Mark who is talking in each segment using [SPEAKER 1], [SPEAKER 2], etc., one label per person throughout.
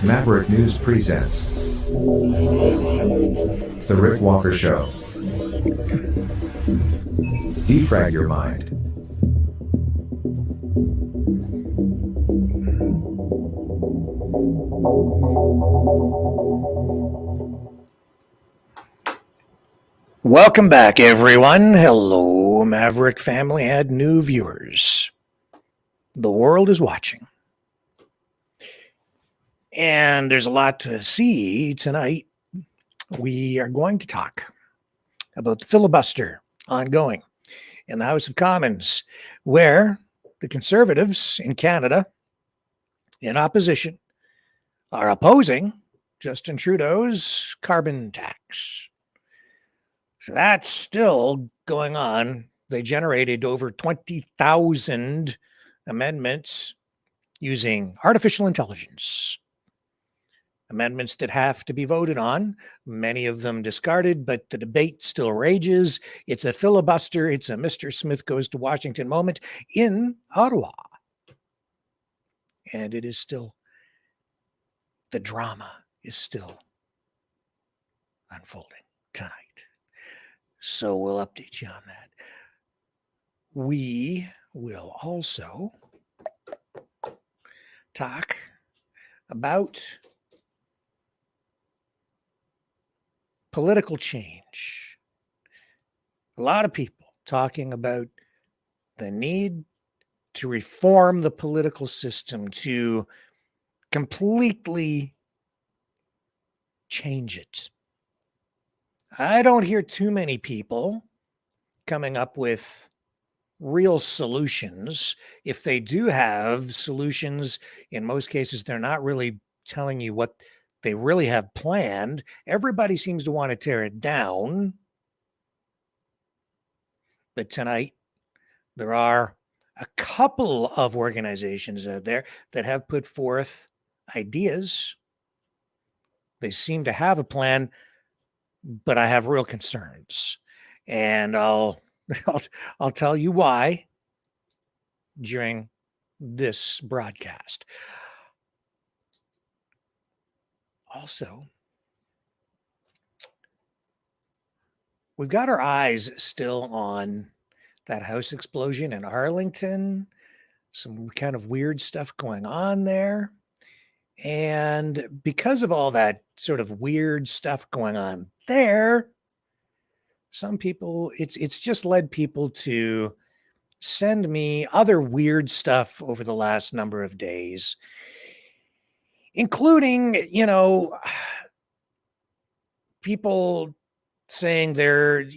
[SPEAKER 1] Maverick News presents The Rick Walker Show. Defrag your mind.
[SPEAKER 2] Welcome back, everyone. Hello, Maverick family and new viewers. The world is watching. And there's a lot to see tonight. We are going to talk about the filibuster ongoing in the House of Commons, where the Conservatives in Canada, in opposition, are opposing Justin Trudeau's carbon tax. So that's still going on. They generated over 20,000 amendments using artificial intelligence. Amendments that have to be voted on, many of them discarded, but the debate still rages. It's a filibuster. It's a Mr. Smith goes to Washington moment in Ottawa. And it is still, the drama is still unfolding tonight. So we'll update you on that. We will also talk about political change. A lot of people talking about the need to reform the political system, to completely change it. I don't hear too many people coming up with real solutions. If they do have solutions, in most cases, they're not really telling you what they really have planned. Everybody seems to want to tear it down. But tonight, there are a couple of organizations out there that have put forth ideas. They seem to have a plan, but I have real concerns, and I'll tell you why during this broadcast. Also, we've got our eyes still on that house explosion in Arlington, some kind of weird stuff going on there. And because of all that sort of weird stuff going on there, some people, it's just led people to send me other weird stuff over the last number of days, including, people saying this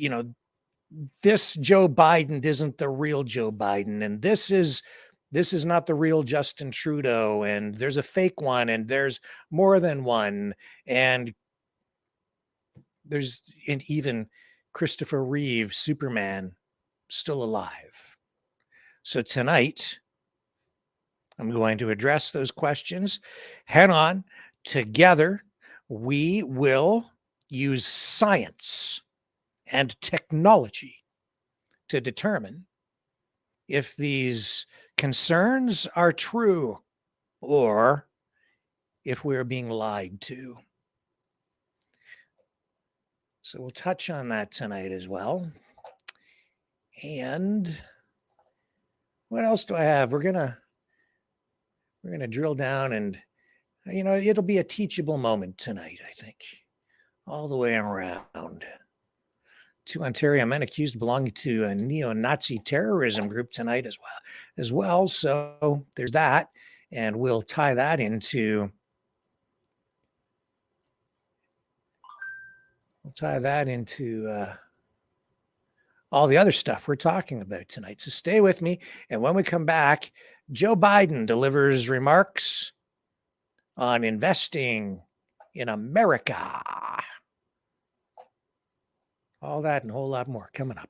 [SPEAKER 2] Joe Biden isn't the real Joe Biden, and this is not the real Justin Trudeau, and there's a fake one, and there's more than one, and even Christopher Reeve, Superman, still alive. So tonight, I'm going to address those questions head on. Together, we will use science and technology to determine if these concerns are true or if we're being lied to. So we'll touch on that tonight as well. And what else do I have? We're gonna drill down, and it'll be a teachable moment tonight, I think, all the way around. 2 Ontario men accused of belonging to a neo-Nazi terrorism group tonight as well. So there's that, and we'll tie that into all the other stuff we're talking about tonight. So stay with me, and when we come back, Joe Biden delivers remarks on investing in America. All that and a whole lot more coming up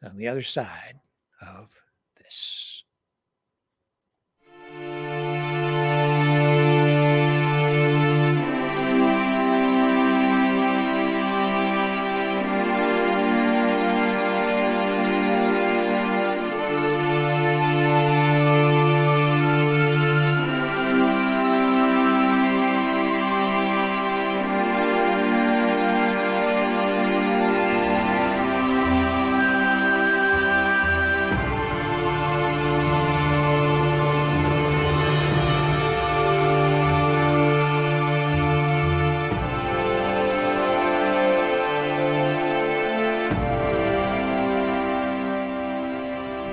[SPEAKER 2] on the other side of this.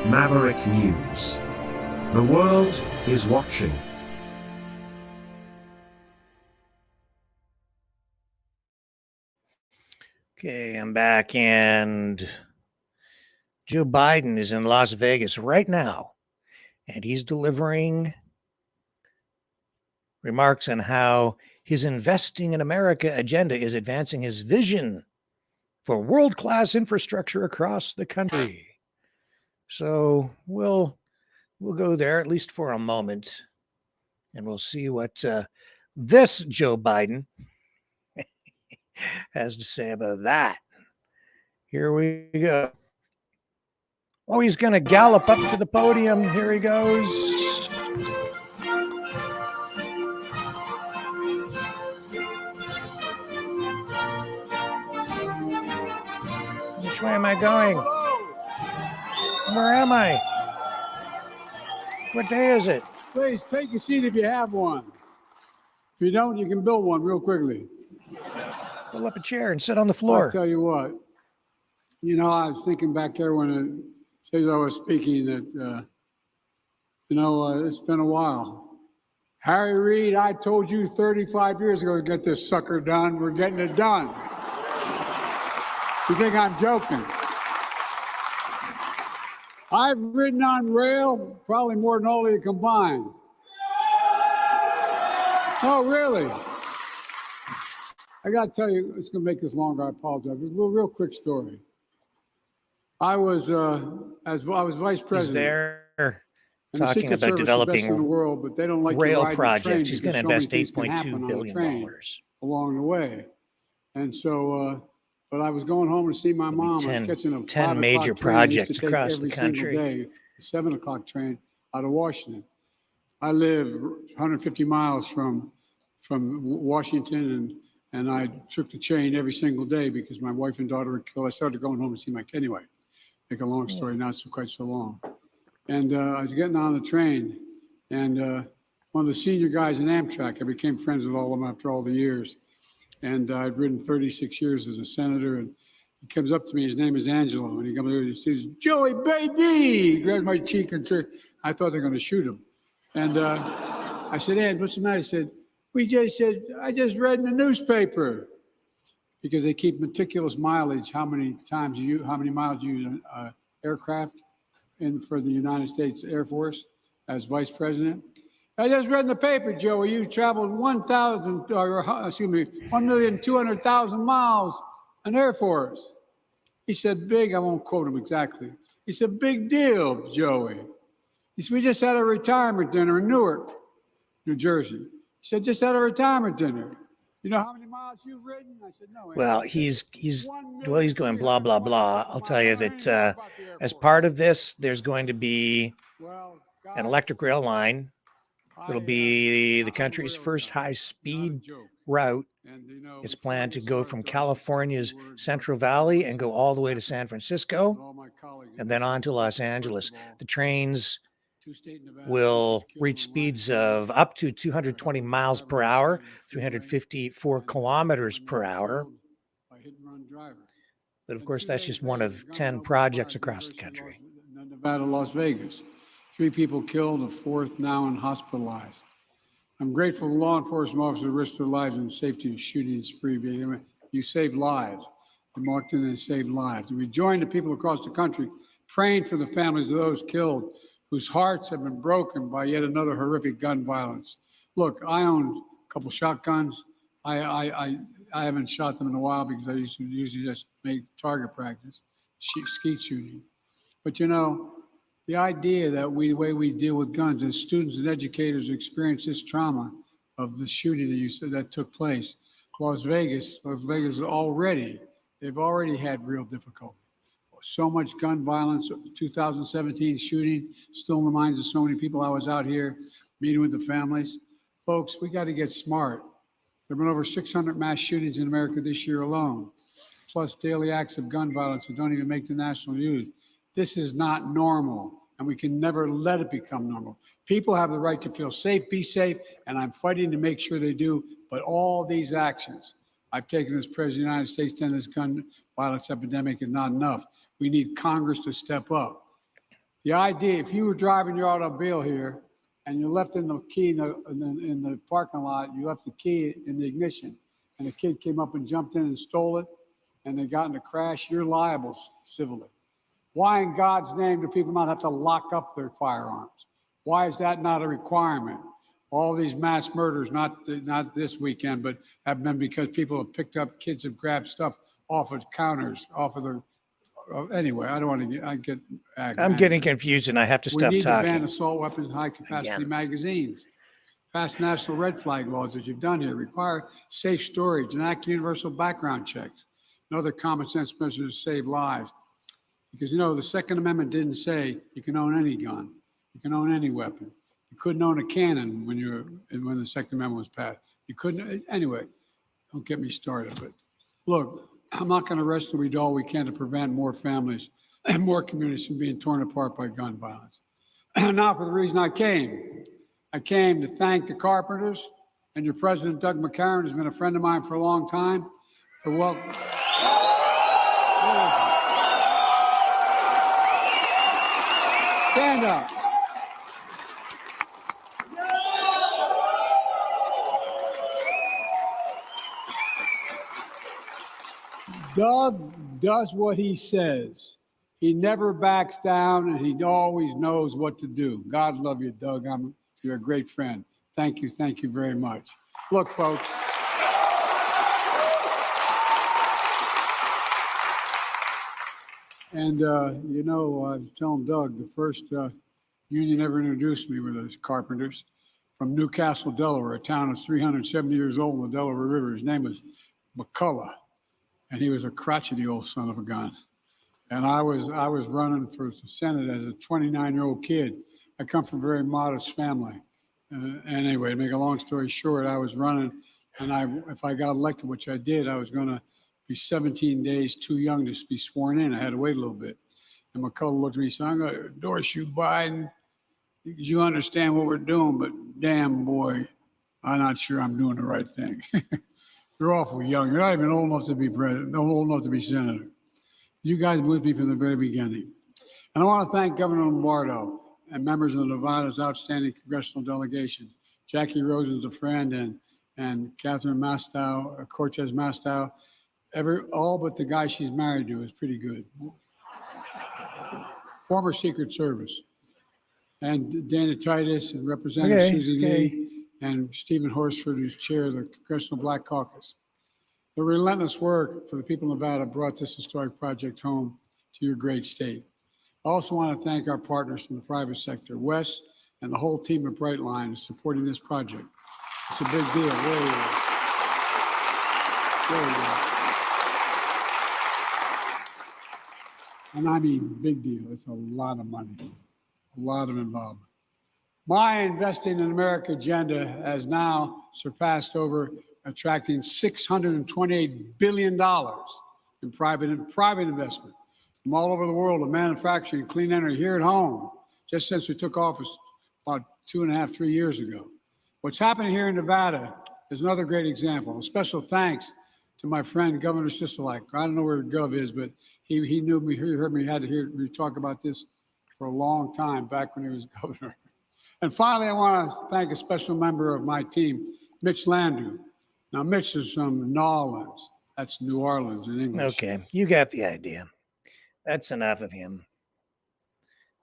[SPEAKER 1] Maverick News. The world is watching.
[SPEAKER 2] Okay, I'm back, and Joe Biden is in Las Vegas right now, and he's delivering remarks on how his Investing in America agenda is advancing his vision for world-class infrastructure across the country. So we'll go there at least for a moment, and we'll see what this Joe Biden has to say about that. Here we go. Oh, he's going to gallop up to the podium. Here he goes. Which way am I going? Where am I? What day is it?
[SPEAKER 3] Please take a seat if you have one. If you don't, you can build one real quickly.
[SPEAKER 2] Pull up a chair and sit on the floor.
[SPEAKER 3] I'll tell you what. I was thinking back there when I was speaking that, it's been a while. Harry Reid, I told you 35 years ago to get this sucker done. We're getting it done. You think I'm joking? I've ridden on rail probably more than all of you combined. Oh, really? I got to tell you, it's going to make this longer. I apologize. Real quick story. I was vice president.
[SPEAKER 2] He's there
[SPEAKER 3] and the
[SPEAKER 2] talking
[SPEAKER 3] Secret
[SPEAKER 2] about
[SPEAKER 3] Service is the best in the
[SPEAKER 2] developing
[SPEAKER 3] world, but they don't like
[SPEAKER 2] rail
[SPEAKER 3] to ride the train
[SPEAKER 2] projects. He's going to
[SPEAKER 3] because
[SPEAKER 2] invest
[SPEAKER 3] so many things can happen
[SPEAKER 2] $8.2
[SPEAKER 3] on the
[SPEAKER 2] billion.
[SPEAKER 3] train along the way. And so, but I was going home to see my mom. I was catching a
[SPEAKER 2] 10 major projects across the country.
[SPEAKER 3] Day, the 7 o'clock train out of Washington. I live 150 miles from Washington, and I took the train every single day because my wife and daughter were killed. I started going home to see my kid anyway. Make a long story, not so quite so long. And I was getting on the train, and one of the senior guys in Amtrak, I became friends with all of them after all the years. And I've ridden 36 years as a senator, and he comes up to me. His name is Angelo, and he comes over and he says, "Joey, baby!" He grabs my cheek and said, I thought they were going to shoot him. And I said, "Ed, what's the matter?" He said, "I just read in the newspaper." Because they keep meticulous mileage, how many miles you use an aircraft for the United States Air Force as vice president. I just read in the paper, Joey, you traveled 1,200,000 miles in Air Force. He said, big, I won't quote him exactly. He said, big deal, Joey. He said, we just had a retirement dinner in Newark, New Jersey. He said, just had a retirement dinner. You know how many miles you've ridden? I said, no.
[SPEAKER 2] Well, he's going blah, blah, blah. I'll tell you that as part of this, there's going to be an electric rail line. It'll be the country's first high-speed route. It's planned to go from California's Central Valley and go all the way to San Francisco and then on to Los Angeles. The trains will reach speeds of up to 220 miles per hour, 354 kilometers per hour. But of course, that's just one of 10 projects across the country.
[SPEAKER 3] Nevada, Las Vegas. 3 people killed, a 4th now and hospitalized. I'm grateful to law enforcement officers risked their lives in the safety of shooting spree. You saved lives. You marked in and saved lives. And we join the people across the country praying for the families of those killed whose hearts have been broken by yet another horrific gun violence. Look, I own a couple shotguns. I haven't shot them in a while because I used to usually just make target practice, skeet shooting. But the idea that the way we deal with guns, as students and educators experience this trauma of the shooting that you said that took place, Las Vegas they've already had real difficulty. So much gun violence, 2017 shooting, still in the minds of so many people. I was out here meeting with the families. Folks, we got to get smart. There have been over 600 mass shootings in America this year alone, plus daily acts of gun violence that don't even make the national news. This is not normal, and we can never let it become normal. People have the right to feel safe, be safe, and I'm fighting to make sure they do. But all these actions I've taken as President of the United States to end this gun violence epidemic is not enough. We need Congress to step up. The idea, if you were driving your automobile here and you left in the key in the parking lot, you left the key in the ignition, and the kid came up and jumped in and stole it, and they got in a crash, you're liable civilly. Why in God's name do people not have to lock up their firearms? Why is that not a requirement? All these mass murders, not this weekend, but have been because people have picked up, kids have grabbed stuff off of counters, off of their, anyway, I don't want to get
[SPEAKER 2] I'm getting confused and I have to
[SPEAKER 3] we
[SPEAKER 2] stop
[SPEAKER 3] need to ban
[SPEAKER 2] talking.
[SPEAKER 3] assault weapons and high-capacity
[SPEAKER 2] Again.
[SPEAKER 3] magazines. Pass national red flag laws, as you've done here. Require safe storage, enact universal background checks, and other common sense measures to save lives. Because, you know, the Second Amendment didn't say you can own any gun. You can own any weapon. You couldn't own a cannon when the Second Amendment was passed. You couldn't, anyway, don't get me started. But look, I'm not going to rest till we do all we can to prevent more families and more communities from being torn apart by gun violence. Now for the reason I came. I came to thank the Carpenters and your president, Doug McCarran, has been a friend of mine for a long time. For welcome. Stand up. Doug does what he says. He never backs down, and he always knows what to do. God love you, Doug. You're a great friend. Thank you very much. Look, folks. And, you know, I was telling Doug, the first union ever introduced me were the Carpenters from Newcastle, Delaware, a town that's 370 years old on the Delaware River. His name was McCullough, and he was a crotchety old son of a gun. And I was running for the Senate as a 29-year-old kid. I come from a very modest family. And anyway, to make a long story short, I was running, and if I got elected, which I did, I was going to be 17 days too young to be sworn in. I had to wait a little bit. And McCullough looked at me and said, I'm going to endorse you, Biden, because you understand what we're doing, but damn, boy, I'm not sure I'm doing the right thing. You're awful young. You're not even old enough to be president, not old enough to be senator. You guys believed me from the very beginning. And I want to thank Governor Lombardo and members of Nevada's outstanding congressional delegation. Jackie Rose is a friend, and Catherine Mastow, Cortez Mastow, all but the guy she's married to is pretty good. Former Secret Service. And Dana Titus and Representative Susie Lee and Stephen Horsford, who's chair of the Congressional Black Caucus. The relentless work for the people of Nevada brought this historic project home to your great state. I also want to thank our partners from the private sector, Wes and the whole team at Brightline is supporting this project. It's a big deal, really. And I mean big deal. It's a lot of money, a lot of involvement. My Investing in America agenda has now surpassed attracting $628 billion in private investment from all over the world of manufacturing, clean energy here at home, just since we took office about 2.5, 3 years ago. What's happening here in Nevada is another great example. A special thanks to my friend, Governor Sisolak. I don't know where Gov is, but he knew me, he heard me, had to hear me talk about this for a long time back when he was governor. And finally, I want to thank a special member of my team, Mitch Landau. Now, Mitch is from New Orleans. That's New Orleans in English.
[SPEAKER 2] Okay, you got the idea. That's enough of him.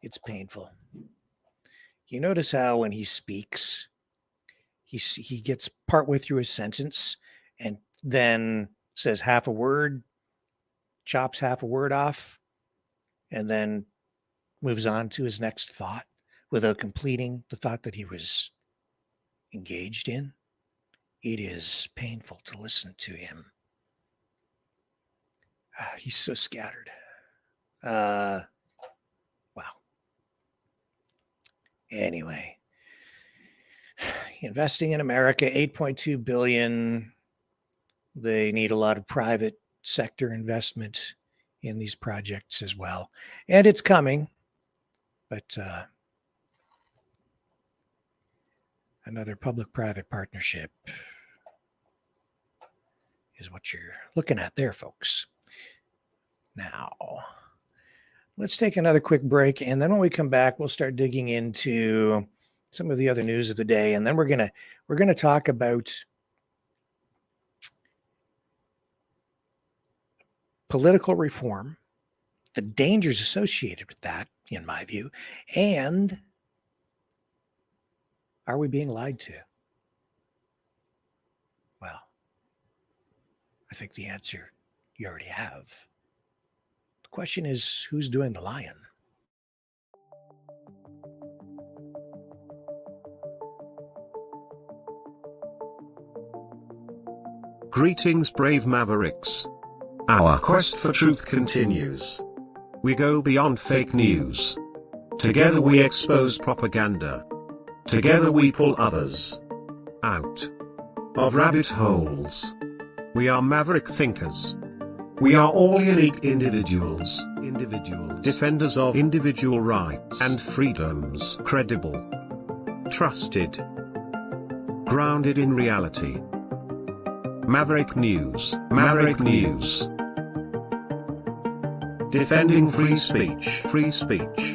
[SPEAKER 2] It's painful. You notice how when he speaks, he gets partway through his sentence and then says half a word, chops half a word off, and then moves on to his next thought without completing the thought that he was engaged in. It is painful to listen to him. He's so scattered. Wow. Anyway, investing in America, $8.2 billion. They need a lot of private sector investment in these projects as well. And it's coming, but another public-private partnership is what you're looking at there, folks. Now, let's take another quick break. And then when we come back, we'll start digging into some of the other news of the day. And then we're going to talk about political reform, the dangers associated with that, in my view, and are we being lied to? Well, I think the answer you already have. The question is, who's doing the lying?
[SPEAKER 4] Greetings, brave Mavericks. Our quest for truth continues. We go beyond fake news. Together we expose propaganda. Together we pull others out of rabbit holes. We are maverick thinkers. We are all unique individuals, defenders of individual rights and freedoms, credible, trusted, grounded in reality. Maverick News, Maverick News. Defending free speech, free speech.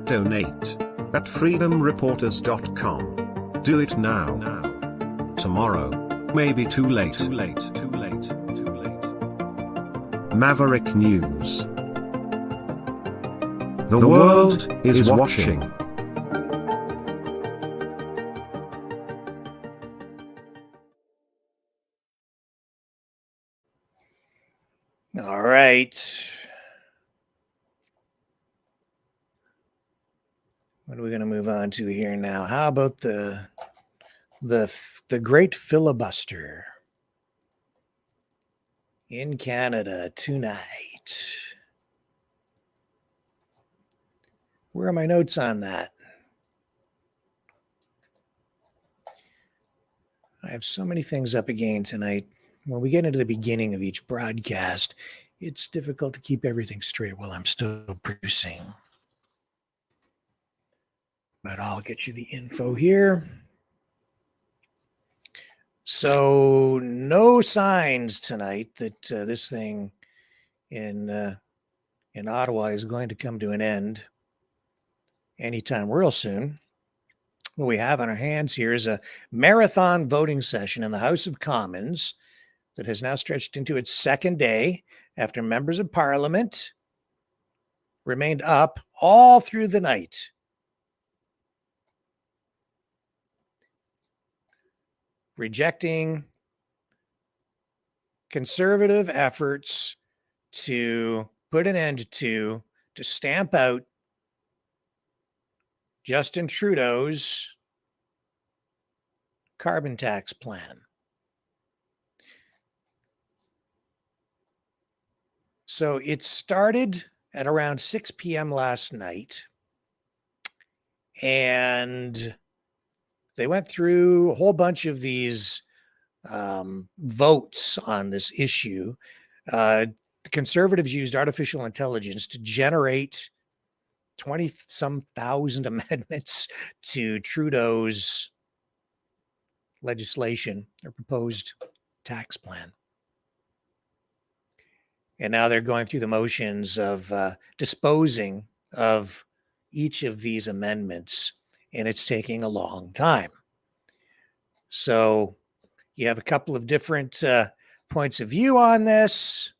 [SPEAKER 4] Donate at freedomreporters.com. Do it now. Tomorrow may be too late. Maverick News. The world is watching.
[SPEAKER 2] All right. What are we going to move on to here now? How about the great filibuster in Canada tonight? Where are my notes on that? I have so many things up again tonight. When we get into the beginning of each broadcast, it's difficult to keep everything straight while I'm still producing. But I'll get you the info here. So no signs tonight that this thing in Ottawa is going to come to an end anytime real soon. What we have on our hands here is a marathon voting session in the House of Commons that has now stretched into its second day after members of Parliament remained up all through the night. Rejecting conservative efforts to put an end to stamp out Justin Trudeau's carbon tax plan. So it started at around 6 p.m. last night, and they went through a whole bunch of these votes on this issue. The Conservatives used artificial intelligence to generate 20-some thousand amendments to Trudeau's legislation or proposed tax plan. And now they're going through the motions of disposing of each of these amendments, and it's taking a long time. So you have a couple of different points of view on this.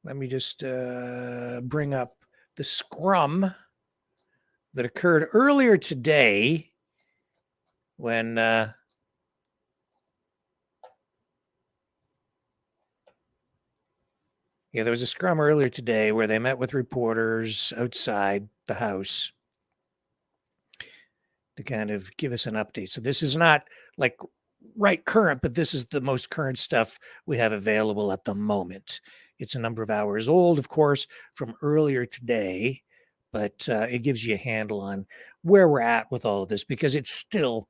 [SPEAKER 2] Let me just bring up the scrum that occurred earlier today when there was a scrum earlier today where they met with reporters outside the House to kind of give us an update. So this is not like right current, but this is the most current stuff we have available at the moment. It's a number of hours old, of course, from earlier today, but it gives you a handle on where we're at with all of this because they're still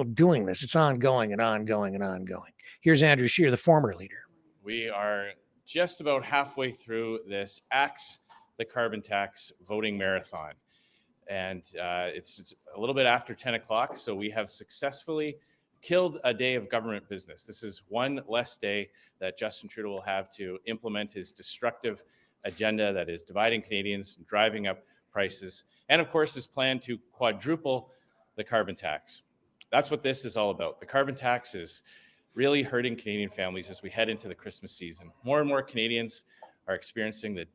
[SPEAKER 2] doing this. It's ongoing and ongoing and ongoing. Here's Andrew Scheer, the former leader.
[SPEAKER 5] We are just about halfway through this Axe the Carbon Tax voting marathon. And it's a little bit after 10 o'clock, so we have successfully killed a day of government business. This is one less day that Justin Trudeau will have to implement his destructive agenda that is dividing Canadians and driving up prices. And of course, his plan to quadruple the carbon tax. That's what this is all about. The carbon tax is really hurting Canadian families as we head into the Christmas season. More and more Canadians are experiencing the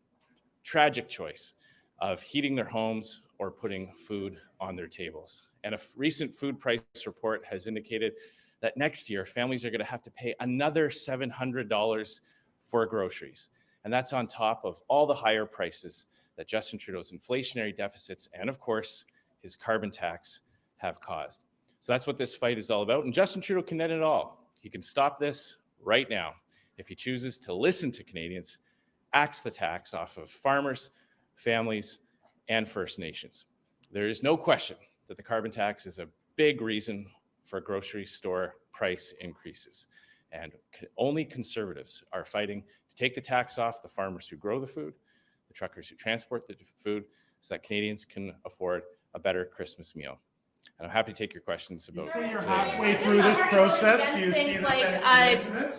[SPEAKER 5] tragic choice of heating their homes or putting food on their tables. And a recent food price report has indicated that next year, families are going to have to pay another $700 for groceries. And that's on top of all the higher prices that Justin Trudeau's inflationary deficits and, of course, his carbon tax have caused. So that's what this fight is all about. And Justin Trudeau can end it all. He can stop this right now if he chooses to listen to Canadians, axe the tax off of farmers, families, and First Nations. There is no question that the carbon tax is a big reason for grocery store price increases. And only Conservatives are fighting to take the tax off the farmers who grow the food, the truckers who transport the food, so that Canadians can afford a better Christmas meal. And I'm happy to take your questions about
[SPEAKER 6] So you're halfway through this process. Do you see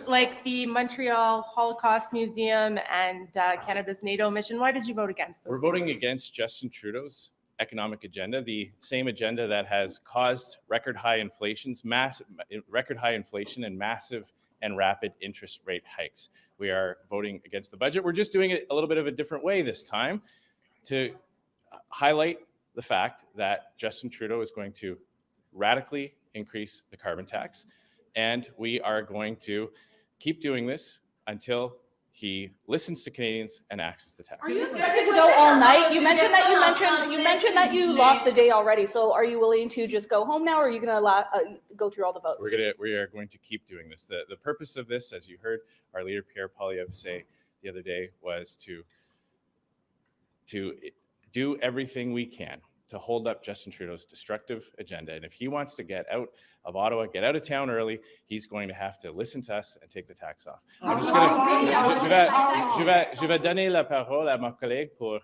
[SPEAKER 7] like the Montreal Holocaust Museum and Canada's NATO mission? Why did you vote against those?
[SPEAKER 5] We're voting against Justin Trudeau's economic agenda, the same agenda that has caused record high inflation and massive and rapid interest rate hikes. We are voting against the budget. We're just doing it a little bit of a different way this time to highlight the fact that Justin Trudeau is going to radically increase the carbon tax, and we are going to keep doing this until he listens to Canadians and axes the tax.
[SPEAKER 8] Are you expected to go all night? You mentioned that you lost a day already. So are you willing to just go home now, or are you going to go through all the votes?
[SPEAKER 5] We are going to keep doing this. The purpose of this, as you heard our leader Pierre Poilievre say the other day, was to do everything we can to hold up Justin Trudeau's destructive agenda. And if he wants to get out of Ottawa, get out of town early, he's going to have to listen to us and take the tax off. I'm just going to, je vais donner la parole à mon collègue pour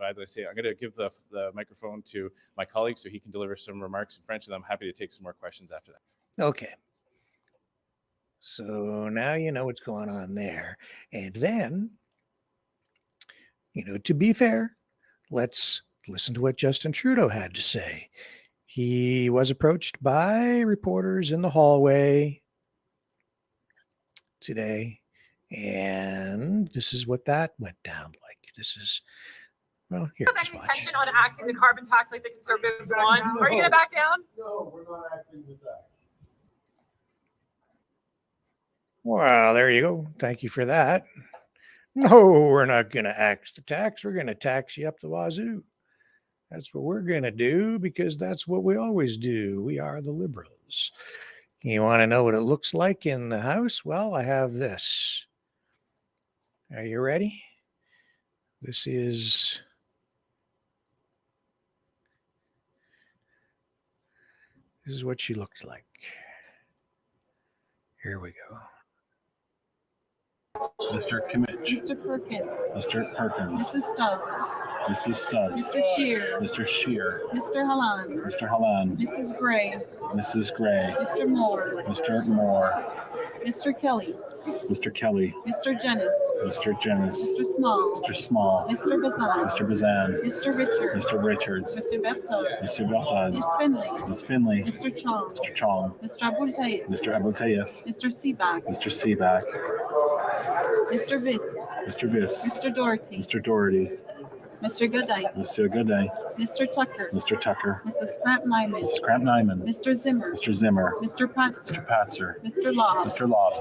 [SPEAKER 5] adresser. I'm going to give the microphone to my colleague so he can deliver some remarks in French, and I'm happy to take some more questions after that.
[SPEAKER 2] Okay. So now you know what's going on there. And then, to be fair, let's listen to what Justin Trudeau had to say. He was approached by reporters in the hallway today, and this is what that went down like. This is, well, here.
[SPEAKER 9] Do you have any intention on acting the carbon tax like the Conservatives want? Are you going to back down?
[SPEAKER 3] No, we're not acting the tax.
[SPEAKER 2] Well, there you go. Thank you for that. No, we're not going to axe the tax. We're going to tax you up the wazoo. That's what we're going to do because that's what we always do. We are the Liberals. You want to know what it looks like in the House? Well, I have this. Are you ready? This is what she looks like. Here we go.
[SPEAKER 10] Mr. Kimmich.
[SPEAKER 11] Mr. Perkins.
[SPEAKER 10] Mr. Perkins.
[SPEAKER 11] Mrs. Stubbs.
[SPEAKER 10] Mrs. Stubbs.
[SPEAKER 11] Mr. Scheer.
[SPEAKER 10] Mr. Scheer.
[SPEAKER 11] Mr. Halland.
[SPEAKER 10] Mr. Halland.
[SPEAKER 11] Mrs. Gray.
[SPEAKER 10] Mrs. Gray.
[SPEAKER 11] Mr. Moore.
[SPEAKER 10] Mr. Moore.
[SPEAKER 11] Mr. Kelly.
[SPEAKER 10] Mr. Kelly.
[SPEAKER 11] Mr. Jennis.
[SPEAKER 10] Mr. Jennis.
[SPEAKER 11] Mr. Small.
[SPEAKER 10] Mr. Small.
[SPEAKER 11] Mr. Bazan.
[SPEAKER 10] Mr. Bazan.
[SPEAKER 11] Mr. Richards.
[SPEAKER 10] Mr. Richards.
[SPEAKER 11] Mr. Berthaud.
[SPEAKER 10] Mr. Berthaud.
[SPEAKER 11] Miss Finley.
[SPEAKER 10] Miss Finley.
[SPEAKER 11] Mr. Chong.
[SPEAKER 10] Mr. Chong.
[SPEAKER 11] Mr. Abultayev.
[SPEAKER 10] Mr. Abultayev.
[SPEAKER 11] Mr. Seaback.
[SPEAKER 10] Mr. Seaback.
[SPEAKER 11] Mr. Viss.
[SPEAKER 10] Mr. Viss.
[SPEAKER 11] Mr. Doherty.
[SPEAKER 10] Mr. Doherty.
[SPEAKER 11] Mr. Goodeye.
[SPEAKER 10] Mr. Goodeye.
[SPEAKER 11] Mr. Tucker.
[SPEAKER 10] Mr. Tucker.
[SPEAKER 11] Mrs. Kramp-Nyman.
[SPEAKER 10] Mrs. Kramp-Nyman.
[SPEAKER 11] Mr. Zimmer.
[SPEAKER 10] Mr. Zimmer.
[SPEAKER 11] Mr. Patzer.
[SPEAKER 10] Mr. Patzer.
[SPEAKER 11] Mr. Law.
[SPEAKER 10] Mr. Laud.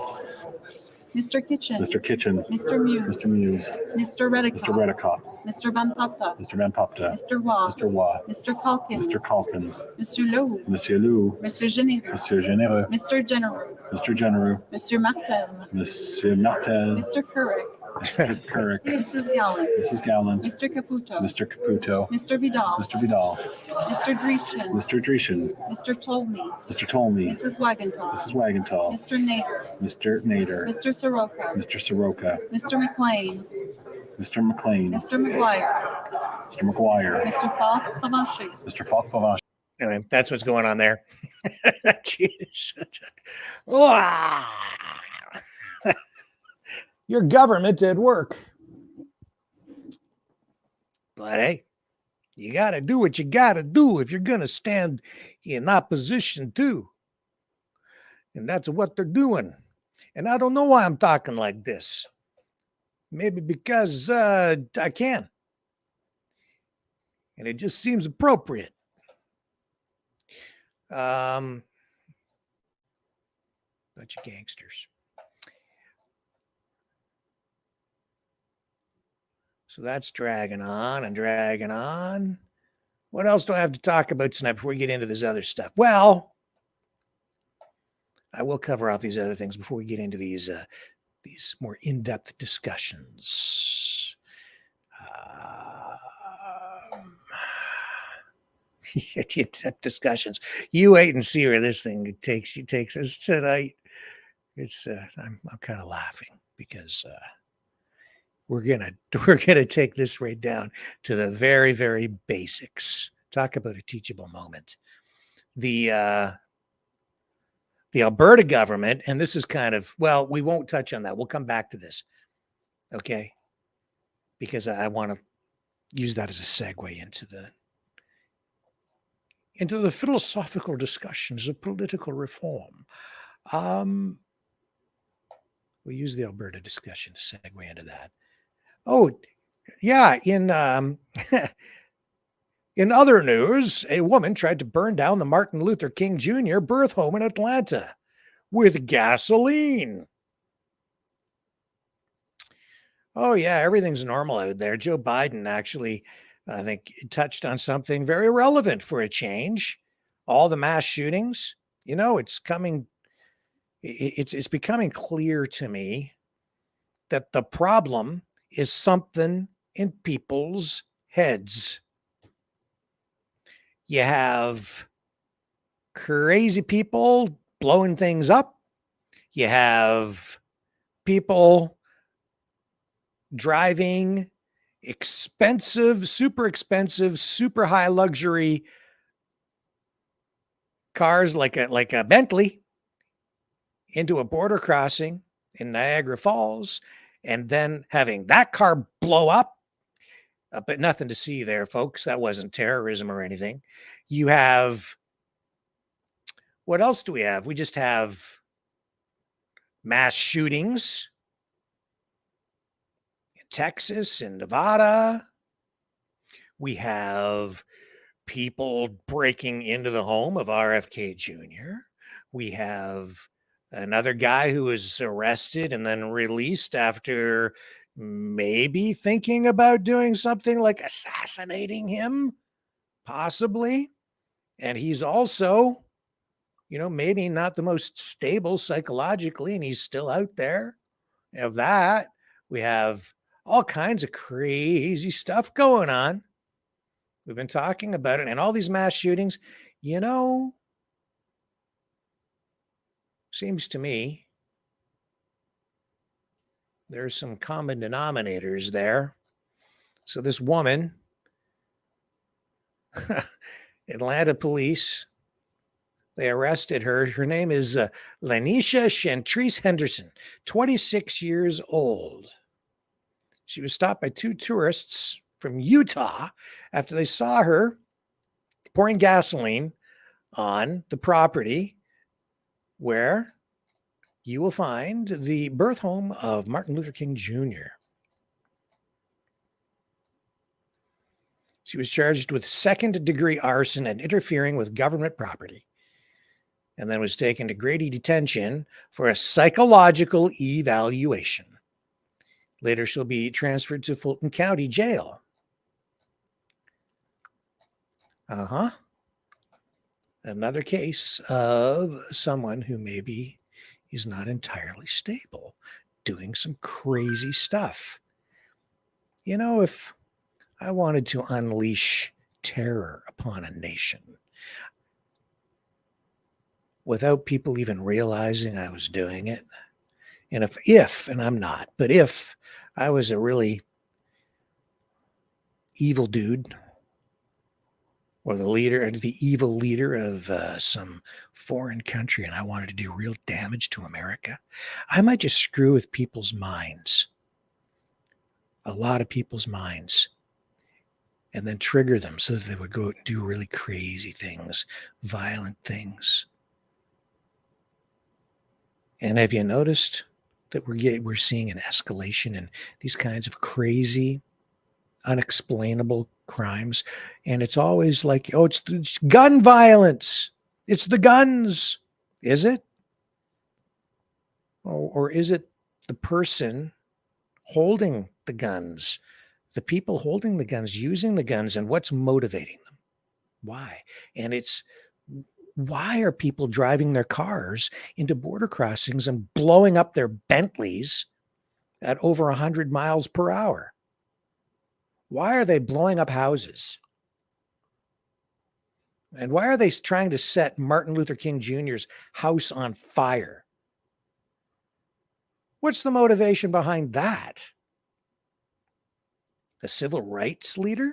[SPEAKER 11] Mr. Kitchen.
[SPEAKER 10] Mr. Kitchen.
[SPEAKER 11] Mr. Muse.
[SPEAKER 10] Mr. Muse.
[SPEAKER 11] Mr. Redicott.
[SPEAKER 10] Mr. Redicott.
[SPEAKER 11] Mr. Van Popta.
[SPEAKER 10] Mr. Van Popta.
[SPEAKER 11] Mr. Waugh.
[SPEAKER 10] Mr. Waugh.
[SPEAKER 11] Mr. Calkins.
[SPEAKER 10] Mr. Calkins.
[SPEAKER 11] Monsieur Leroux.
[SPEAKER 10] Monsieur Lou.
[SPEAKER 11] Monsieur Généreux.
[SPEAKER 10] Monsieur Généreux.
[SPEAKER 11] Mr. General.
[SPEAKER 10] Mr. Genereux.
[SPEAKER 11] Monsieur Martel.
[SPEAKER 10] Monsieur Martel.
[SPEAKER 11] Mr. Couric.
[SPEAKER 10] Mr. Couric.
[SPEAKER 11] Mrs. Gallant.
[SPEAKER 10] Mrs. Gallant.
[SPEAKER 11] Mr. Caputo.
[SPEAKER 10] Mr. Caputo.
[SPEAKER 11] Mr. Vidal.
[SPEAKER 10] Mr. Vidal.
[SPEAKER 11] Mr. Dreeshen.
[SPEAKER 10] Mr. Dreeshen.
[SPEAKER 11] Mr. Tolmie.
[SPEAKER 10] Mr. Tolmie.
[SPEAKER 11] Mrs. Wagenthal.
[SPEAKER 10] Mrs. Wagenthal.
[SPEAKER 11] Mr. Nader.
[SPEAKER 10] Mr. Nader.
[SPEAKER 11] Mr. Soroka.
[SPEAKER 10] Mr. Soroka.
[SPEAKER 11] Mr. McLean.
[SPEAKER 10] Mr. McLean.
[SPEAKER 11] Mr. McGuire.
[SPEAKER 10] Mr. McGuire.
[SPEAKER 11] Mr. Falk Pavanche.
[SPEAKER 10] Mr. Falk Pavanche.
[SPEAKER 2] Anyway, that's what's going on there. Jeez. Ah. Your government did work. But hey, you got to do what you got to do if you're going to stand in opposition to. And that's what they're doing. And I don't know why I'm talking like this. Maybe because I can. And it just seems appropriate. Bunch of gangsters. So that's dragging on and dragging on. What else do I have to talk about tonight before we get into this other stuff? Well, I will cover off these other things before we get into these more in-depth discussions. In-depth discussions. You wait and see where this thing takes us tonight. It's I'm kind of laughing because we're gonna take this right down to the very, very basics. Talk about a teachable moment. The Alberta government, and this is kind of, well, we won't touch on that. We'll come back to this, okay? Because I want to use that as a segue into the philosophical discussions of political reform. We'll use the Alberta discussion to segue into that. Oh, yeah, in in other news, a woman tried to burn down the Martin Luther King Jr. birth home in Atlanta with gasoline. Oh, yeah, everything's normal out there. Joe Biden actually, I think, touched on something very relevant for a change. All the mass shootings, it's coming, it's becoming clear to me that the problem is something in people's heads. You have crazy people blowing things up. You have people driving expensive, super high luxury cars like a Bentley into a border crossing in Niagara Falls, and then having that car blow up. But nothing to see there, folks. That wasn't terrorism or anything. You have, what else do we have? We just have mass shootings in Texas and Nevada. We have people breaking into the home of RFK Jr. We have another guy who was arrested and then released after maybe thinking about doing something like assassinating him, possibly. And he's also, maybe not the most stable psychologically, and he's still out there. Of that, we have all kinds of crazy stuff going on. We've been talking about it, and all these mass shootings, seems to me there's some common denominators there. So this woman, Atlanta police, they arrested her. Her name is Lanisha Chantrice Henderson, 26 years old. She was stopped by two tourists from Utah after they saw her pouring gasoline on the property where you will find the birth home of Martin Luther King Jr. She was charged with second-degree arson and interfering with government property, and then was taken to Grady detention for a psychological evaluation. Later, she'll be transferred to Fulton County Jail. Another case of someone who maybe is not entirely stable, doing some crazy stuff. If I wanted to unleash terror upon a nation without people even realizing I was doing it, and if, and I'm not, but if I was a really evil dude or the evil leader of some foreign country, and I wanted to do real damage to America, I might just screw with people's minds, a lot of people's minds, and then trigger them so that they would go out and do really crazy things, violent things. And have you noticed that we're seeing an escalation in these kinds of crazy, unexplainable crimes? And it's always like, oh, it's gun violence. It's the guns. Is it? Or is it the person holding the guns, the people holding the guns, using the guns, and what's motivating them? Why? And it's, why are people driving their cars into border crossings and blowing up their Bentleys at over 100 miles per hour? Why are they blowing up houses? And why are they trying to set Martin Luther King Jr.'s house on fire? What's the motivation behind that? A civil rights leader?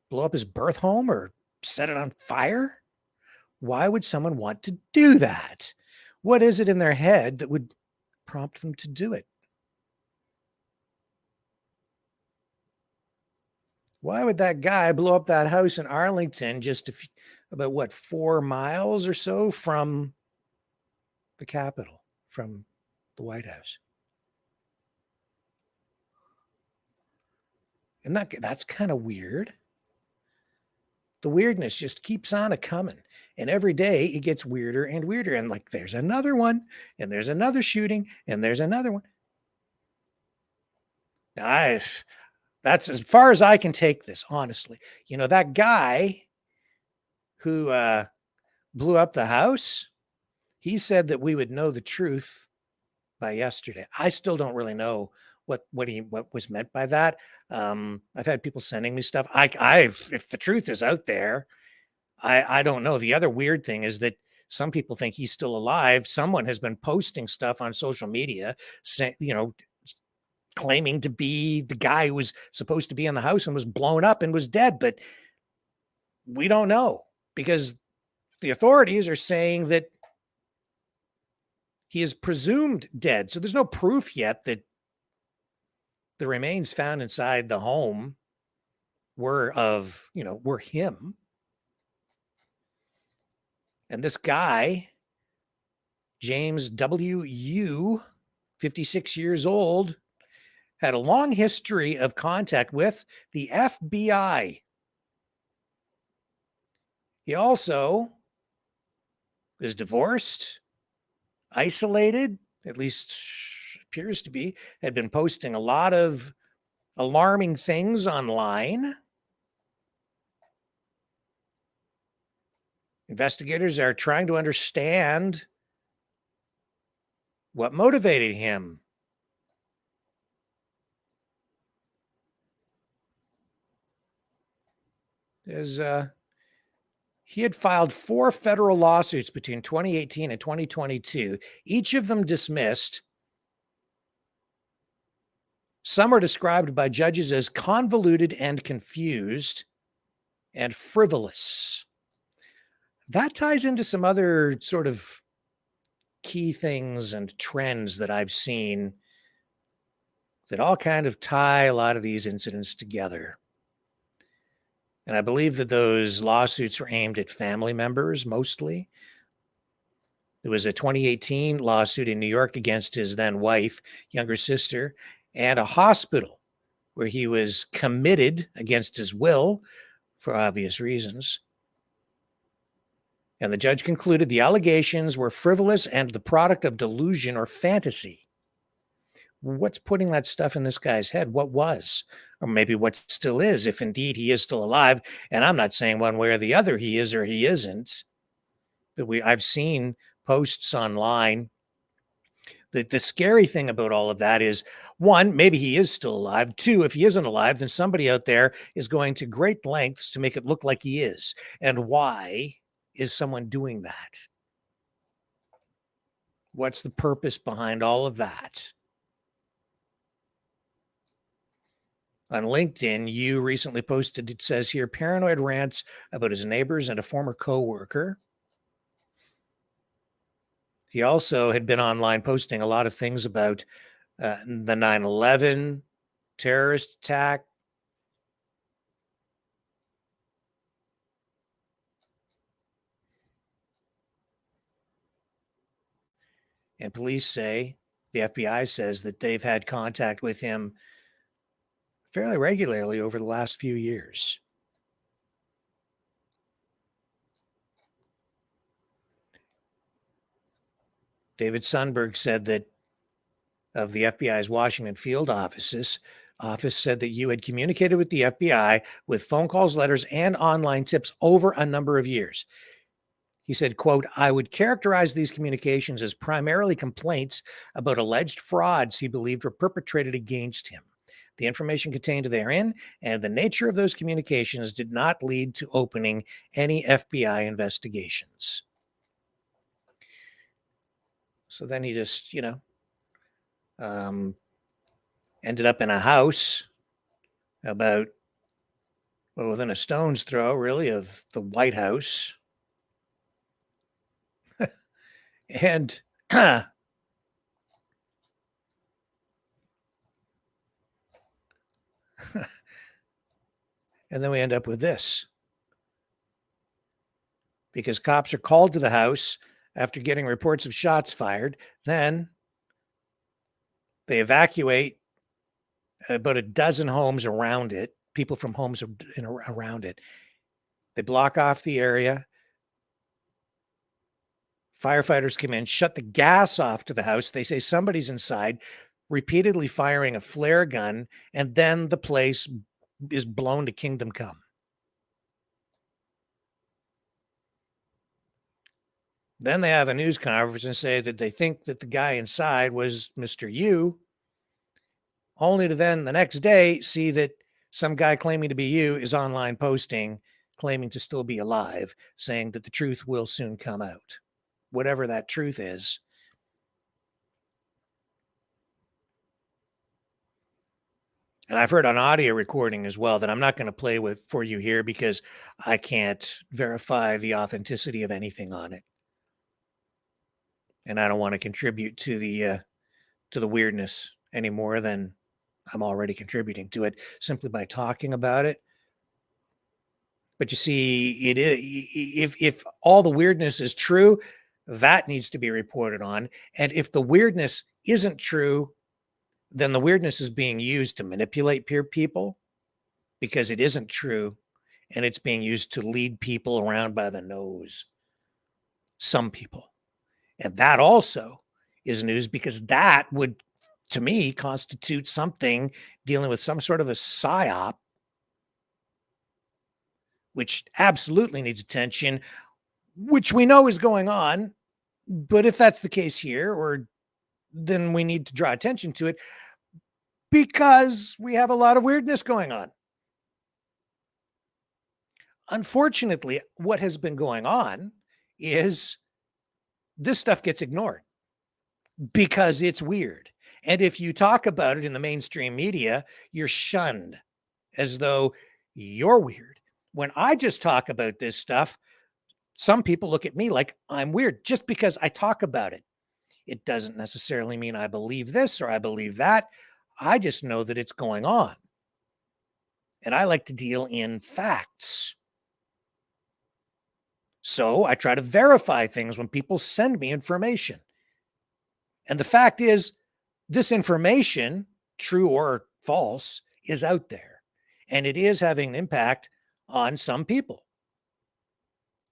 [SPEAKER 2] Blow up his birth home or set it on fire? Why would someone want to do that? What is it in their head that would prompt them to do it? Why would that guy blow up that house in Arlington just about 4 miles or so from the Capitol, from the White House? And that's kind of weird. The weirdness just keeps on coming. And every day it gets weirder and weirder. And like, there's another one, and there's another shooting, and there's another one. Now, that's as far as I can take this, honestly. You know, that guy who blew up the house, he said that we would know the truth by yesterday. I still don't really know what was meant by that. I've had people sending me stuff. If the truth is out there, I don't know. The other weird thing is that some people think he's still alive. Someone has been posting stuff on social media, saying, claiming to be the guy who was supposed to be in the house and was blown up and was dead. But we don't know, because the authorities are saying that he is presumed dead. So there's no proof yet that the remains found inside the home were him. And this guy, James W.U., 56 years old, had a long history of contact with the FBI. He also is divorced, isolated, at least appears to be, had been posting a lot of alarming things online. Investigators are trying to understand what motivated him. He had filed 4 federal lawsuits between 2018 and 2022, each of them dismissed. Some are described by judges as convoluted and confused and frivolous. That ties into some other sort of key things and trends that I've seen that all kind of tie a lot of these incidents together. And I believe that those lawsuits were aimed at family members mostly. There was a 2018 lawsuit in New York against his then wife, younger sister, and a hospital where he was committed against his will for obvious reasons. And the judge concluded the allegations were frivolous and the product of delusion or fantasy. What's putting that stuff in this guy's head? What was? Or maybe what still is, if indeed he is still alive. And I'm not saying one way or the other he is or he isn't. But I've seen posts online. The scary thing about all of that is, 1, maybe he is still alive. 2, if he isn't alive, then somebody out there is going to great lengths to make it look like he is. And why is someone doing that? What's the purpose behind all of that? On LinkedIn, you recently posted, it says here, paranoid rants about his neighbors and a former co-worker. He also had been online posting a lot of things about the 9/11 terrorist attack. And police say, the FBI says that they've had contact with him fairly regularly over the last few years. David Sundberg said that of the FBI's Washington field office said that you had communicated with the FBI with phone calls, letters, and online tips over a number of years. He said, quote, I would characterize these communications as primarily complaints about alleged frauds he believed were perpetrated against him. The information contained therein and the nature of those communications did not lead to opening any FBI investigations. So then he just, ended up in a house about, well, within a stone's throw, really, of the White House. And and then we end up with this. Because cops are called to the house after getting reports of shots fired. Then they evacuate about a dozen homes around it, people from homes around it. They block off the area. Firefighters come in, shut the gas off to the house. They say somebody's inside, repeatedly firing a flare gun, and then the place is blown to kingdom come. Then they have a news conference and say that they think that the guy inside was Mr. Yu, only to then the next day see that some guy claiming to be you is online posting, claiming to still be alive, saying that the truth will soon come out. Whatever that truth is. And I've heard on audio recording as well that I'm not going to play with for you here because I can't verify the authenticity of anything on it. And I don't want to contribute to the weirdness any more than I'm already contributing to it simply by talking about it. But you see, it is, if all the weirdness is true, that needs to be reported on. And if the weirdness isn't true, then the weirdness is being used to manipulate people because it isn't true, and it's being used to lead people around by the nose. Some people. And that also is news because that would, to me, constitute something dealing with some sort of a psyop, which absolutely needs attention, which we know is going on. But if that's the case here, then we need to draw attention to it because we have a lot of weirdness going on. Unfortunately, what has been going on is this stuff gets ignored because it's weird. And if you talk about it in the mainstream media, you're shunned as though you're weird. When I just talk about this stuff, some people look at me like I'm weird just because I talk about it. It doesn't necessarily mean I believe this or I believe that. I just know that it's going on. And I like to deal in facts. So I try to verify things when people send me information. And the fact is, this information, true or false, is out there. And it is having an impact on some people.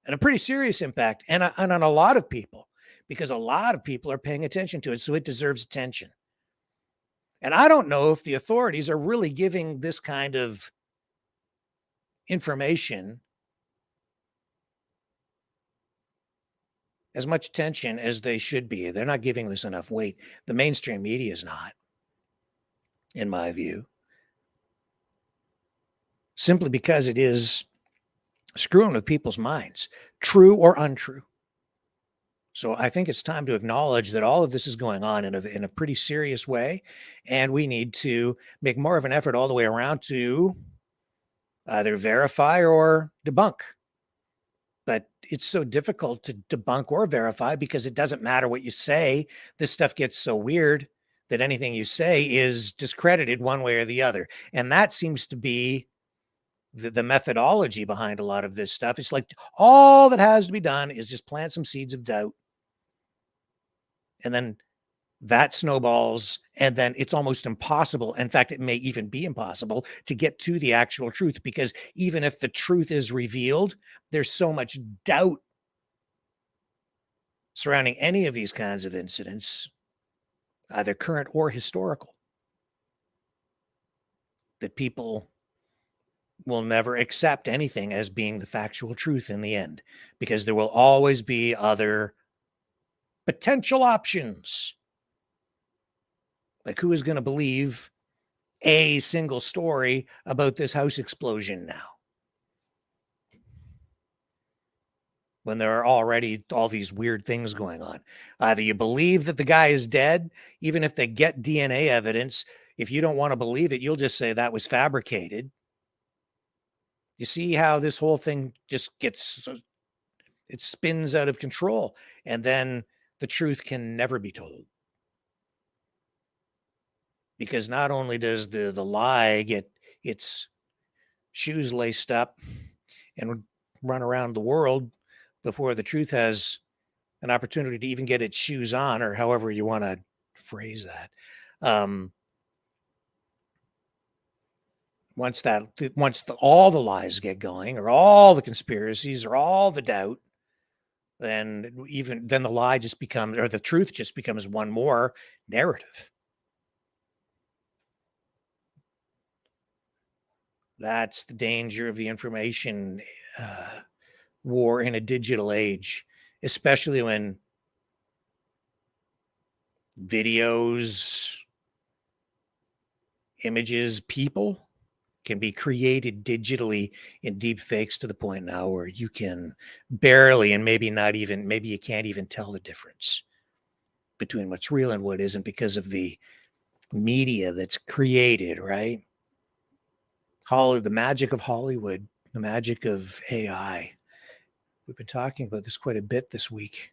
[SPEAKER 2] And a pretty serious impact. And on a lot of people. Because a lot of people are paying attention to it. So it deserves attention. And I don't know if the authorities are really giving this kind of information as much attention as they should be. They're not giving this enough weight. The mainstream media is not, in my view. Simply because it is screwing with people's minds, true or untrue. So I think it's time to acknowledge that all of this is going on in a pretty serious way, and we need to make more of an effort all the way around to either verify or debunk. But it's so difficult to debunk or verify because it doesn't matter what you say. This stuff gets so weird that anything you say is discredited one way or the other. And that seems to be the methodology behind a lot of this stuff. It's like all that has to be done is just plant some seeds of doubt. And then that snowballs, and then it's almost impossible. In fact, it may even be impossible to get to the actual truth, because even if the truth is revealed, there's so much doubt surrounding any of these kinds of incidents, either current or historical, that people will never accept anything as being the factual truth in the end, because there will always be other potential options. Like, who is going to believe a single story about this house explosion now, when there are already all these weird things going on? Either you believe that the guy is dead, even if they get DNA evidence. If you don't want to believe it, you'll just say that was fabricated. You see how this whole thing just it spins out of control, and then the truth can never be told. Because not only does the lie get its shoes laced up and run around the world before the truth has an opportunity to even get its shoes on, or however you want to phrase that. Once all the lies get going, or all the conspiracies, or all the doubt, then the lie just becomes, or the truth just becomes one more narrative. That's the danger of the information war in a digital age, especially when videos, images, people can be created digitally in deep fakes to the point now where you can barely, and maybe you can't even tell the difference between what's real and what isn't, because of the media that's created, right? The magic of Hollywood, the magic of AI. We've been talking about this quite a bit this week.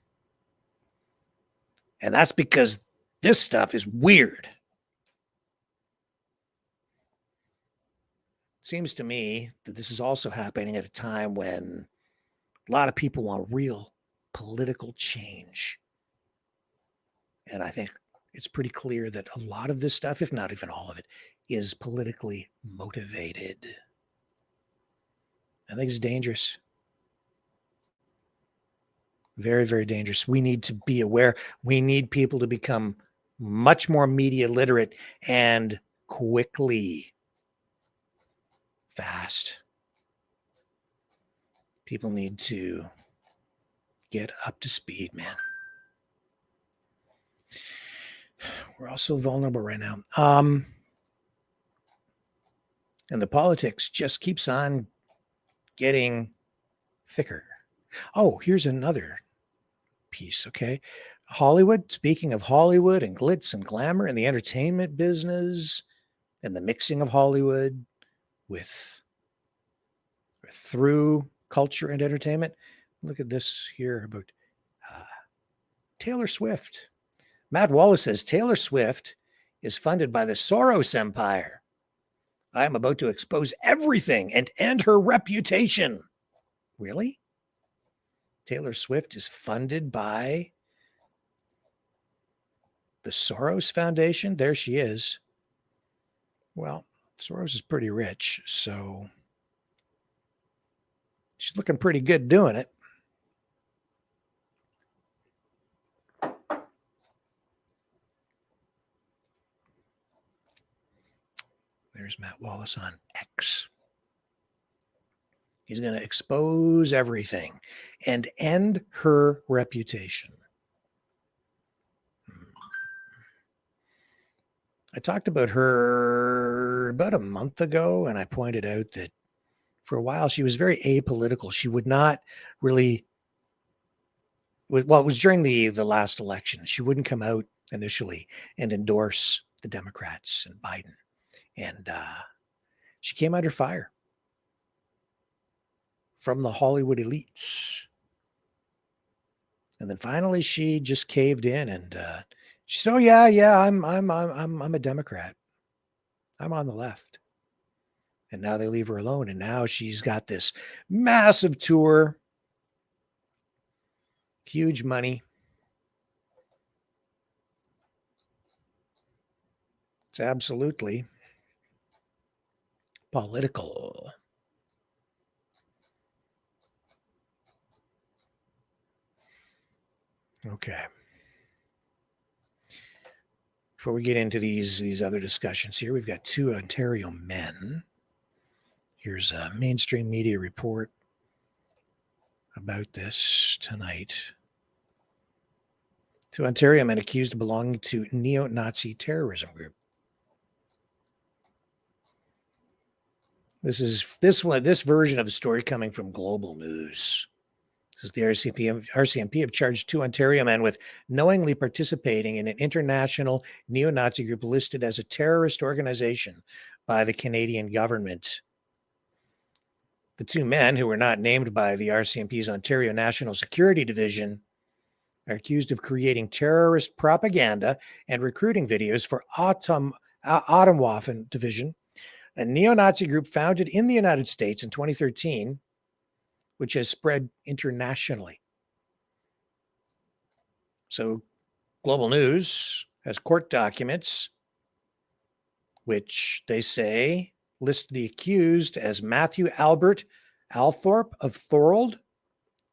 [SPEAKER 2] And that's because this stuff is weird. It seems to me that this is also happening at a time when a lot of people want real political change. And I think it's pretty clear that a lot of this stuff, if not even all of it, is politically motivated. I think it's dangerous. Very, very dangerous. We need to be aware. We need people to become much more media literate, and quickly, fast. People need to get up to speed, man. We're all so vulnerable right now. And the politics just keeps on getting thicker. Oh, here's another piece, okay? Hollywood, speaking of Hollywood and glitz and glamour and the entertainment business and the mixing of Hollywood through culture and entertainment. Look at this here about Taylor Swift. Matt Wallace says Taylor Swift is funded by the Soros Empire. I am about to expose everything and end her reputation. Really? Taylor Swift is funded by the Soros Foundation? There she is. Well, Soros is pretty rich, so she's looking pretty good doing it. There's Matt Wallace on X. He's going to expose everything and end her reputation. I talked about her about a month ago, and I pointed out that for a while she was very apolitical. She would not really Well, it was during the last election. She wouldn't come out initially and endorse the Democrats and Biden. And she came under fire from the Hollywood elites. And then finally she just caved in and she said, "Oh yeah, I'm a Democrat. I'm on the left." And now they leave her alone. And now she's got this massive tour, huge money. It's absolutely political. Okay. Before we get into these other discussions here, we've got two Ontario men. Here's a mainstream media report about this tonight. Two Ontario men accused of belonging to neo-Nazi terrorism group. This version of the story coming from Global News. This is the RCMP have charged two Ontario men with knowingly participating in an international neo-Nazi group listed as a terrorist organization by the Canadian government. The two men, who were not named by the RCMP's Ontario National Security Division, are accused of creating terrorist propaganda and recruiting videos for Atomwaffen Division, a neo-Nazi group founded in the United States in 2013, which has spread internationally. So Global News has court documents which they say list the accused as Matthew Albert Althorpe of Thorold,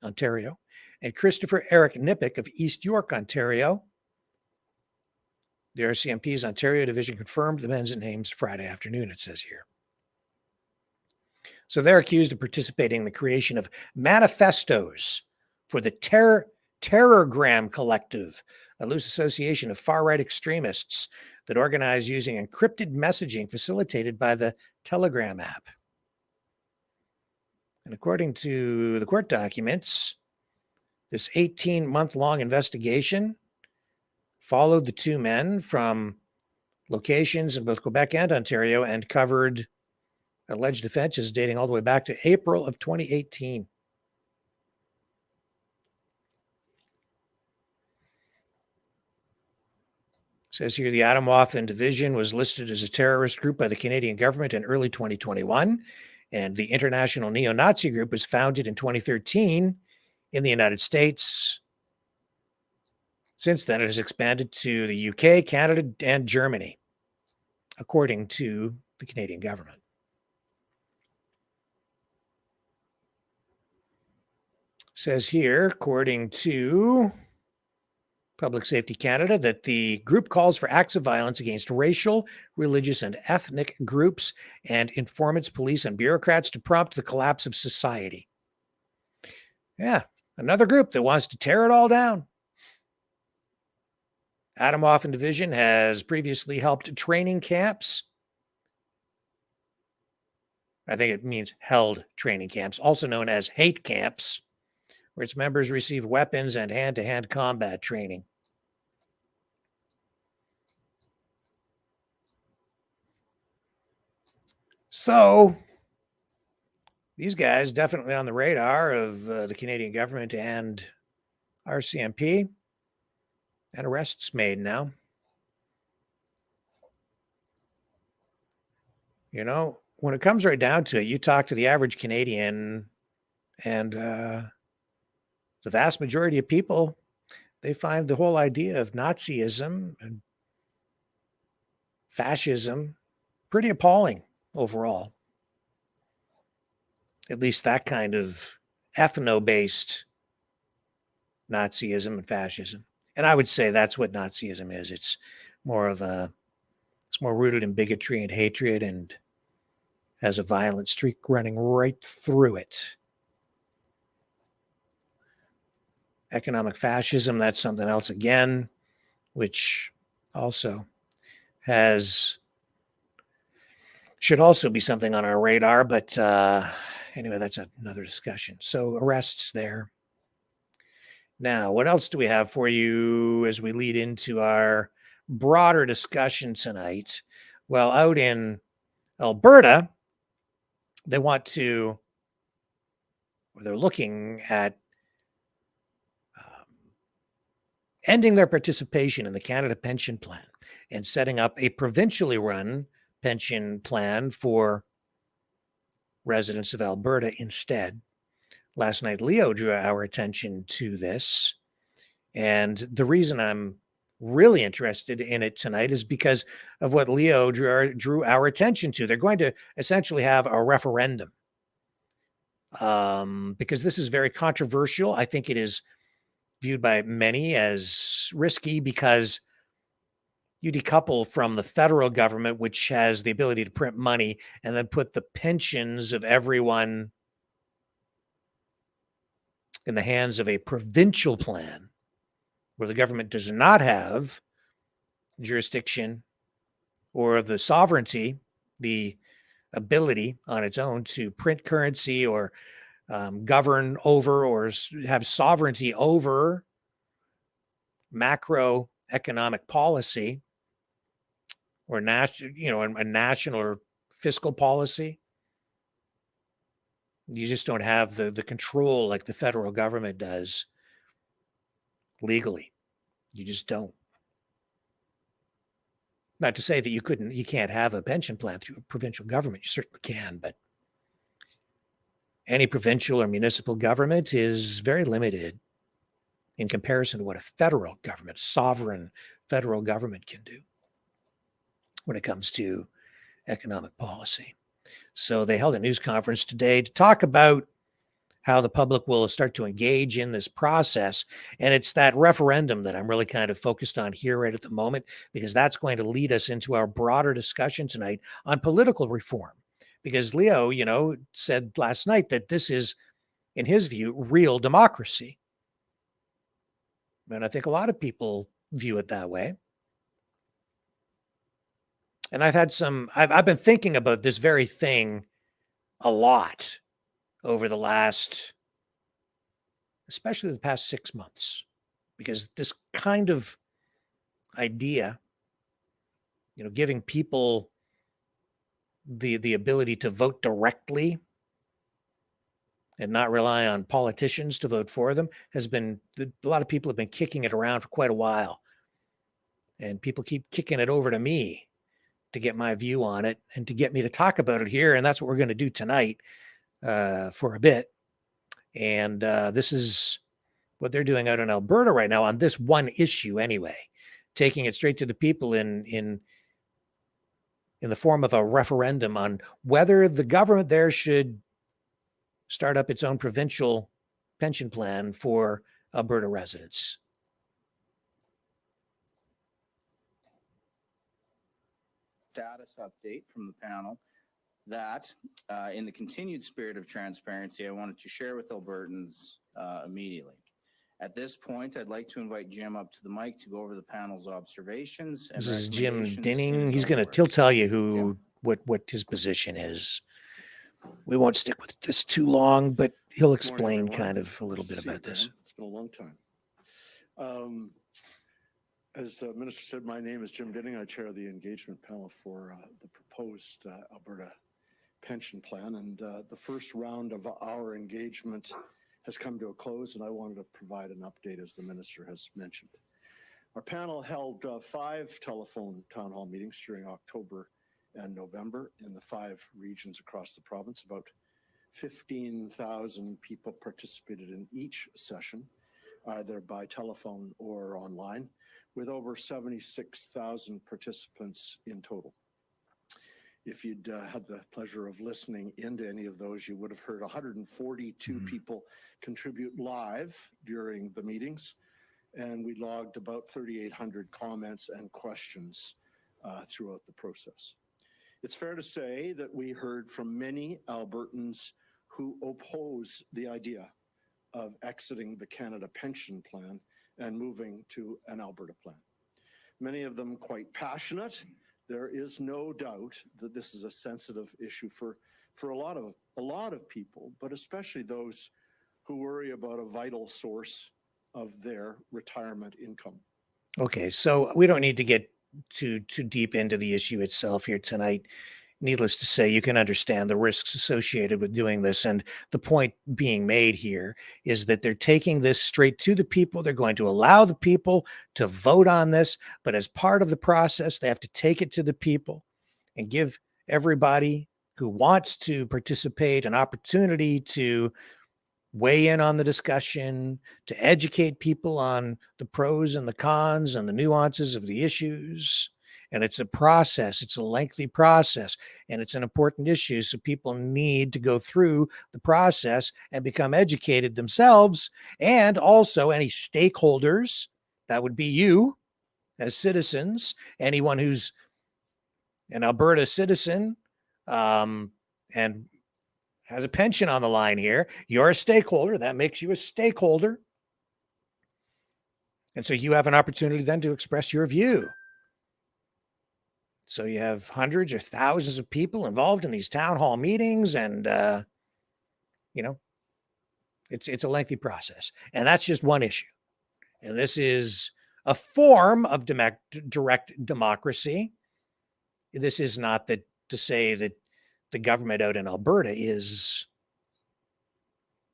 [SPEAKER 2] Ontario, and Christopher Eric Nippick of East York, Ontario. The RCMP's Ontario division confirmed the men's names Friday afternoon, it says here. So they're accused of participating in the creation of manifestos for the Terrorgram Collective, a loose association of far-right extremists that organize using encrypted messaging facilitated by the Telegram app. And according to the court documents, this 18-month-long investigation followed the two men from locations in both Quebec and Ontario and covered alleged offenses dating all the way back to April of 2018. It says here the Atomwaffen Division was listed as a terrorist group by the Canadian government in early 2021, and the International Neo-Nazi Group was founded in 2013 in the United States. Since then, it has expanded to the UK, Canada, and Germany, according to the Canadian government. It says here, according to Public Safety Canada, that the group calls for acts of violence against racial, religious, and ethnic groups and informants, police, and bureaucrats to prompt the collapse of society. Yeah, another group that wants to tear it all down. Atomwaffen Division has previously helped training camps. I think it means held training camps, also known as hate camps, where its members receive weapons and hand-to-hand combat training. So these guys definitely on the radar of the Canadian government and RCMP, and arrests made now. You know, when it comes right down to it, you talk to the average Canadian and the vast majority of people, they find the whole idea of Nazism and fascism pretty appalling overall. At least that kind of ethno-based Nazism and fascism. And I would say that's what Nazism is. It's more rooted in bigotry and hatred and has a violent streak running right through it. Economic fascism, that's something else again, which also should also be something on our radar, but anyway, that's another discussion. So arrests there. Now, what else do we have for you as we lead into our broader discussion tonight? Well, out in Alberta, they want to, or they're looking at ending their participation in the Canada Pension Plan and setting up a provincially run pension plan for residents of Alberta instead. Last night, Leo drew our attention to this. And the reason I'm really interested in it tonight is because of what Leo drew our attention to. They're going to essentially have a referendum because this is very controversial. I think it is viewed by many as risky because you decouple from the federal government, which has the ability to print money, and then put the pensions of everyone in the hands of a provincial plan where the government does not have jurisdiction or the sovereignty, the ability on its own to print currency or govern over or have sovereignty over macroeconomic policy or a national or fiscal policy. You just don't have the control like the federal government does legally. You just don't. Not to say that you can't have a pension plan through a provincial government. You certainly can, but any provincial or municipal government is very limited in comparison to what a federal government, sovereign federal government can do when it comes to economic policy. So they held a news conference today to talk about how the public will start to engage in this process. And it's that referendum that I'm really kind of focused on here right at the moment, because that's going to lead us into our broader discussion tonight on political reform. Because Leo, said last night that this is, in his view, real democracy. And I think a lot of people view it that way. And I've been thinking about this very thing a lot over the especially the past 6 months, because this kind of idea, giving people the ability to vote directly and not rely on politicians to vote for them a lot of people have been kicking it around for quite a while. And people keep kicking it over to me to get my view on it and to get me to talk about it here. And that's what we're going to do tonight for a bit. And this is what they're doing out in Alberta right now on this one issue anyway, taking it straight to the people in the form of a referendum on whether the government there should start up its own provincial pension plan for Alberta residents.
[SPEAKER 12] Status update from the panel that in the continued spirit of transparency, I wanted to share with Albertans immediately. At this point, I'd like to invite Jim up to the mic to go over the panel's observations. And
[SPEAKER 2] this is Jim Dinning. He'll tell you what his position is. We won't stick with this too long, but he'll explain kind of a little bit about this.
[SPEAKER 13] It's been a long time. As the Minister said, my name is Jim Dinning. I chair the engagement panel for the proposed Alberta pension plan. And the first round of our engagement has come to a close, and I wanted to provide an update, as the Minister has mentioned. Our panel held 5 telephone town hall meetings during October and November in the 5 regions across the province. About 15,000 people participated in each session, either by telephone or online, with over 76,000 participants in total. If you'd had the pleasure of listening into any of those, you would have heard 142 people contribute live during the meetings, and we logged about 3,800 comments and questions throughout the process. It's fair to say that we heard from many Albertans who oppose the idea of exiting the Canada Pension Plan and moving to an Alberta plan. Many of them quite passionate. There is no doubt that this is a sensitive issue for a lot of people, but especially those who worry about a vital source of their retirement income.
[SPEAKER 2] Okay, so we don't need to get too deep into the issue itself here tonight. Needless to say, you can understand the risks associated with doing this. And the point being made here is that they're taking this straight to the people. They're going to allow the people to vote on this. But as part of the process, they have to take it to the people and give everybody who wants to participate an opportunity to weigh in on the discussion, to educate people on the pros and the cons and the nuances of the issues. And it's a process, it's a lengthy process, and it's an important issue. So people need to go through the process and become educated themselves. And also any stakeholders, that would be you as citizens, anyone who's an Alberta citizen and has a pension on the line here, you're a stakeholder. That makes you a stakeholder. And so you have an opportunity then to express your view. So you have hundreds or thousands of people involved in these town hall meetings, and it's a lengthy process. And that's just one issue. And this is a form of direct democracy. This is not to say that the government out in Alberta is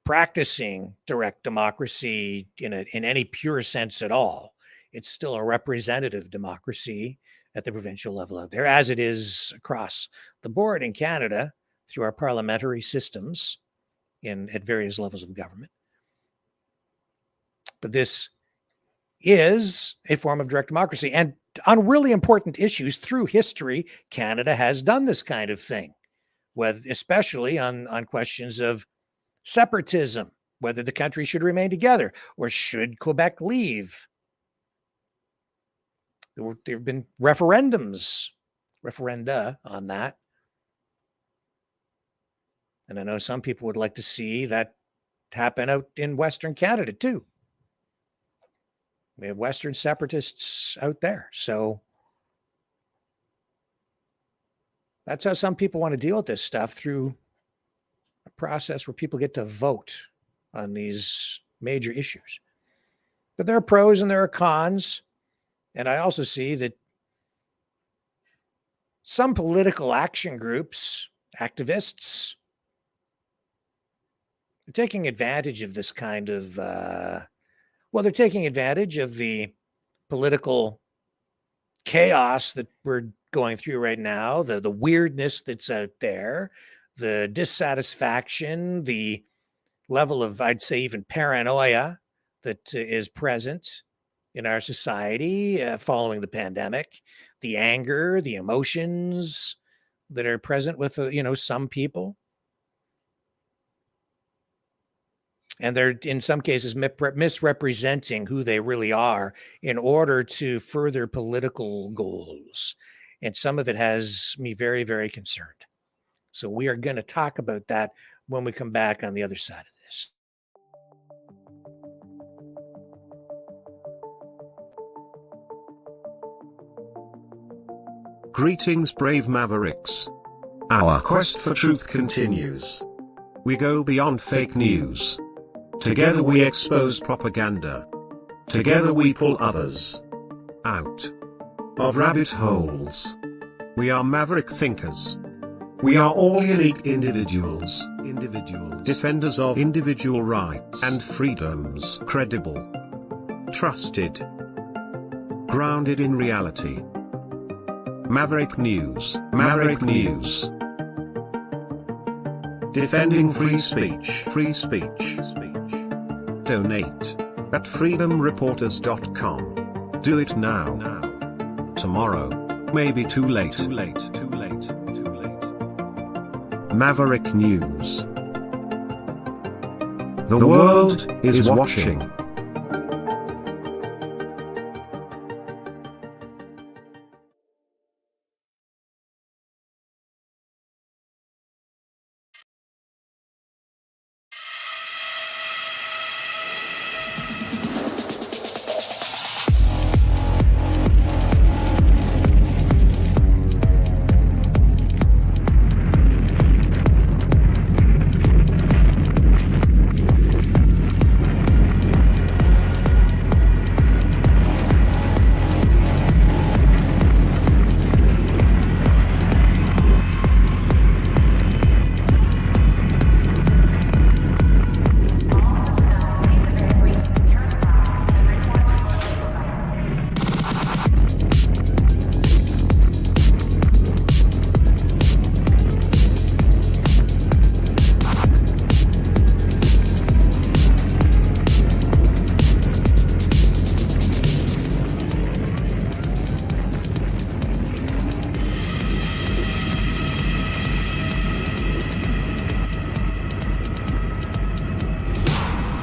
[SPEAKER 2] practicing direct democracy in any pure sense at all. It's still a representative democracy at the provincial level out there, as it is across the board in Canada through our parliamentary systems at various levels of government. But this is a form of direct democracy. And on really important issues through history, Canada has done this kind of thing, especially on questions of separatism, whether the country should remain together or should Quebec leave. There have been referenda on that. And I know some people would like to see that happen out in Western Canada too. We have Western separatists out there. So that's how some people want to deal with this stuff, through a process where people get to vote on these major issues. But there are pros and there are cons. And I also see that some political action groups, activists, are taking advantage of this kind of, they're taking advantage of the political chaos that we're going through right now, the weirdness that's out there, the dissatisfaction, the level of, I'd say, even paranoia that is present in our society following the pandemic, the anger, the emotions that are present with, some people. And they're, in some cases, misrepresenting who they really are in order to further political goals. And some of it has me very, very concerned. So we are going to talk about that when we come back on the other side of this.
[SPEAKER 4] Greetings, brave Mavericks. Our quest for truth continues. We go beyond fake news. Together we expose propaganda. Together we pull others out of rabbit holes. We are maverick thinkers. We are all unique individuals, defenders of individual rights and freedoms, credible, trusted, grounded in reality. Maverick News, Maverick News. Defending free speech, free speech. Donate at freedomreporters.com. Do it now. Tomorrow may be too late. Maverick News. The world is watching.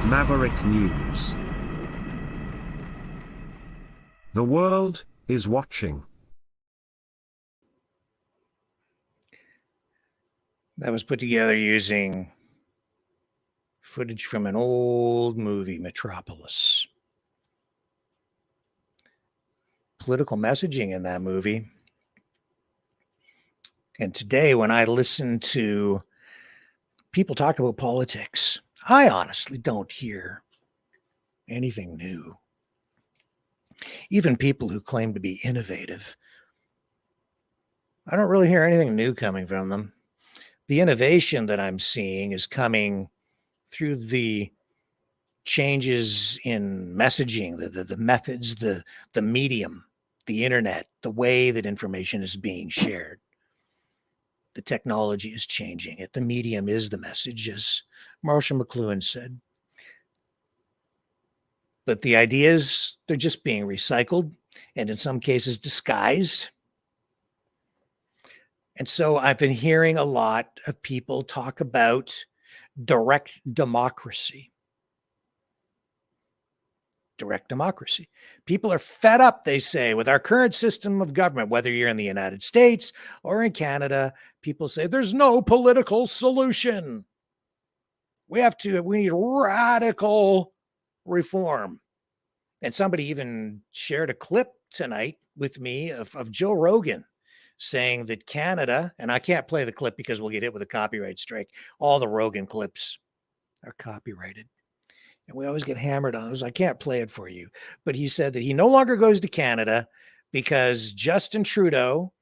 [SPEAKER 4] Maverick News. The world is watching.
[SPEAKER 2] That was put together using footage from an old movie, Metropolis. Political messaging in that movie. And today, when I listen to people talk about politics, I honestly don't hear anything new. Even people who claim to be innovative, I don't really hear anything new coming from them. The innovation that I'm seeing is coming through the changes in messaging, the methods, the medium, the internet, the way that information is being shared. The technology is changing it. The medium is the message, as Marshall McLuhan said. But the ideas, they're just being recycled and in some cases disguised. And so I've been hearing a lot of people talk about direct democracy. Direct democracy. People are fed up, they say, with our current system of government, whether you're in the United States or in Canada. People say there's no political solution. We need radical reform. And somebody even shared a clip tonight with me of Joe Rogan saying that Canada, and I can't play the clip because we'll get hit with a copyright strike. All the Rogan clips are copyrighted. And we always get hammered on those. I can't play it for you. But he said that he no longer goes to Canada because Justin Trudeau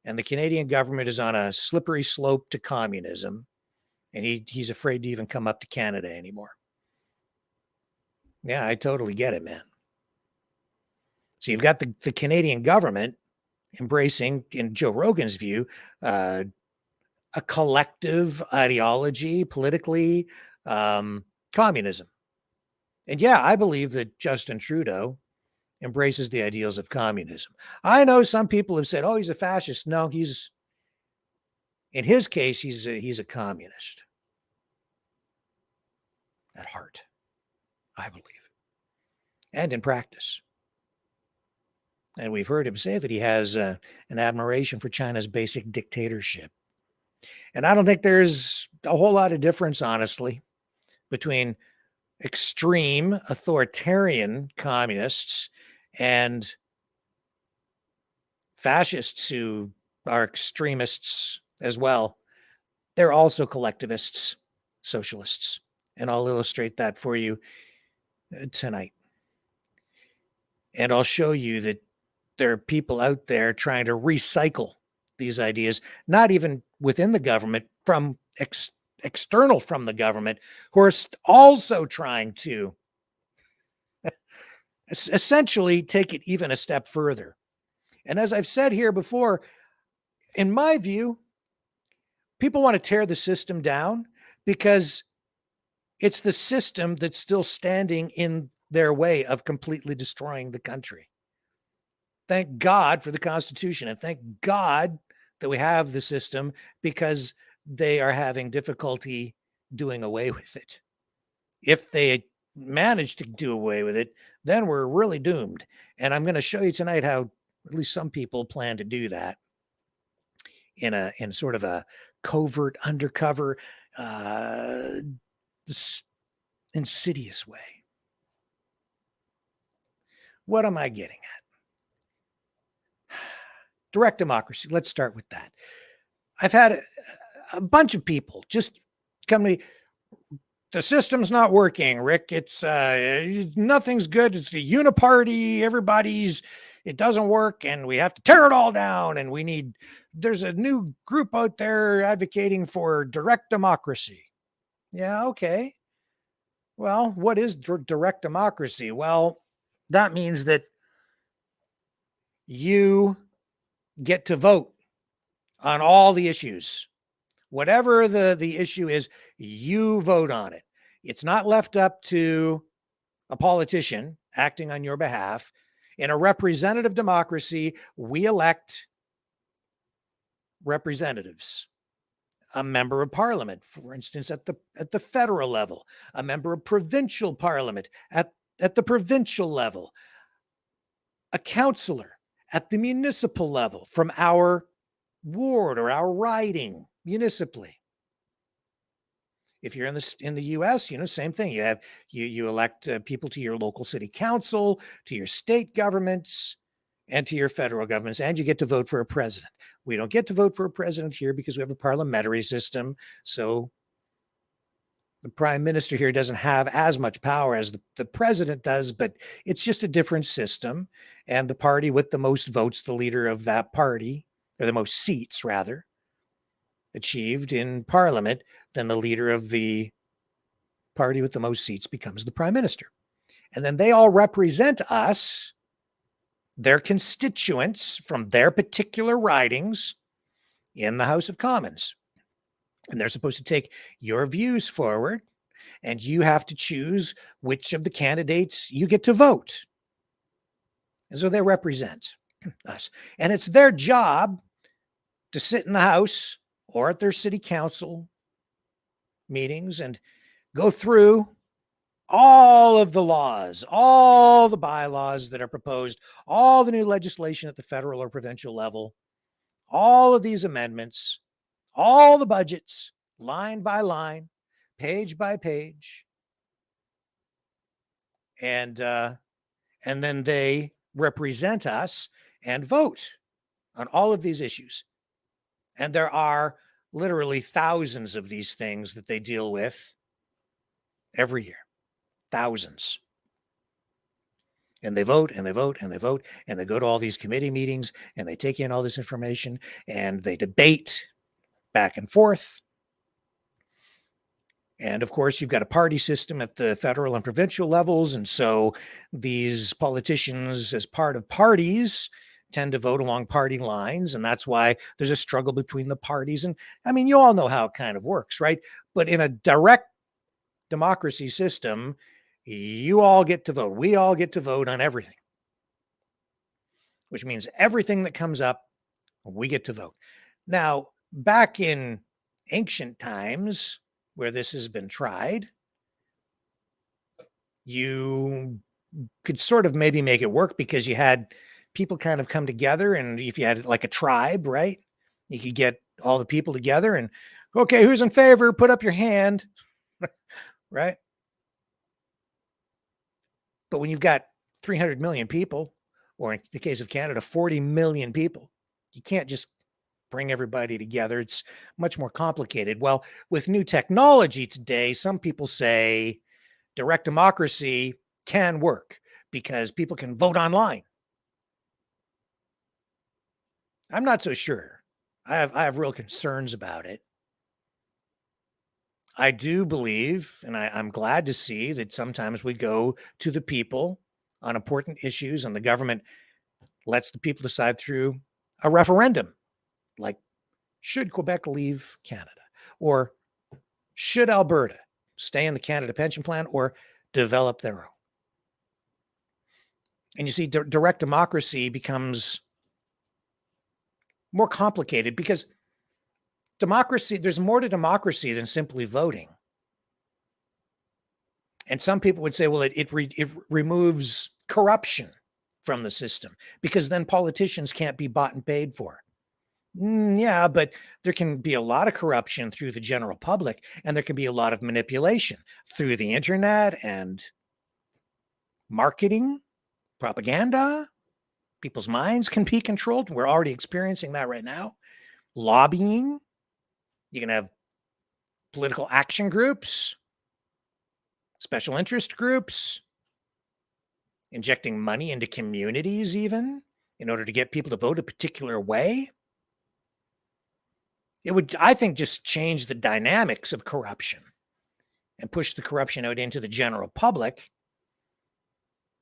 [SPEAKER 2] and the Canadian government is on a slippery slope to communism. And he's afraid to even come up to Canada anymore. Yeah, I totally get it, man. So you've got the Canadian government embracing, in Joe Rogan's view, a collective ideology, politically, communism. And yeah, I believe that Justin Trudeau embraces the ideals of communism. I know some people have said, "Oh, he's a fascist." No, in his case, he's a communist at heart, I believe, and in practice. And we've heard him say that he has an admiration for China's basic dictatorship. And I don't think there's a whole lot of difference, honestly, between extreme authoritarian communists and fascists who are extremists as well. They're also collectivists, socialists. And I'll illustrate that for you tonight. And I'll show you that there are people out there trying to recycle these ideas, not even within the government, from external from the government, who are also trying to essentially take it even a step further. And as I've said here before, in my view, people want to tear the system down because it's the system that's still standing in their way of completely destroying the country. Thank God for the Constitution, and thank God that we have the system, because they are having difficulty doing away with it. If they manage to do away with it, then we're really doomed. And I'm going to show you tonight how at least some people plan to do that in sort of a covert, undercover, insidious way. What am I getting at? Direct democracy. Let's start with that. I've had a bunch of people just come to me. The system's not working, Rick. It's nothing's good. It's the uniparty. It doesn't work, and we have to tear it all down. And there's a new group out there advocating for direct democracy. Yeah, okay. Well, what is direct democracy? Well, that means that you get to vote on all the issues. Whatever the issue is, you vote on it. It's not left up to a politician acting on your behalf. In a representative democracy, we elect representatives a member of parliament, for instance, at the federal level, a member of provincial parliament at the provincial level, a councillor at the municipal level from our ward or our riding municipally. If you're in the U.S., same thing. You elect people to your local city council, to your state governments, and to your federal governments, and you get to vote for a president. We don't get to vote for a president here because we have a parliamentary system. So the prime minister here doesn't have as much power as the president does, but it's just a different system. And the party with the most votes, the leader of that party, or the most seats rather, achieved in parliament, then the leader of the party with the most seats becomes the prime minister. And then they all represent us, their constituents from their particular ridings in the House of Commons. And they're supposed to take your views forward, and you have to choose which of the candidates you get to vote. And so they represent us. And it's their job to sit in the House or at their city council meetings and go through all of the laws, all the bylaws that are proposed, all the new legislation at the federal or provincial level, all of these amendments, all the budgets, line by line, page by page. And then they represent us and vote on all of these issues. And there are literally thousands of these things that they deal with every year. Thousands. And they vote and they vote and they vote and they go to all these committee meetings and they take in all this information and they debate back and forth. And of course, you've got a party system at the federal and provincial levels. And so these politicians, as part of parties, tend to vote along party lines. And that's why there's a struggle between the parties. And I mean, you all know how it kind of works, right? But in a direct democracy system, you all get to vote. We all get to vote on everything, which means everything that comes up, we get to vote. Now, back in ancient times, where this has been tried, you could sort of maybe make it work because you had people kind of come together, and if you had like a tribe, right, you could get all the people together and, okay, who's in favor? Put up your hand, right? But when you've got 300 million people, or in the case of Canada, 40 million people, you can't just bring everybody together. It's much more complicated. Well, with new technology today, some people say direct democracy can work because people can vote online. I'm not so sure. I have real concerns about it. I do believe, and I'm glad to see that sometimes we go to the people on important issues and the government lets the people decide through a referendum. Like, should Quebec leave Canada? Or should Alberta stay in the Canada Pension Plan or develop their own? And you see, direct democracy becomes more complicated because democracy, there's more to democracy than simply voting. And some people would say, well, it removes corruption from the system because then politicians can't be bought and paid for. Yeah, but there can be a lot of corruption through the general public, and there can be a lot of manipulation through the internet and marketing, propaganda. People's minds can be controlled. We're already experiencing that right now. Lobbying. You can have political action groups, special interest groups, injecting money into communities even in order to get people to vote a particular way. It would, I think, just change the dynamics of corruption and push the corruption out into the general public.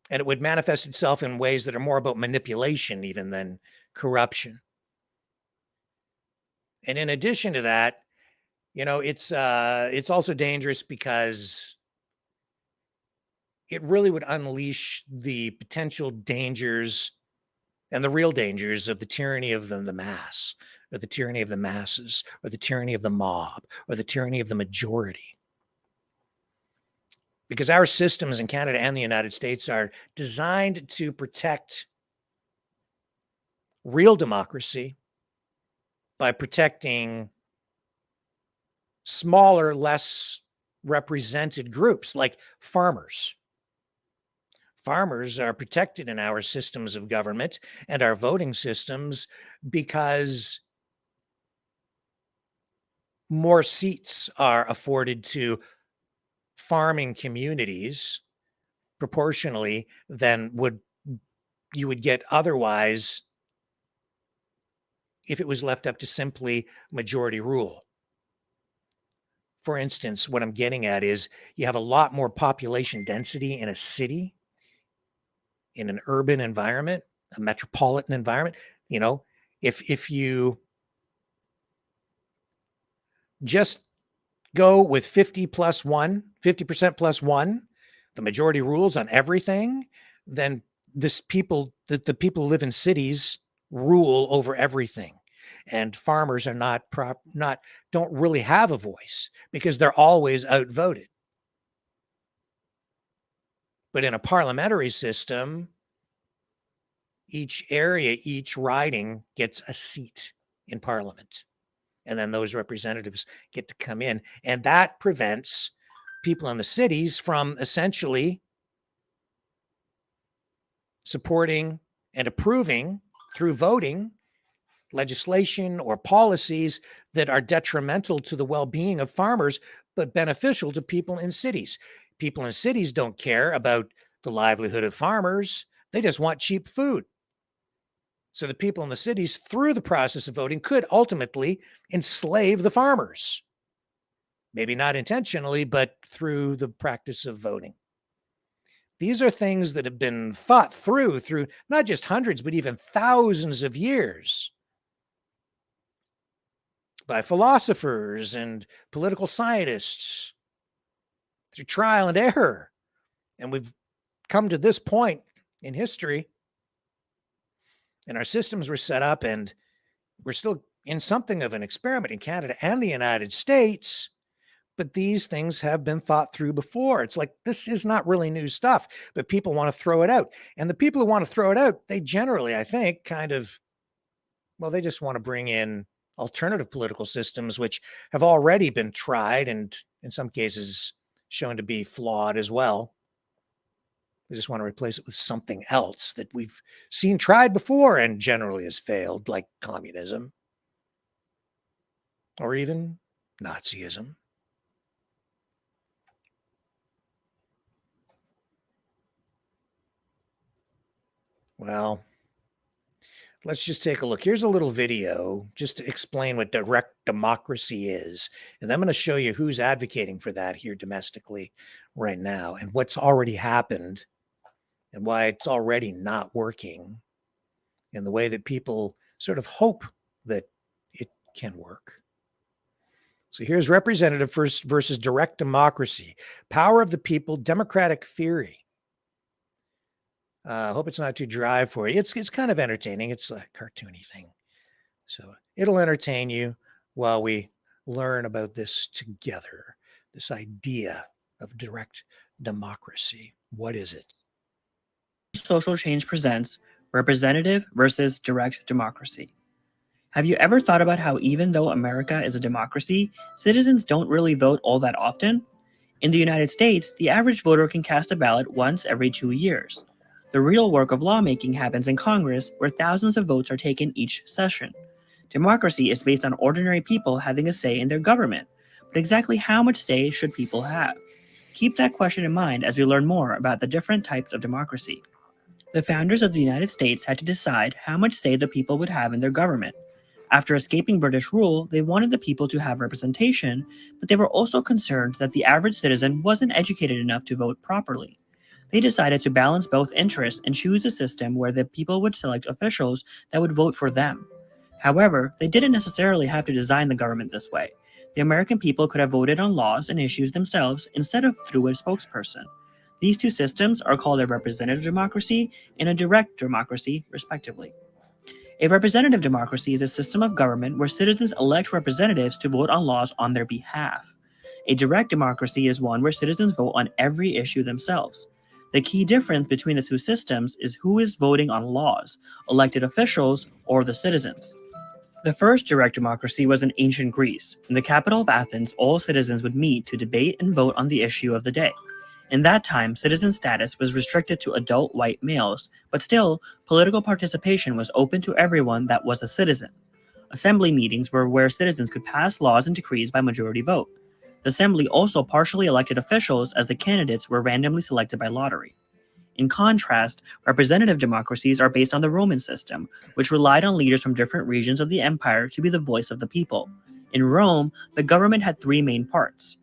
[SPEAKER 2] And it would manifest itself in ways that are more about manipulation even than corruption. And in addition to that, it's also dangerous because it really would unleash the potential dangers and the real dangers of the tyranny of the mass, or the tyranny of the masses, or the tyranny of the mob, or the tyranny of the majority. Because our systems in Canada and the United States are designed to protect real democracy by protecting smaller, less represented groups like farmers. Farmers are protected in our systems of government and our voting systems because more seats are afforded to farming communities proportionally than you would get otherwise if it was left up to simply majority rule. For instance, what I'm getting at is you have a lot more population density in a city, in an urban environment, a metropolitan environment. You know, if you just go with 50% plus one, the majority rules on everything, then the people who live in cities rule over everything. And farmers are don't really have a voice because they're always outvoted. But in a parliamentary system, each area, each riding gets a seat in parliament. And then those representatives get to come in. And that prevents people in the cities from essentially supporting and approving through voting legislation or policies that are detrimental to the well-being of farmers, but beneficial to people in cities. People in cities don't care about the livelihood of farmers. They just want cheap food. So the people in the cities, through the process of voting, could ultimately enslave the farmers. Maybe not intentionally, but through the practice of voting. These are things that have been thought through not just hundreds, but even thousands of years by philosophers and political scientists through trial and error. And we've come to this point in history, and our systems were set up, and we're still in something of an experiment in Canada and the United States, but these things have been thought through before. It's like, this is not really new stuff, but people want to throw it out. And the people who want to throw it out, they generally, I think, they just want to bring in alternative political systems, which have already been tried and in some cases shown to be flawed as well. They just want to replace it with something else that we've seen tried before and generally has failed, like communism or even Nazism. Well, let's just take a look. Here's a little video just to explain what direct democracy is. And I'm going to show you who's advocating for that here domestically right now and what's already happened and why it's already not working in the way that people sort of hope that it can work. So here's representative versus direct democracy, power of the people, democratic theory. I hope it's not too dry for you. It's kind of entertaining. It's a cartoony thing. So it'll entertain you while we learn about this together, this idea of direct democracy. What is it?
[SPEAKER 14] Social Change presents representative versus direct democracy. Have you ever thought about how even though America is a democracy, citizens don't really vote all that often? In the United States, the average voter can cast a ballot once every 2 years. The real work of lawmaking happens in Congress, where thousands of votes are taken each session. Democracy is based on ordinary people having a say in their government, but exactly how much say should people have? Keep that question in mind as we learn more about the different types of democracy. The founders of the United States had to decide how much say the people would have in their government. After escaping British rule, they wanted the people to have representation, but they were also concerned that the average citizen wasn't educated enough to vote properly. They decided to balance both interests and choose a system where the people would select officials that would vote for them. However, they didn't necessarily have to design the government this way. The American people could have voted on laws and issues themselves instead of through a spokesperson. These two systems are called a representative democracy and a direct democracy, respectively. A representative democracy is a system of government where citizens elect representatives to vote on laws on their behalf. A direct democracy is one where citizens vote on every issue themselves. The key difference between the two systems is who is voting on laws, elected officials or the citizens. The first direct democracy was in ancient Greece. In the capital of Athens, all citizens would meet to debate and vote on the issue of the day. In that time, citizen status was restricted to adult white males, but still, political participation was open to everyone that was a citizen. Assembly meetings were where citizens could pass laws and decrees by majority vote. The assembly also partially elected officials as the candidates were randomly selected by lottery. In contrast, representative democracies are based on the Roman system, which relied on leaders from different regions of the empire to be the voice of the people. In Rome, the government had three main parts: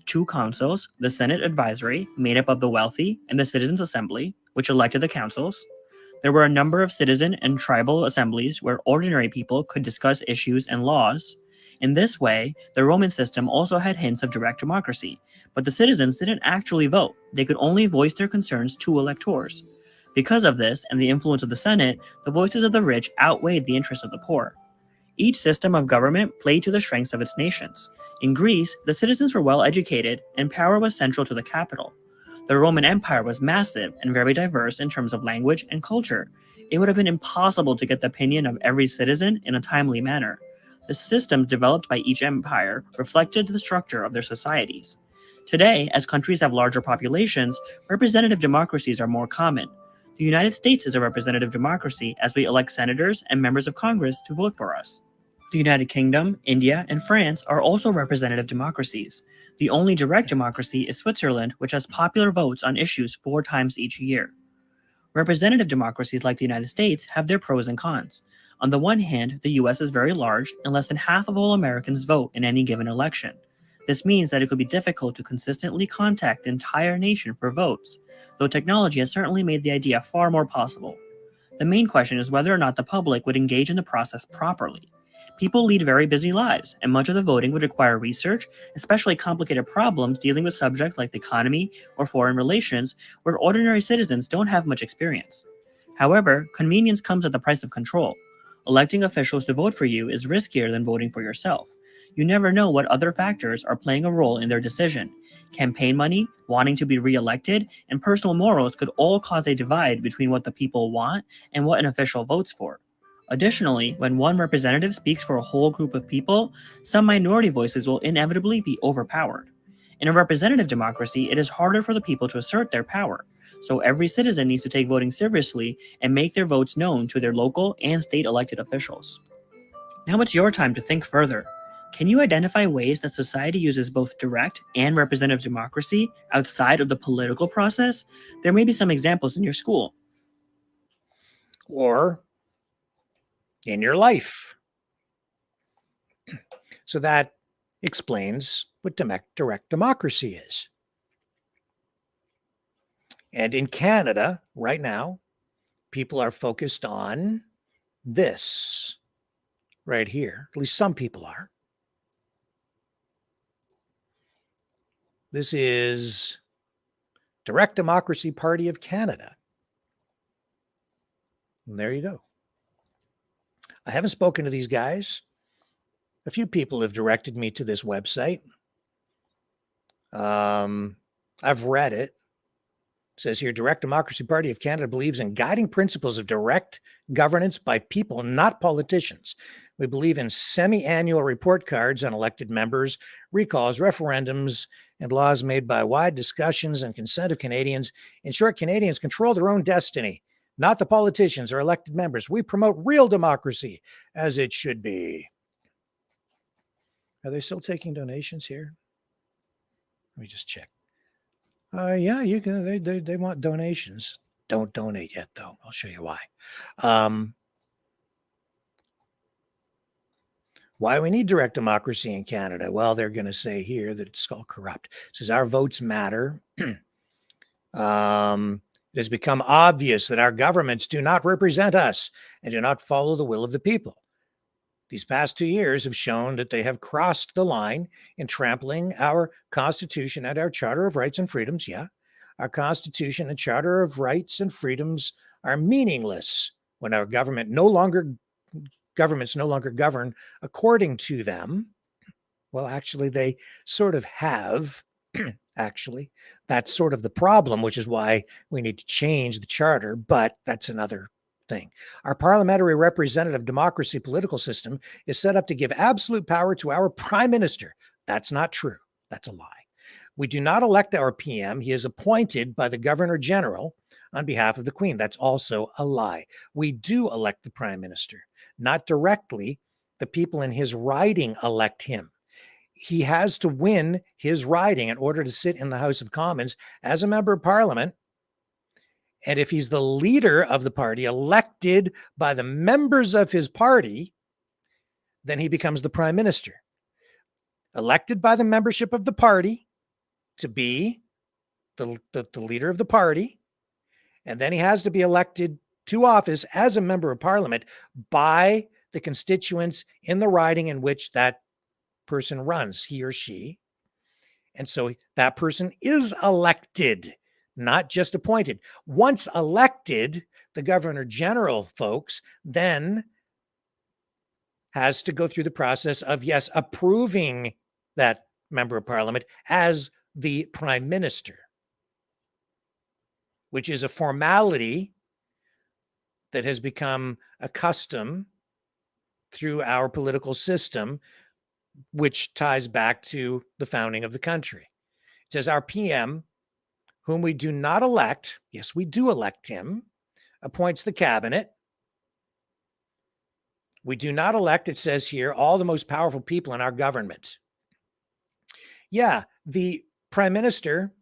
[SPEAKER 14] two consuls, the Senate advisory, made up of the wealthy, and the Citizens' Assembly, which elected the consuls. There were a number of citizen and tribal assemblies where ordinary people could discuss issues and laws. In this way, the Roman system also had hints of direct democracy, but the citizens didn't actually vote. They could only voice their concerns to electors. Because of this and the influence of the Senate, the voices of the rich outweighed the interests of the poor. Each system of government played to the strengths of its nations. In Greece, the citizens were well educated and power was central to the capital. The Roman Empire was massive and very diverse in terms of language and culture. It would have been impossible to get the opinion of every citizen in a timely manner. The systems developed by each empire reflected the structure of their societies. Today, as countries have larger populations, representative democracies are more common. The United States is a representative democracy as we elect senators and members of Congress to vote for us. The United Kingdom, India, and France are also representative democracies. The only direct democracy is Switzerland, which has popular votes on issues 4 times each year. Representative democracies like the United States have their pros and cons. On the one hand, the US is very large, and less than half of all Americans vote in any given election. This means that it could be difficult to consistently contact the entire nation for votes, though technology has certainly made the idea far more possible. The main question is whether or not the public would engage in the process properly. People lead very busy lives, and much of the voting would require research, especially complicated problems dealing with subjects like the economy or foreign relations, where ordinary citizens don't have much experience. However, convenience comes at the price of control. Electing officials to vote for you is riskier than voting for yourself. You never know what other factors are playing a role in their decision. Campaign money, wanting to be re-elected, and personal morals could all cause a divide between what the people want and what an official votes for. Additionally, when one representative speaks for a whole group of people, some minority voices will inevitably be overpowered. In a representative democracy, it is harder for the people to assert their power. So every citizen needs to take voting seriously and make their votes known to their local and state elected officials. Now it's your time to think further. Can you identify ways that society uses both direct and representative democracy outside of the political process? There may be some examples in your school.
[SPEAKER 2] Or in your life. So that explains what direct democracy is. And in Canada, right now, people are focused on this right here. At least some people are. This is Direct Democracy Party of Canada. And there you go. I haven't spoken to these guys. A few people have directed me to this website. I've read it. It says here, Direct Democracy Party of Canada believes in guiding principles of direct governance by people, not politicians. We believe in semi-annual report cards on elected members, recalls, referendums, and laws made by wide discussions and consent of Canadians. In short, Canadians control their own destiny, not the politicians or elected members. We promote real democracy as it should be. Are they still taking donations here? Let me just check. Yeah, you can. They want donations. Don't donate yet, though. I'll show you why. Why we need direct democracy in Canada? Well, they're going to say here that it's all corrupt. It says our votes matter. It has become obvious that our governments do not represent us and do not follow the will of the people. These past 2 years have shown that they have crossed the line in trampling our Constitution and our Charter of Rights and Freedoms. Yeah, our Constitution and Charter of Rights and Freedoms are meaningless when our government no longer governments no longer govern according to them. Well, actually, they sort of have. Actually, that's sort of the problem, which is why we need to change the charter, but that's another thing. Our parliamentary representative democracy political system is set up to give absolute power to our prime minister. That's not true. That's a lie. We do not elect our PM. He is appointed by the governor general on behalf of the queen. That's also a lie. We do elect the prime minister, not directly. The people in his riding elect him. He has to win his riding in order to sit in the House of Commons as a member of parliament. And if he's the leader of the party elected by the members of his party, then he becomes the prime minister. Elected by the membership of the party to be the leader of the party. And then he has to be elected to office as a member of parliament by the constituents in the riding in which that person runs, he or she. And so that person is elected, not just appointed. Once elected, the governor general, folks, then has to go through the process of, yes, approving that member of parliament as the prime minister, which is a formality that has become a custom through our political system, which ties back to the founding of the country. It says our PM, whom we do not elect, yes, we do elect him, appoints the cabinet. We do not elect, it says here, all the most powerful people in our government. Yeah, the prime minister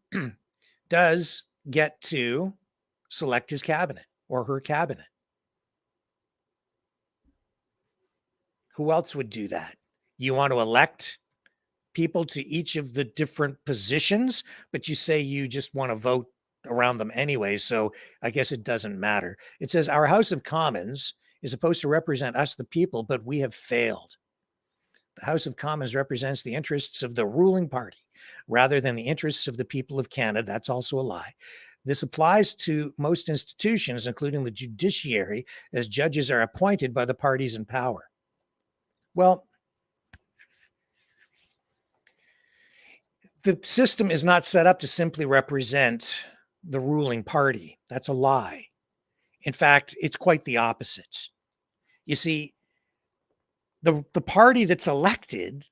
[SPEAKER 2] does get to select his cabinet or her cabinet. Who else would do that? You want to elect people to each of the different positions, but you say you just want to vote around them anyway, so I guess it doesn't matter. It says our House of Commons is supposed to represent us, the people, but we have failed. The House of Commons represents the interests of the ruling party rather than the interests of the people of Canada. That's also a lie. This applies to most institutions, including the judiciary, as judges are appointed by the parties in power. Well, the system is not set up to simply represent the ruling party. That's a lie. In fact, it's quite the opposite. You see, the party that's elected,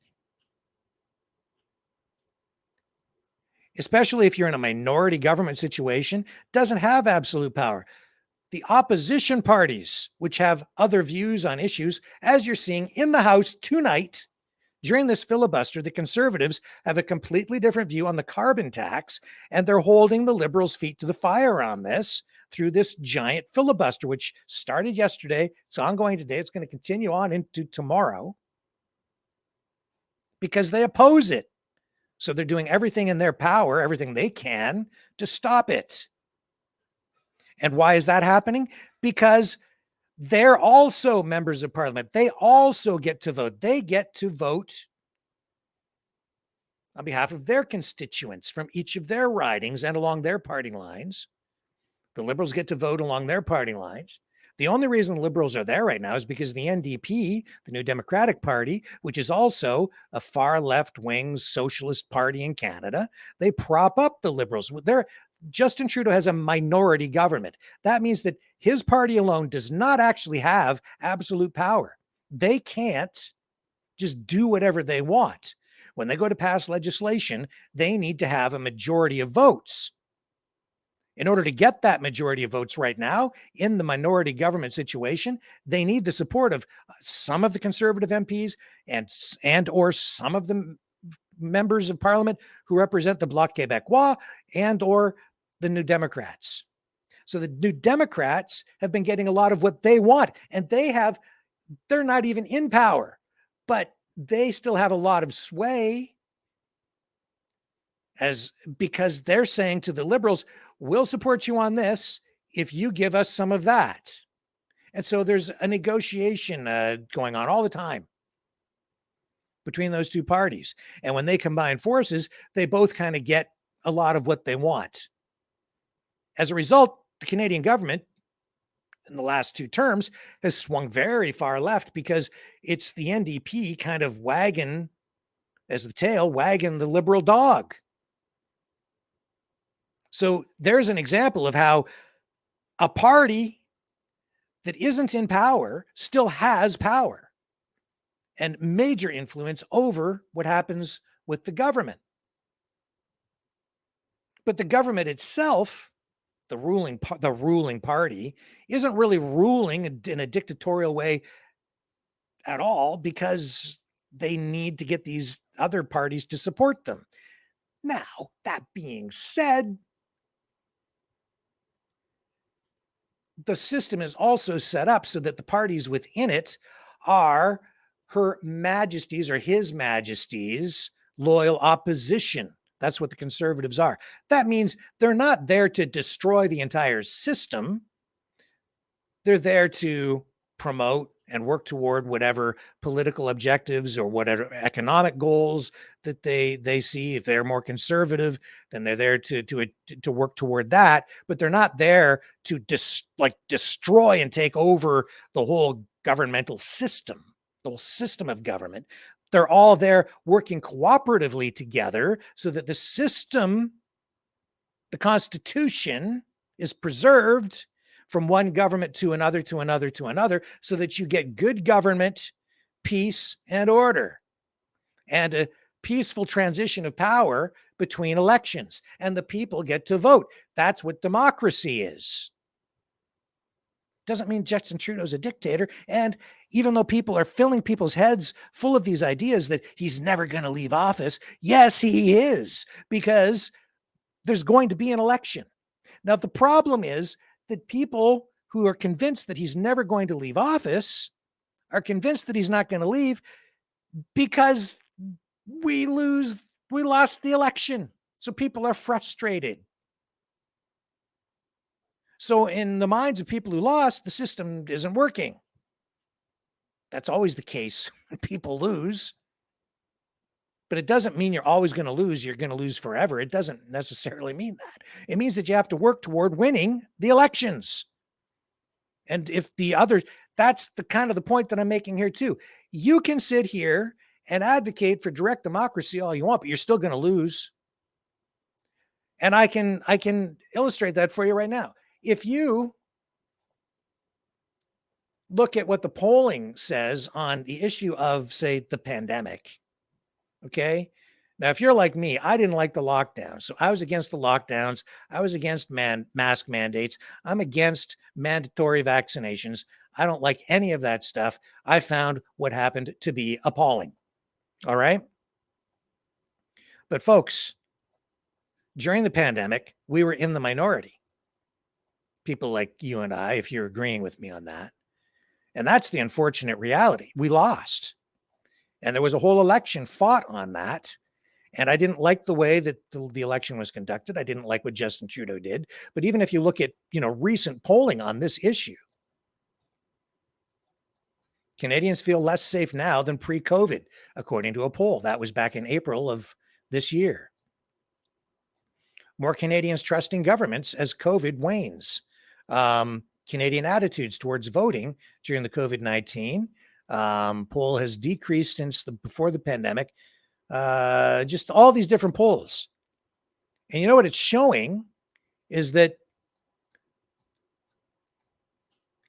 [SPEAKER 2] especially if you're in a minority government situation, doesn't have absolute power. The opposition parties, which have other views on issues, as you're seeing in the House tonight, during this filibuster, the Conservatives have a completely different view on the carbon tax, and they're holding the Liberals' feet to the fire on this through this giant filibuster, which started yesterday. It's ongoing today. It's going to continue on into tomorrow because they oppose it. So they're doing everything in their power, everything they can to stop it. And why is that happening? Because they're also members of parliament. They also get to vote. They get to vote on behalf of their constituents from each of their ridings and along their party lines. The Liberals get to vote along their party lines. The only reason the Liberals are there right now is because the NDP, the New Democratic Party, which is also a far left-wing socialist party in Canada, they prop up the Liberals. Justin Trudeau has a minority government. That means that his party alone does not actually have absolute power. They can't just do whatever they want. When they go to pass legislation, they need to have a majority of votes. In order to get that majority of votes right now in the minority government situation, they need the support of some of the Conservative MPs and or some of the members of Parliament who represent the Bloc Québécois and or the New Democrats. So the New Democrats have been getting a lot of what they want, and they're not even in power, but they still have a lot of sway because they're saying to the Liberals, we'll support you on this if you give us some of that. And so there's a negotiation going on all the time between those two parties. And when they combine forces, they both kind of get a lot of what they want. As a result, the Canadian government in the last 2 terms has swung very far left because it's the NDP kind of wagging as the tail, wagging the liberal dog. So there's an example of how a party that isn't in power still has power and major influence over what happens with the government. But the government itself, the ruling party, isn't really ruling in a dictatorial way at all because they need to get these other parties to support them. Now, that being said, the system is also set up so that the parties within it are Her Majesty's or His Majesty's loyal opposition. That's what the Conservatives are. That means they're not there to destroy the entire system. They're there to promote and work toward whatever political objectives or whatever economic goals that they see. If they're more conservative, then they're there to work toward that. But they're not there to destroy and take over the whole governmental system, the whole system of government. They're all there working cooperatively together so that the system, the Constitution, is preserved from one government to another, to another, to another, so that you get good government, peace, and order, and a peaceful transition of power between elections, and the people get to vote. That's what democracy is. Doesn't mean Justin Trudeau's a dictator. And even though people are filling people's heads full of these ideas that he's never going to leave office, yes, he is, because there's going to be an election. Now, the problem is that people who are convinced that he's never going to leave office are convinced that he's not going to leave because we lost the election. So people are frustrated. So in the minds of people who lost, the system isn't working. That's always the case when people lose. But it doesn't mean you're always going to lose. You're going to lose forever. It doesn't necessarily mean that. It means that you have to work toward winning the elections. And if the other, that's the kind of the point that I'm making here too. You can sit here and advocate for direct democracy all you want, but you're still going to lose. And I can illustrate that for you right now. If you look at what the polling says on the issue of, say, the pandemic, okay? Now, if you're like me, I didn't like the lockdown. So I was against the lockdowns. I was against mask mandates. I'm against mandatory vaccinations. I don't like any of that stuff. I found what happened to be appalling. All right? But folks, during the pandemic, we were in the minority. People like you and I, if you're agreeing with me on that. And that's the unfortunate reality. We lost. And there was a whole election fought on that. And I didn't like the way that the election was conducted. I didn't like what Justin Trudeau did. But even if you look at, recent polling on this issue, Canadians feel less safe now than pre-COVID, according to a poll. That was back in April of this year. More Canadians trusting governments as COVID wanes. Canadian attitudes towards voting during the COVID-19 poll has decreased since before the pandemic. Just all these different polls. And you know what it's showing is that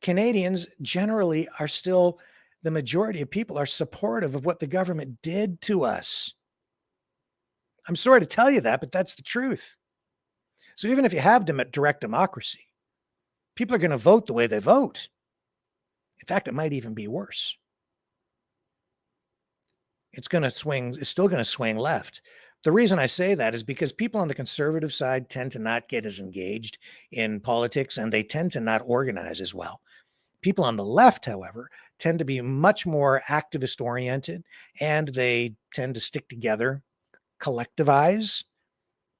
[SPEAKER 2] Canadians generally are still, the majority of people are supportive of what the government did to us. I'm sorry to tell you that, but that's the truth. So even if you have direct democracy, people are going to vote the way they vote. In fact, it might even be worse. It's still going to swing left. The reason I say that is because people on the conservative side tend to not get as engaged in politics, and they tend to not organize as well. People on the left, however, tend to be much more activist oriented, and they tend to stick together, collectivize,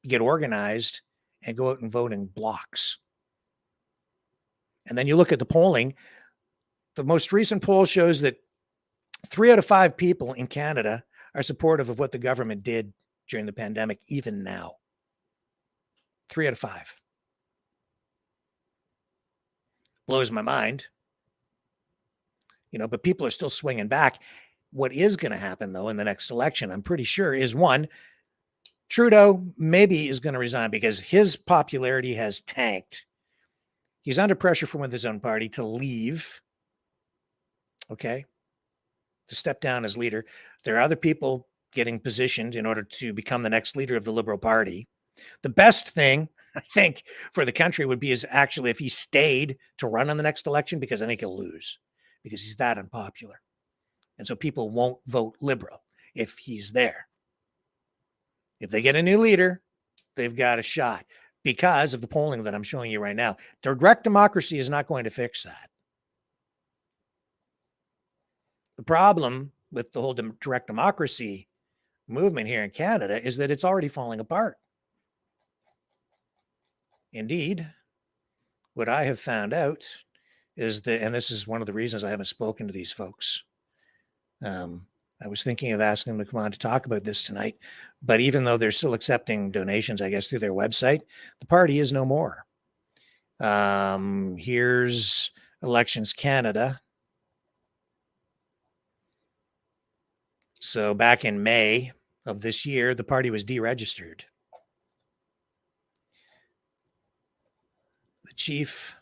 [SPEAKER 2] get organized, and go out and vote in blocks. And then you look at the polling. The most recent poll shows that 3 out of 5 people in Canada are supportive of what the government did during the pandemic, even now. 3 out of 5. Blows my mind. But people are still swinging back. What is going to happen, though, in the next election, I'm pretty sure, is one, Trudeau maybe is going to resign because his popularity has tanked. He's under pressure from within his own party to leave, okay, to step down as leader. There are other people getting positioned in order to become the next leader of the Liberal Party. The best thing, I think, for the country would be is actually if he stayed to run on the next election, because I think he'll lose because he's that unpopular. And so people won't vote Liberal if he's there. If they get a new leader, they've got a shot because of the polling that I'm showing you right now. Direct democracy is not going to fix that. The problem with the whole direct democracy movement here in Canada is that it's already falling apart. Indeed, what I have found out is that, and this is one of the reasons I haven't spoken to these folks. I was thinking of asking them to come on to talk about this tonight, but even though they're still accepting donations, I guess, through their website, the party is no more. Here's Elections Canada. So back in May of this year, the party was deregistered. The Chief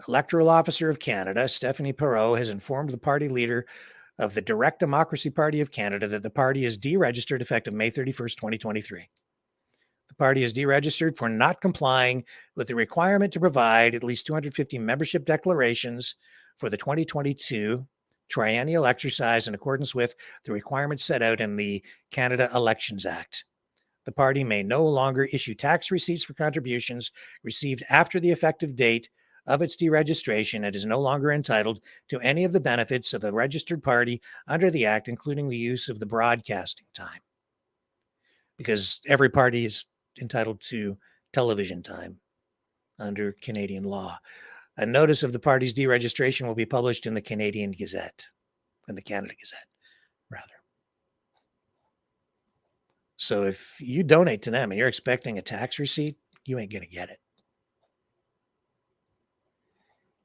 [SPEAKER 2] Electoral Officer of Canada, Stephanie Perreault, has informed the party leader of the Direct Democracy Party of Canada that the party is deregistered effective May 31st, 2023. The party is deregistered for not complying with the requirement to provide at least 250 membership declarations for the 2022 triennial exercise in accordance with the requirements set out in the Canada Elections Act. The party may no longer issue tax receipts for contributions received after the effective date of its deregistration and is no longer entitled to any of the benefits of a registered party under the Act, including the use of the broadcasting time. Because every party is entitled to television time under Canadian law. A notice of the party's deregistration will be published in the Canadian Gazette, in the Canada Gazette, rather. So if you donate to them and you're expecting a tax receipt, you ain't going to get it.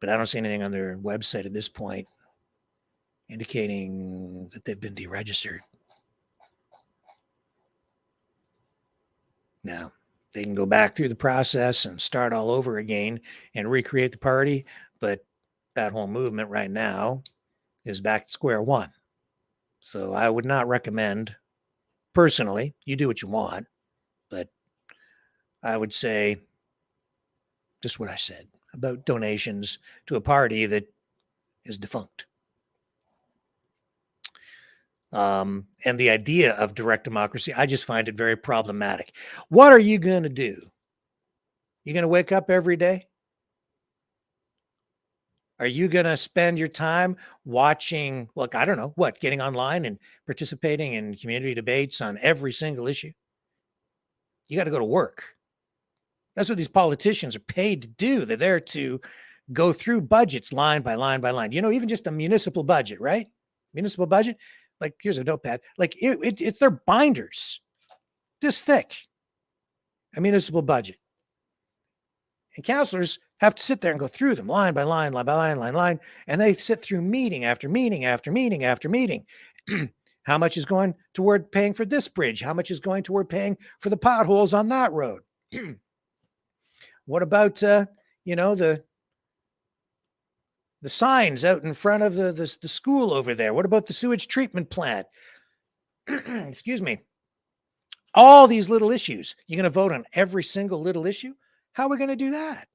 [SPEAKER 2] But I don't see anything on their website at this point indicating that they've been deregistered. Now, they can go back through the process and start all over again and recreate the party, but that whole movement right now is back to square one. So I would not recommend, personally, you do what you want, but I would say just what I said about donations to a party that is defunct. And the idea of direct democracy, I just find it very problematic. What are you going to do? You going to wake up every day? Are you going to spend your time watching, look, I don't know, what, getting online and participating in community debates on every single issue? You got to go to work. That's what these politicians are paid to do. They're there to go through budgets line by line by line. Even just a municipal budget, right? Municipal budget. Like, here's a notepad. Like, it's their binders this thick, a municipal budget. And councillors have to sit there and go through them line by line, line by line. And they sit through meeting after meeting after meeting after meeting. How much is going toward paying for this bridge? How much is going toward paying for the potholes on that road? What about, the signs out in front of the school over there? What about the sewage treatment plant? Excuse me. All these little issues. You're going to vote on every single little issue? How are we going to do that?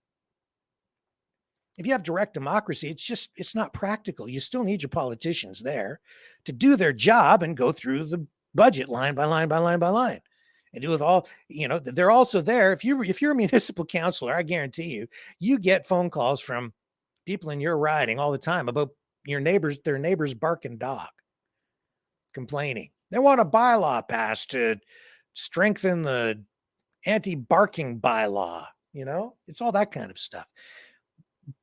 [SPEAKER 2] If you have direct democracy, it's not practical. You still need your politicians there to do their job and go through the budget line by line by line by line. And do with all, they're also there. If you're a municipal councillor, I guarantee you get phone calls from people in your riding all the time about their neighbor's barking dog, complaining. They want a bylaw passed to strengthen the anti-barking bylaw. It's all that kind of stuff.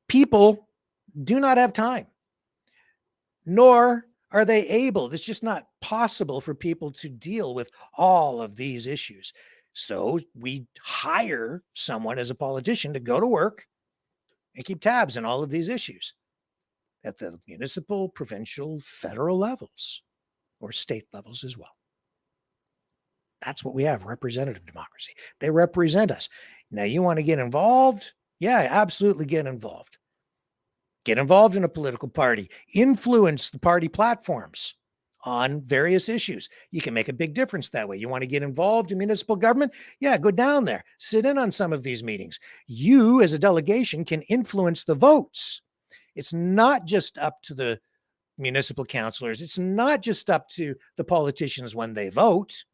[SPEAKER 2] People do not have time, nor are they able. It's just not possible for people to deal with all of these issues. So we hire someone as a politician to go to work and keep tabs on all of these issues at the municipal, provincial, federal levels, or state levels as well. That's what we have, representative democracy. They represent us. Now, you want to get involved? Yeah, absolutely get involved. Get involved in a political party. Influence the party platforms on various issues. You can make a big difference that way. You want to get involved in municipal government? Yeah, go down there. Sit in on some of these meetings. You, as a delegation, can influence the votes. It's not just up to the municipal councilors. It's not just up to the politicians when they vote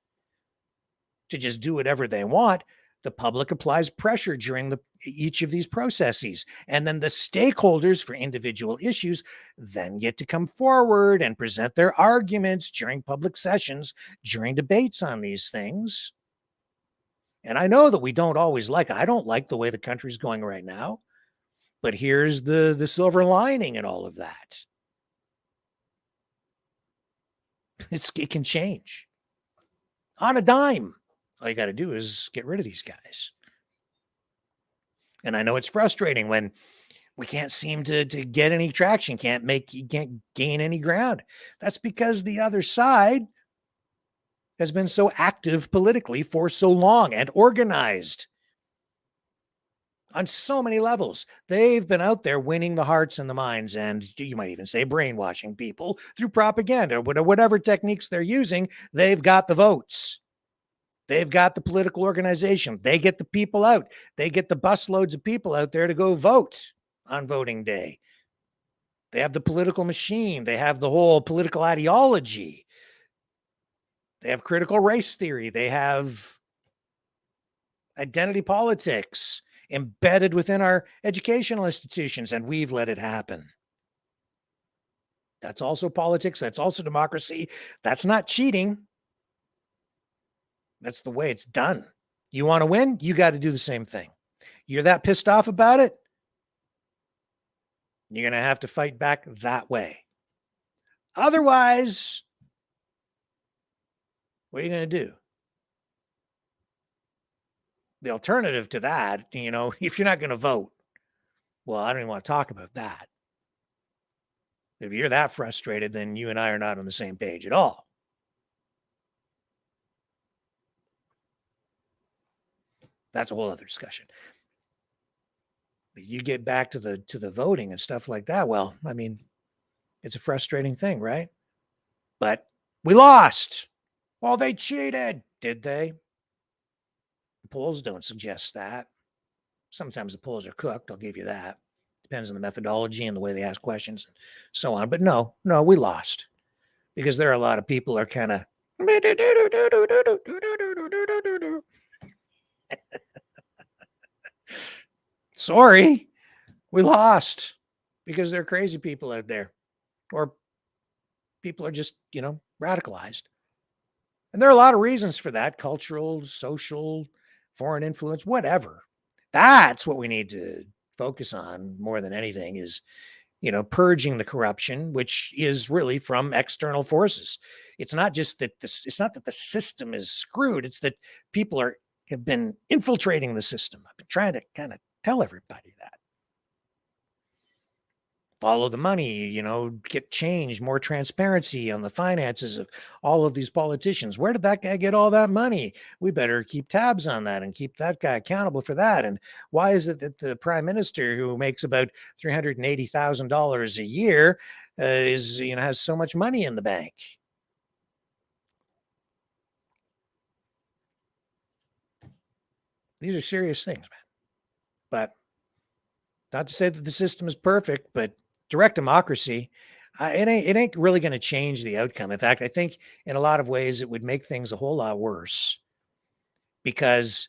[SPEAKER 2] to just do whatever they want. The public applies pressure during each of these processes. And then the stakeholders for individual issues then get to come forward and present their arguments during public sessions, during debates on these things. And I know that we don't always I don't like the way the country's going right now, but here's the silver lining in all of that. It can change on a dime. All you got to do is get rid of these guys. And I know it's frustrating when we can't seem to get any traction, can't gain any ground. That's because the other side has been so active politically for so long and organized on so many levels. They've been out there winning the hearts and the minds, and you might even say brainwashing people through propaganda, whatever techniques they're using. They've got the votes. They've got the political organization. They get the people out. They get the busloads of people out there to go vote on voting day. They have the political machine. They have the whole political ideology. They have critical race theory. They have identity politics embedded within our educational institutions, and we've let it happen. That's also politics. That's also democracy. That's not cheating. That's the way it's done. You want to win? You got to do the same thing. You're that pissed off about it? You're going to have to fight back that way. Otherwise, what are you going to do? The alternative to that, if you're not going to vote, well, I don't even want to talk about that. If you're that frustrated, then you and I are not on the same page at all. That's a whole other discussion. But you get back to the voting and stuff like that. Well, I mean, it's a frustrating thing, right? But we lost. Well, they cheated. Did they? The polls don't suggest that. Sometimes the polls are cooked. I'll give you that. Depends on the methodology and the way they ask questions and so on. But no, we lost. Because there are a lot of people who are kind of sorry, we lost because there are crazy people out there, or people are just, radicalized. And there are a lot of reasons for that: cultural, social, foreign influence, whatever. That's what we need to focus on more than anything is, purging the corruption, which is really from external forces. It's not just that it's not that the system is screwed. It's that people have been infiltrating the system. I've been trying to kind of tell everybody that. Follow the money, get change, more transparency on the finances of all of these politicians. Where did that guy get all that money? We better keep tabs on that and keep that guy accountable for that. And why is it that the prime minister, who makes about $380,000 a year, has so much money in the bank? These are serious things, man. But not to say that the system is perfect, but direct democracy, it ain't really going to change the outcome. In fact, I think in a lot of ways it would make things a whole lot worse, because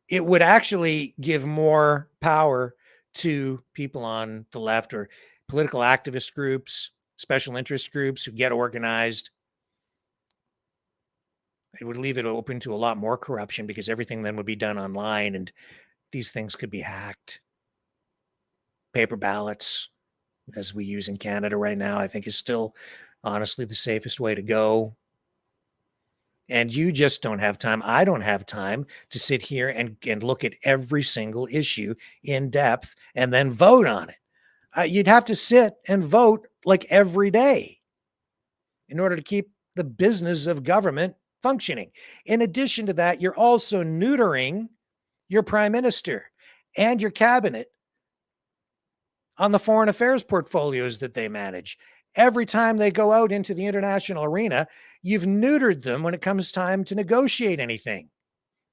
[SPEAKER 2] it would actually give more power to people on the left or political activist groups, special interest groups who get organized. It would leave it open to a lot more corruption, because everything then would be done online and these things could be hacked. Paper ballots, as we use in Canada right now, I think is still honestly the safest way to go. And you just don't have time. I don't have time to sit here and look at every single issue in depth and then vote on it. You'd have to sit and vote like every day in order to keep the business of government functioning. In addition to that, you're also neutering your prime minister and your cabinet on the foreign affairs portfolios that they manage. Every time they go out into the international arena, you've neutered them when it comes time to negotiate anything.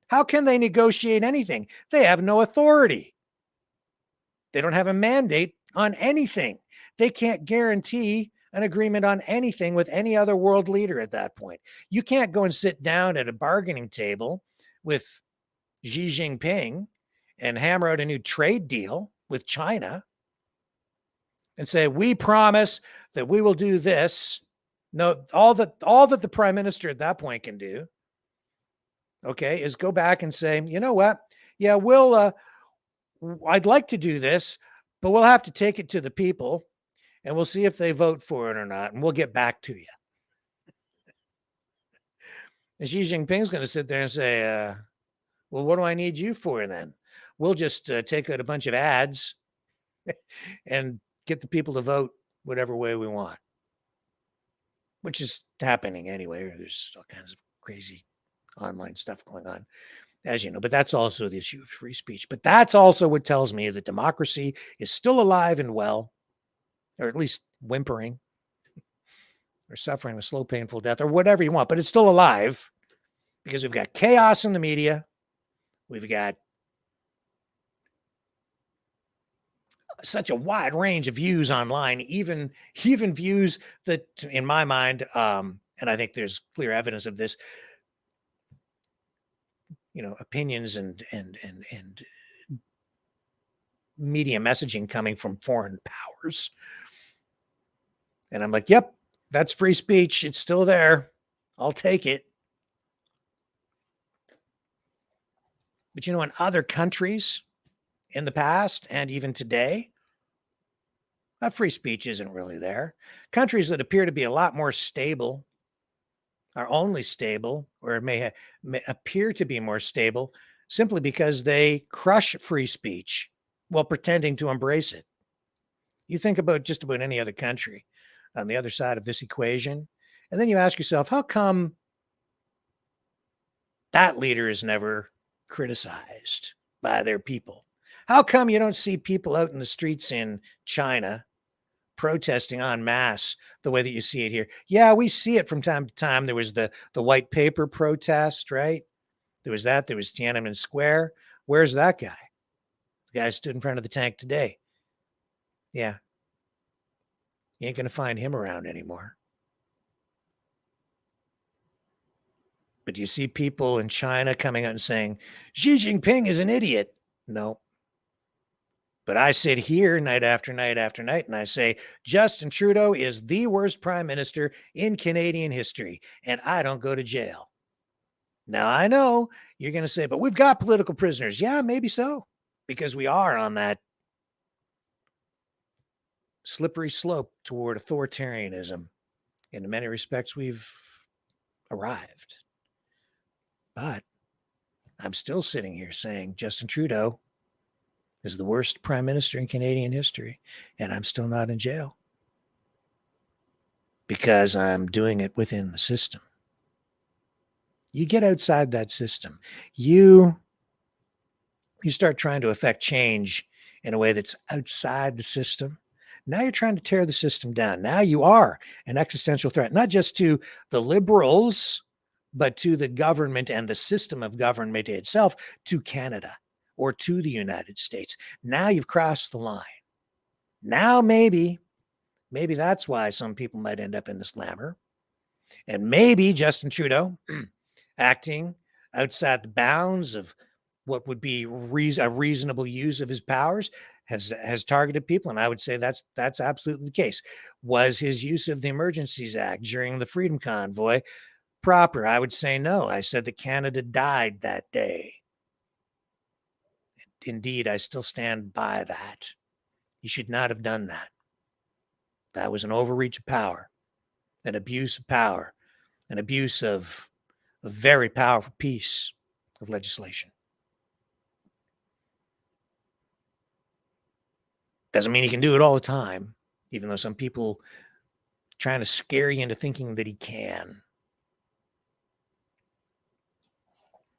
[SPEAKER 2] How can they negotiate anything? They have no authority. They don't have a mandate on anything. They can't guarantee an agreement on anything with any other world leader at that point. You can't go and sit down at a bargaining table with Xi Jinping and hammer out a new trade deal with China and say, we promise that we will do this. No, all that the prime minister at that point can do, okay, is go back and say, you know what? Yeah, I'd like to do this, but we'll have to take it to the people and we'll see if they vote for it or not. And we'll get back to you. And Xi Jinping's going to sit there and say, well, what do I need you for then? We'll just take out a bunch of ads and get the people to vote whatever way we want, which is happening anyway. There's all kinds of crazy online stuff going on, as you know, but that's also the issue of free speech. But that's also what tells me that democracy is still alive and well, or at least whimpering, or suffering a slow, painful death, or whatever you want, but it's still alive because we've got chaos in the media. We've got such a wide range of views online, even views that, in my mind, and I think there's clear evidence of this, opinions and media messaging coming from foreign powers. And I'm like, yep, that's free speech. It's still there. I'll take it. But in other countries in the past and even today, that free speech isn't really there. Countries that appear to be a lot more stable are only stable, or may appear to be more stable, simply because they crush free speech while pretending to embrace it. You think about just about any other country on the other side of this equation, and then you ask yourself, how come that leader is never criticized by their people? How come you don't see people out in the streets in China protesting en masse the way that you see it here? Yeah, we see it from time to time. There was the white paper protest, right? There was that. There was Tiananmen Square. Where's that guy? The guy stood in front of the tank today. Yeah. You ain't going to find him around anymore. But do you see people in China coming out and saying, Xi Jinping is an idiot? No. But I sit here night after night after night and I say, Justin Trudeau is the worst prime minister in Canadian history, and I don't go to jail. Now, I know you're going to say, but we've got political prisoners. Yeah, maybe so, because we are on that slippery slope toward authoritarianism. In many respects, we've arrived. But I'm still sitting here saying Justin Trudeau is the worst prime minister in Canadian history, and I'm still not in jail because I'm doing it within the system. You get outside that system, you start trying to affect change in a way that's outside the system. Now you're trying to tear the system down. Now you are an existential threat, not just to the liberals, but to the government and the system of government itself, to Canada or to the United States. Now you've crossed the line. Now maybe that's why some people might end up in the slammer. And maybe Justin Trudeau, acting outside the bounds of what would be a reasonable use of his powers, has targeted people. And I would say that's absolutely the case. Was his use of the Emergencies Act during the Freedom Convoy proper? I would say no. I said that Canada died that day. Indeed, I still stand by that. He should not have done that. That was an overreach of power, an abuse of power, an abuse of a very powerful piece of legislation. Doesn't mean he can do it all the time, even though some people trying to scare you into thinking that he can.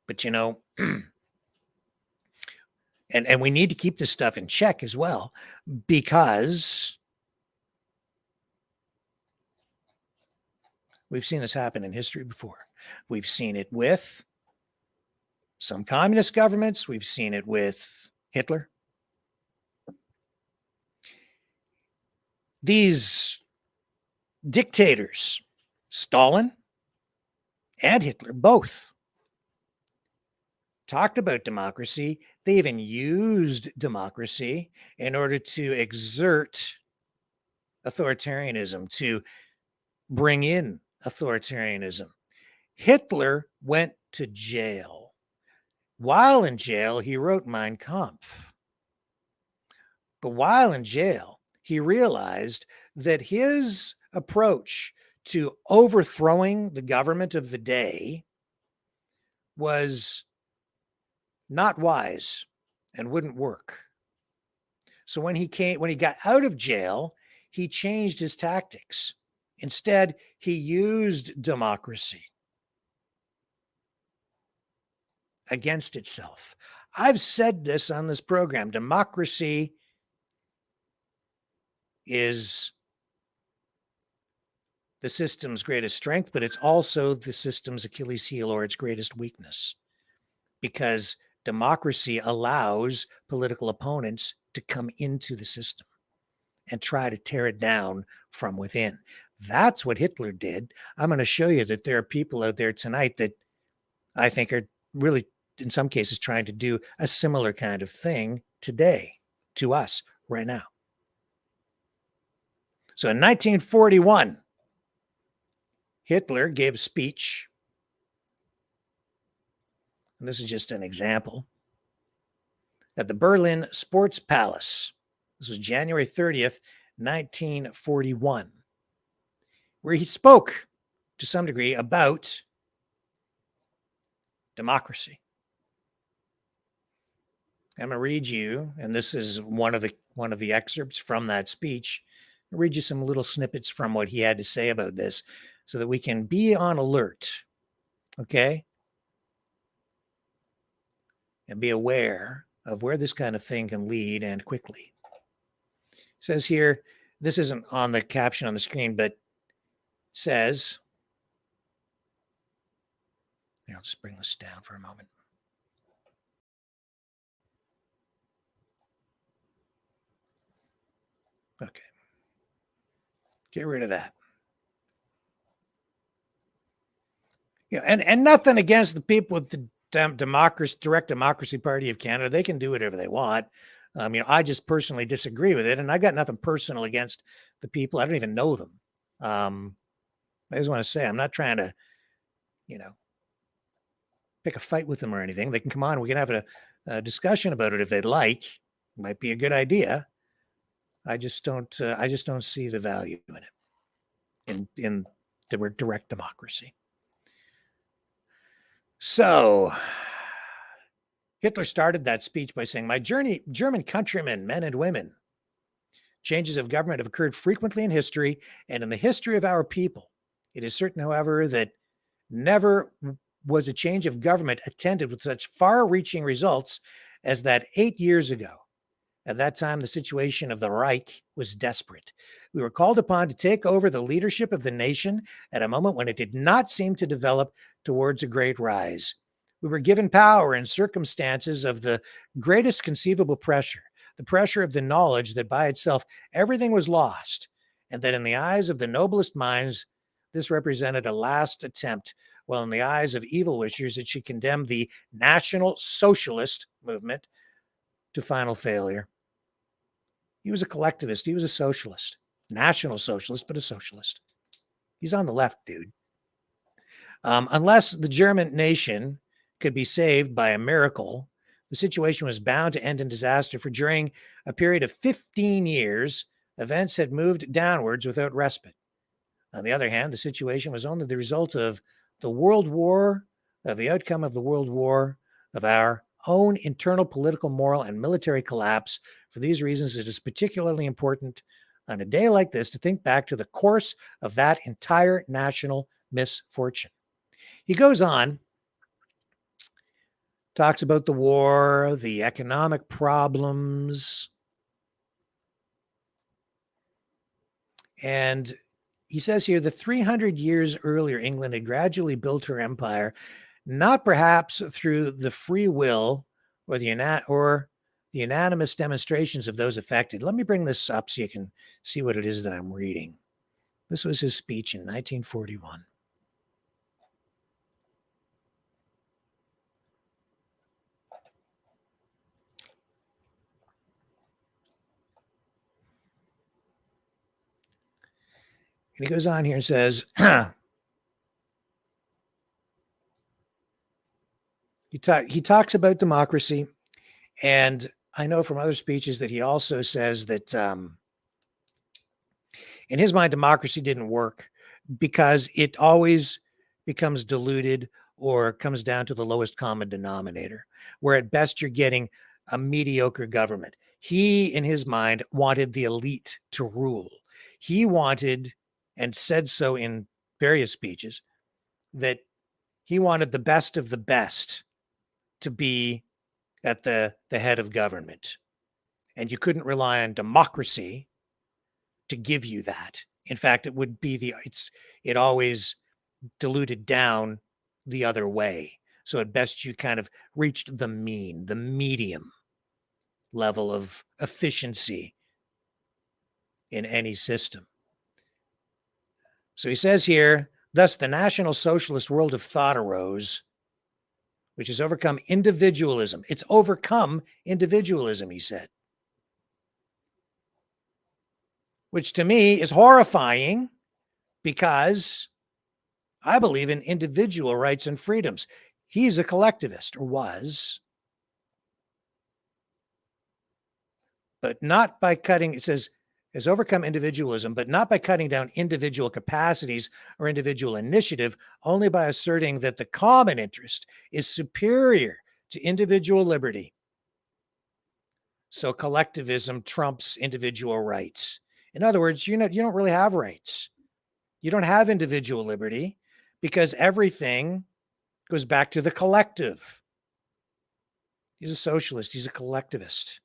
[SPEAKER 2] But you know, and we need to keep this stuff in check as well, because we've seen this happen in history before. We've seen it with some communist governments. We've seen it with Hitler. These dictators, Stalin and Hitler, both talked about democracy. They even used democracy in order to exert authoritarianism, to bring in authoritarianism. Hitler went to jail. While in jail, he wrote Mein Kampf. But while in jail, he realized that his approach to overthrowing the government of the day was not wise and wouldn't work. So when he got out of jail, he changed his tactics. Instead, he used democracy against itself. I've said this on this program. Democracy is the system's greatest strength, but it's also the system's Achilles heel or its greatest weakness, because democracy allows political opponents to come into the system and try to tear it down from within. That's what Hitler did. I'm going to show you that there are people out there tonight that I think are really, in some cases, trying to do a similar kind of thing today to us right now. So in 1941, Hitler gave a speech, and this is just an example, at the Berlin Sports Palace. This was January 30th, 1941, where he spoke to some degree about democracy. I'm going to read you, and this is one of the excerpts from that speech. I'll read you some little snippets from what he had to say about this so that we can be on alert, okay? And be aware of where this kind of thing can lead, and quickly. It says here, this isn't on the caption on the screen, but says, here, I'll just bring this down for a moment. Okay. Get rid of that. Yeah, and nothing against the people with the Direct Democracy Party of Canada. They can do whatever they want. I just personally disagree with it, and I got nothing personal against the people. I don't even know them. I just want to say I'm not trying to, pick a fight with them or anything. They can come on. We can have a discussion about it if they'd like. It might be a good idea. I just don't see the value in it, in the word direct democracy. So Hitler started that speech by saying, "My German countrymen, men and women, changes of government have occurred frequently in history and in the history of our people. It is certain, however, that never was a change of government attended with such far-reaching results as that 8 years ago. At that time, the situation of the Reich was desperate. We were called upon to take over the leadership of the nation at a moment when it did not seem to develop towards a great rise. We were given power in circumstances of the greatest conceivable pressure, the pressure of the knowledge that by itself everything was lost, and that in the eyes of the noblest minds, this represented a last attempt, while in the eyes of evil wishers, it should condemn the National Socialist movement to final failure." He was a collectivist. He was a socialist. National socialist, but a socialist. He's on the left, dude. Unless the German nation could be saved by a miracle, the situation was bound to end in disaster, for during a period of 15 years, events had moved downwards without respite. On the other hand, the situation was only the result of the World War of the outcome of the World War, of our own internal political, moral, and military collapse. For these reasons, it is particularly important on a day like this to think back to the course of that entire national misfortune. He goes on, talks about the war, the economic problems, and he says here that 300 years earlier, England had gradually built her empire, not perhaps through the free will or the unanimous demonstrations of those affected. Let me bring this up so you can see what it is that I'm reading. This was his speech in 1941. And he goes on here and says, he talks about democracy, and I know from other speeches that he also says that in his mind, democracy didn't work because it always becomes diluted or comes down to the lowest common denominator, where at best you're getting a mediocre government. He, in his mind, wanted the elite to rule. He wanted, and said so in various speeches, that he wanted the best of the best to be at the head of government. And you couldn't rely on democracy to give you that. In fact, it would be it always diluted down the other way. So at best you kind of reached the mean, the medium level of efficiency in any system. So he says here, thus the National Socialist world of thought arose, which has overcome individualism. It's overcome individualism, he said. Which to me is horrifying because I believe in individual rights and freedoms. He's a collectivist, or was. But not by cutting, it says, has overcome individualism, but not by cutting down individual capacities or individual initiative, only by asserting that the common interest is superior to individual liberty. So collectivism trumps individual rights. In other words, you don't really have rights. You don't have individual liberty because everything goes back to the collective. He's a socialist. He's a collectivist.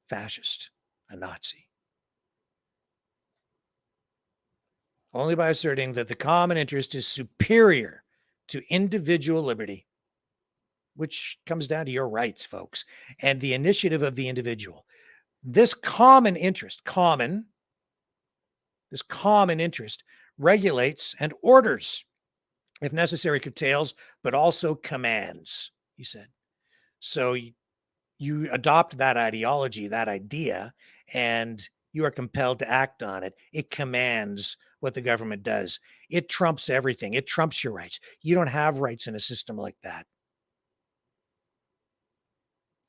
[SPEAKER 2] Fascist. A Nazi. Only by asserting that the common interest is superior to individual liberty, which comes down to your rights, folks, and the initiative of the individual. This common interest, this common interest regulates and orders, if necessary, curtails, but also commands, he said. So you adopt that ideology, that idea, and you are compelled to act on it. It commands what the government does. It trumps everything. It trumps your rights. You don't have rights in a system like that.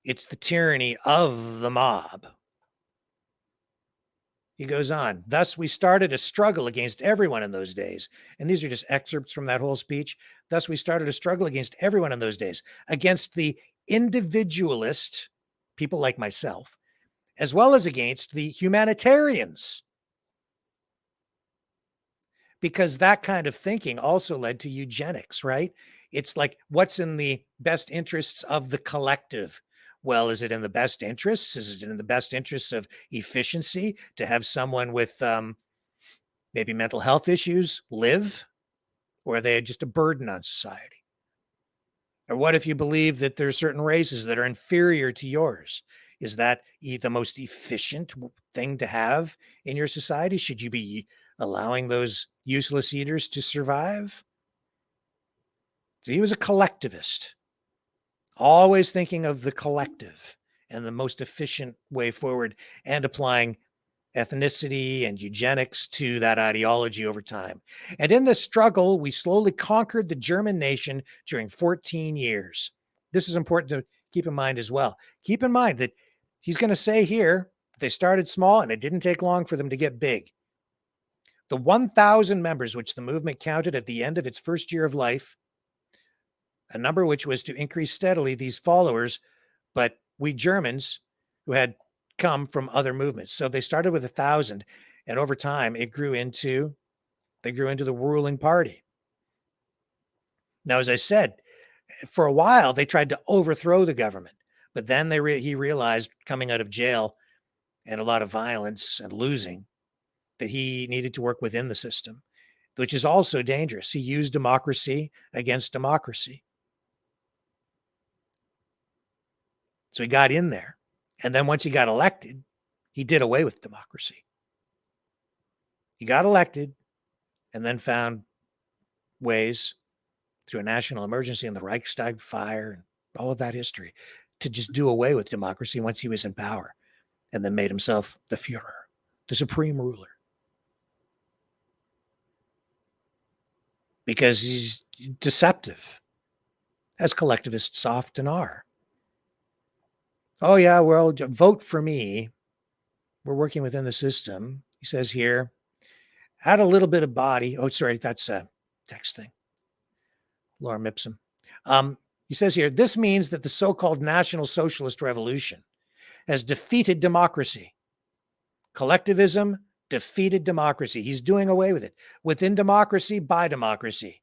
[SPEAKER 2] It's the tyranny of the mob. He goes on, thus we started a struggle against everyone in those days. And these are just excerpts from that whole speech. Thus we started a struggle against everyone in those days, against the individualist, people like myself, as well as against the humanitarians. Because that kind of thinking also led to eugenics, right? It's like, what's in the best interests of the collective? Well, is it in the best interests? Is it in the best interests of efficiency to have someone with maybe mental health issues live? Or are they just a burden on society? Or what if you believe that there are certain races that are inferior to yours? Is that the most efficient thing to have in your society? Should you be allowing those useless eaters to survive? So he was a collectivist, always thinking of the collective and the most efficient way forward, and applying ethnicity and eugenics to that ideology over time. And in this struggle, we slowly conquered the German nation during 14 years. This is important to keep in mind as well. Keep in mind that he's going to say here, they started small and it didn't take long for them to get big. The 1,000 members which the movement counted at the end of its first year of life a number which was to increase steadily these followers, but we Germans who had come from other movements. So they started with 1,000, and over time they grew into the ruling party. Now, as I said, for a while they tried to overthrow the government, but then he realized, coming out of jail and a lot of violence and losing, that he needed to work within the system, which is also dangerous. He used democracy against democracy. So he got in there. And then once he got elected, he did away with democracy. He got elected and then found ways through a national emergency and the Reichstag fire and all of that history to just do away with democracy once he was in power, and then made himself the Führer, the supreme ruler. Because he's deceptive, as collectivists often are. Oh, yeah, well, vote for me. We're working within the system. He says here, add a little bit of body. Oh, sorry, that's a text thing. Laura Mipsum. He says here, this means that the so-called National Socialist Revolution has defeated democracy. Collectivism defeated democracy. He's doing away with it. Within democracy, by democracy.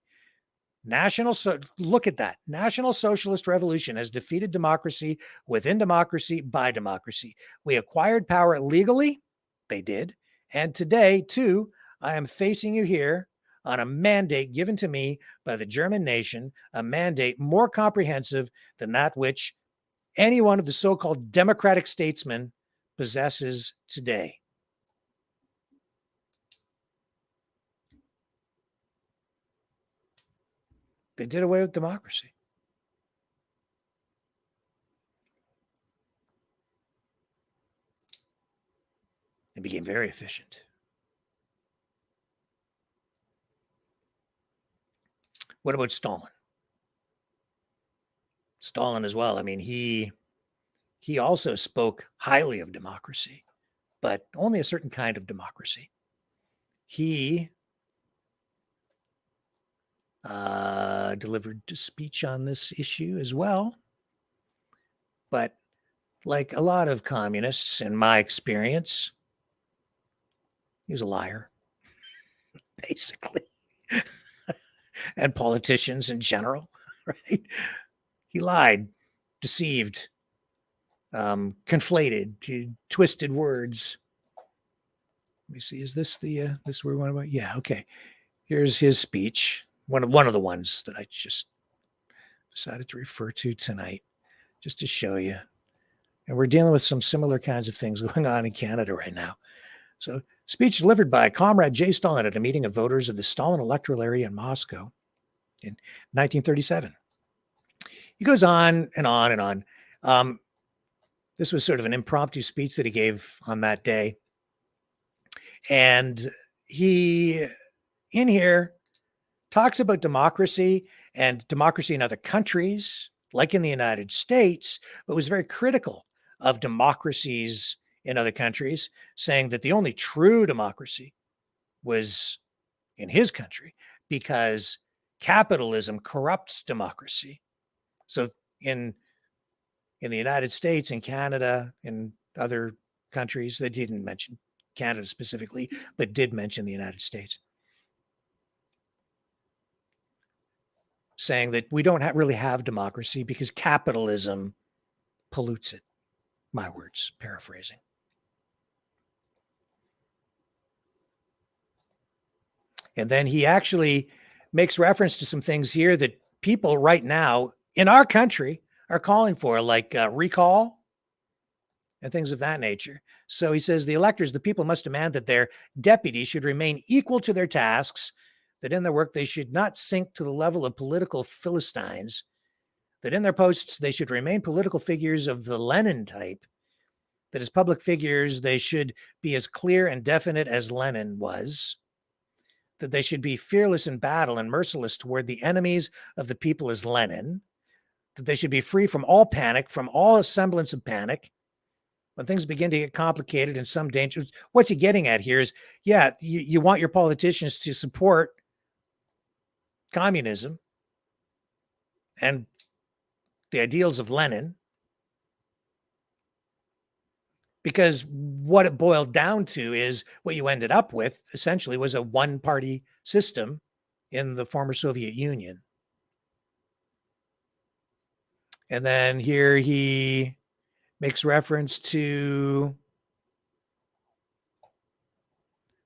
[SPEAKER 2] Look at that. National Socialist Revolution has defeated democracy within democracy, by democracy. We acquired power legally. They did. And today, too, I am facing you here on a mandate given to me by the German nation, a mandate more comprehensive than that which any one of the so-called democratic statesmen possesses today. They did away with democracy. It became very efficient. What about Stalin? Stalin as well. I mean, he also spoke highly of democracy, but only a certain kind of democracy. He delivered a speech on this issue as well. But like a lot of communists, in my experience, he was a liar, basically. And politicians in general, right? He lied, deceived, conflated, twisted words. Let me see, is this this where we want to? Yeah, okay. Here's his speech. One of the ones that I just decided to refer to tonight, just to show you. And we're dealing with some similar kinds of things going on in Canada right now. So, speech delivered by Comrade J. Stalin at a meeting of voters of the Stalin electoral area in Moscow in 1937. He goes on and on and on. This was sort of an impromptu speech that he gave on that day. And he, in here, talks about democracy and democracy in other countries, like in the United States, but was very critical of democracies in other countries, saying that the only true democracy was in his country because capitalism corrupts democracy. So in the United States, in Canada, in other countries, they didn't mention Canada specifically, but did mention the United States, saying that we don't really have democracy because capitalism pollutes it. My words, paraphrasing. And then he actually makes reference to some things here that people right now in our country are calling for, like recall and things of that nature. So he says the electors, the people must demand that their deputies should remain equal to their tasks, that in their work they should not sink to the level of political Philistines, that in their posts they should remain political figures of the Lenin type, that as public figures they should be as clear and definite as Lenin was, that they should be fearless in battle and merciless toward the enemies of the people as Lenin, that they should be free from all panic, from all semblance of panic. When things begin to get complicated and some dangers, what you're getting at here is, yeah, you want your politicians to support communism and the ideals of Lenin, because what it boiled down to is what you ended up with essentially was a one-party system in the former Soviet Union. And then here he makes reference to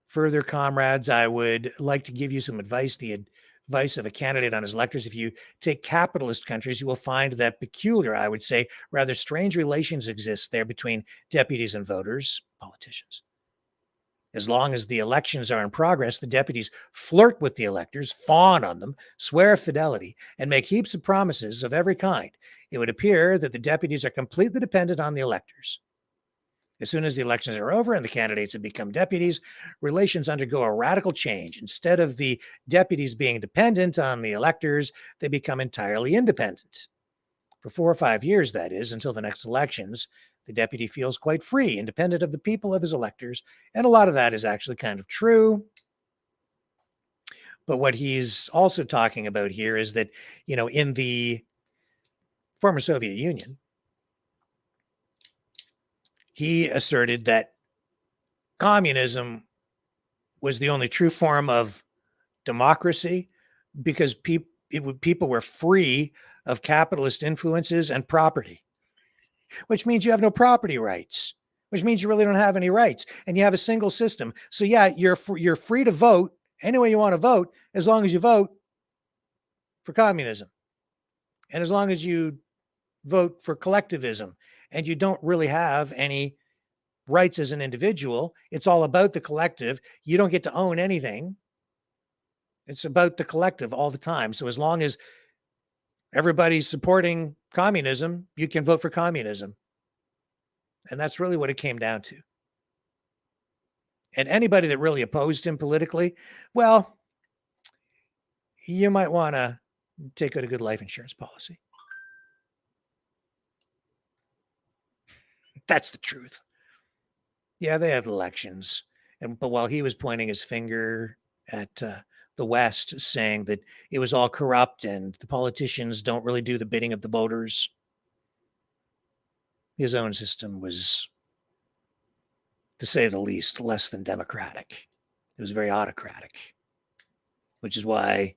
[SPEAKER 2] further, comrades, I would like to give you some advice, the advice of a candidate on his electors. If you take capitalist countries, you will find that peculiar, I would say, rather strange relations exist there between deputies and voters, politicians. As long as the elections are in progress, the deputies flirt with the electors, fawn on them, swear fidelity, and make heaps of promises of every kind. It would appear that the deputies are completely dependent on the electors. As soon as the elections are over and the candidates have become deputies, relations undergo a radical change. Instead of the deputies being dependent on the electors, they become entirely independent. For 4 or 5 years, that is, until the next elections, the deputy feels quite free, independent of the people of his electors. And a lot of that is actually kind of true. But what he's also talking about here is that, in the former Soviet Union, he asserted that communism was the only true form of democracy because people were free of capitalist influences and property, which means you have no property rights, which means you really don't have any rights, and you have a single system. So yeah, you're free to vote any way you want to vote, as long as you vote for communism, and as long as you vote for collectivism, and you don't really have any rights as an individual. It's all about the collective. You don't get to own anything. It's about the collective all the time. So as long as everybody's supporting communism, you can vote for communism. And that's really what it came down to. And anybody that really opposed him politically, well, you might want to take out a good life insurance policy. That's the truth. Yeah, they have elections. But while he was pointing his finger at the West, saying that it was all corrupt and the politicians don't really do the bidding of the voters, his own system was, to say the least, less than democratic. It was very autocratic, which is why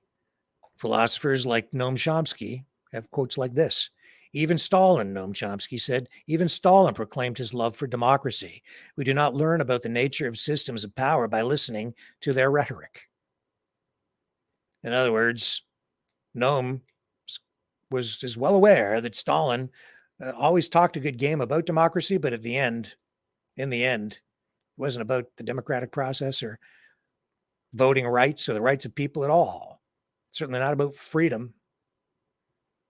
[SPEAKER 2] philosophers like Noam Chomsky have quotes like this. Even Stalin, Noam Chomsky said, even Stalin proclaimed his love for democracy. We do not learn about the nature of systems of power by listening to their rhetoric. In other words, Noam is well aware that Stalin always talked a good game about democracy, but in the end, it wasn't about the democratic process or voting rights or the rights of people at all. Certainly not about freedom.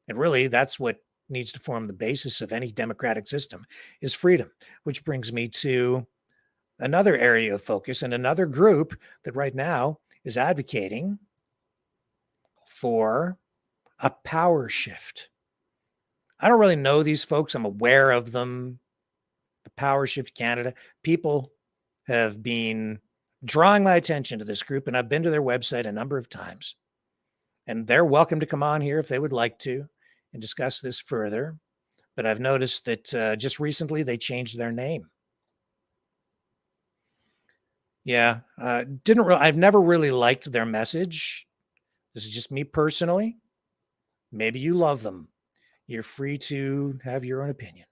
[SPEAKER 2] And really, that's what needs to form the basis of any democratic system, is freedom, which brings me to another area of focus and another group that right now is advocating for a power shift. I don't really know these folks. I'm aware of them. The Power Shift Canada. People have been drawing my attention to this group, and I've been to their website a number of times. And they're welcome to come on here if they would like to and discuss this further. But I've noticed that just recently they changed their name. Yeah, I've never really liked their message. This is just me personally. Maybe you love them. You're free to have your own opinion.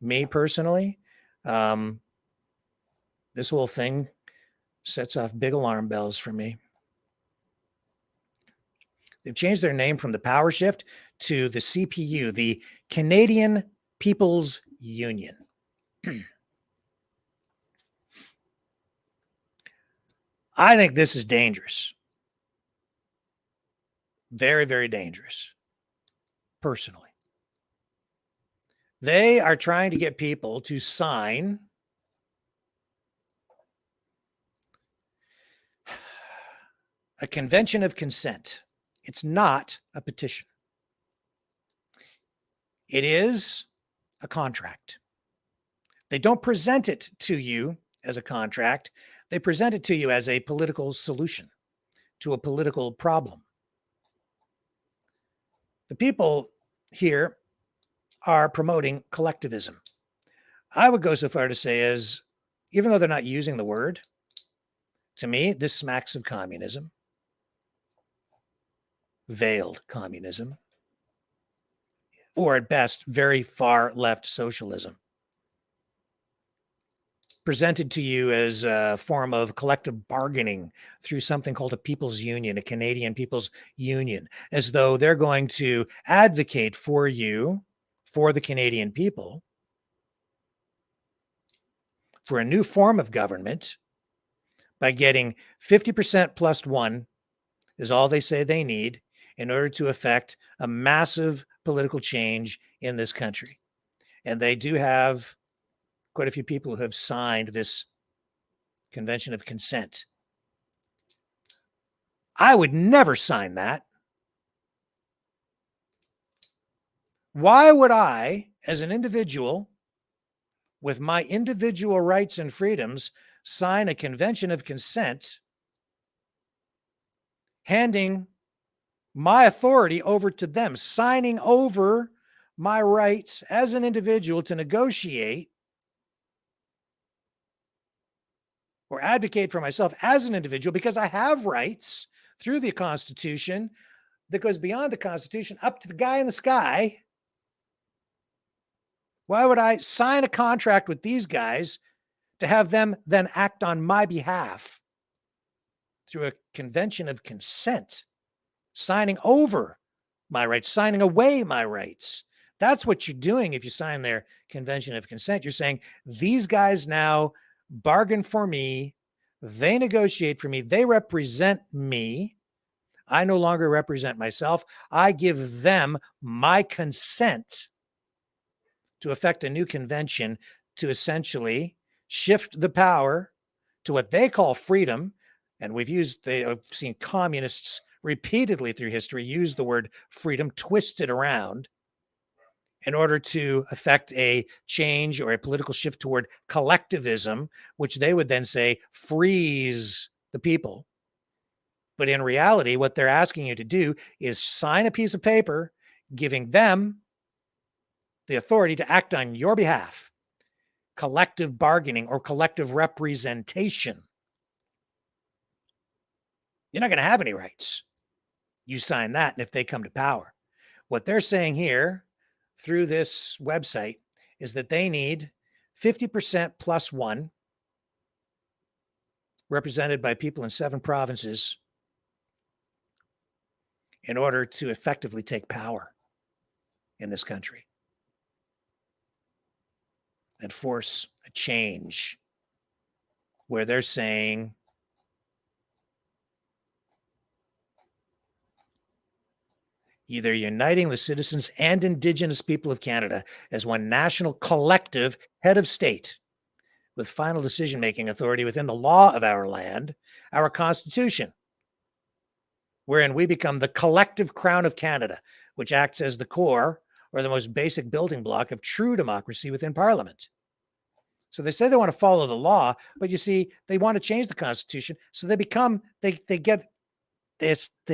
[SPEAKER 2] Me personally, this whole thing sets off big alarm bells for me. They've changed their name from the Power Shift to the CPU, the Canadian People's Union. I think this is dangerous. Very, very dangerous. Personally. They are trying to get people to sign a convention of consent. It's not a petition. It is a contract. They don't present it to you as a contract. They present it to you as a political solution to a political problem. The people here are promoting collectivism. I would go so far to say as, even though they're not using the word, to me, this smacks of communism, veiled communism, or at best, very far left socialism, presented to you as a form of collective bargaining through something called a people's union, a Canadian people's union, as though they're going to advocate for you, for the Canadian people, for a new form of government by getting 50% plus one is all they say they need in order to effect a massive political change in this country. And they do have quite a few people who have signed this convention of consent. I would never sign that. Why would I, as an individual, with my individual rights and freedoms, sign a convention of consent, handing my authority over to them, signing over my rights as an individual to negotiate or advocate for myself as an individual, because I have rights through the Constitution that goes beyond the Constitution up to the guy in the sky. Why would I sign a contract with these guys to have them then act on my behalf through a convention of consent, signing over my rights, signing away my rights? That's what you're doing if you sign their convention of consent. You're saying these guys now bargain for me, they negotiate for me, they represent me. I no longer represent myself. I give them my consent to effect a new convention to essentially shift the power to what they call freedom. And I've seen communists repeatedly through history use the word freedom, twist it around in order to effect a change or a political shift toward collectivism, which they would then say frees the people. But in reality, what they're asking you to do is sign a piece of paper giving them the authority to act on your behalf. Collective bargaining or collective representation. You're not going to have any rights. You sign that, and if they come to power. What they're saying here through this website is that they need 50% plus one, represented by people in 7 provinces, in order to effectively take power in this country and force a change where they're saying either uniting the citizens and Indigenous people of Canada as one national collective head of state with final decision-making authority within the law of our land, our Constitution, wherein we become the collective crown of Canada, which acts as the core or the most basic building block of true democracy within Parliament. So they say they want to follow the law, but you see, they want to change the Constitution. So they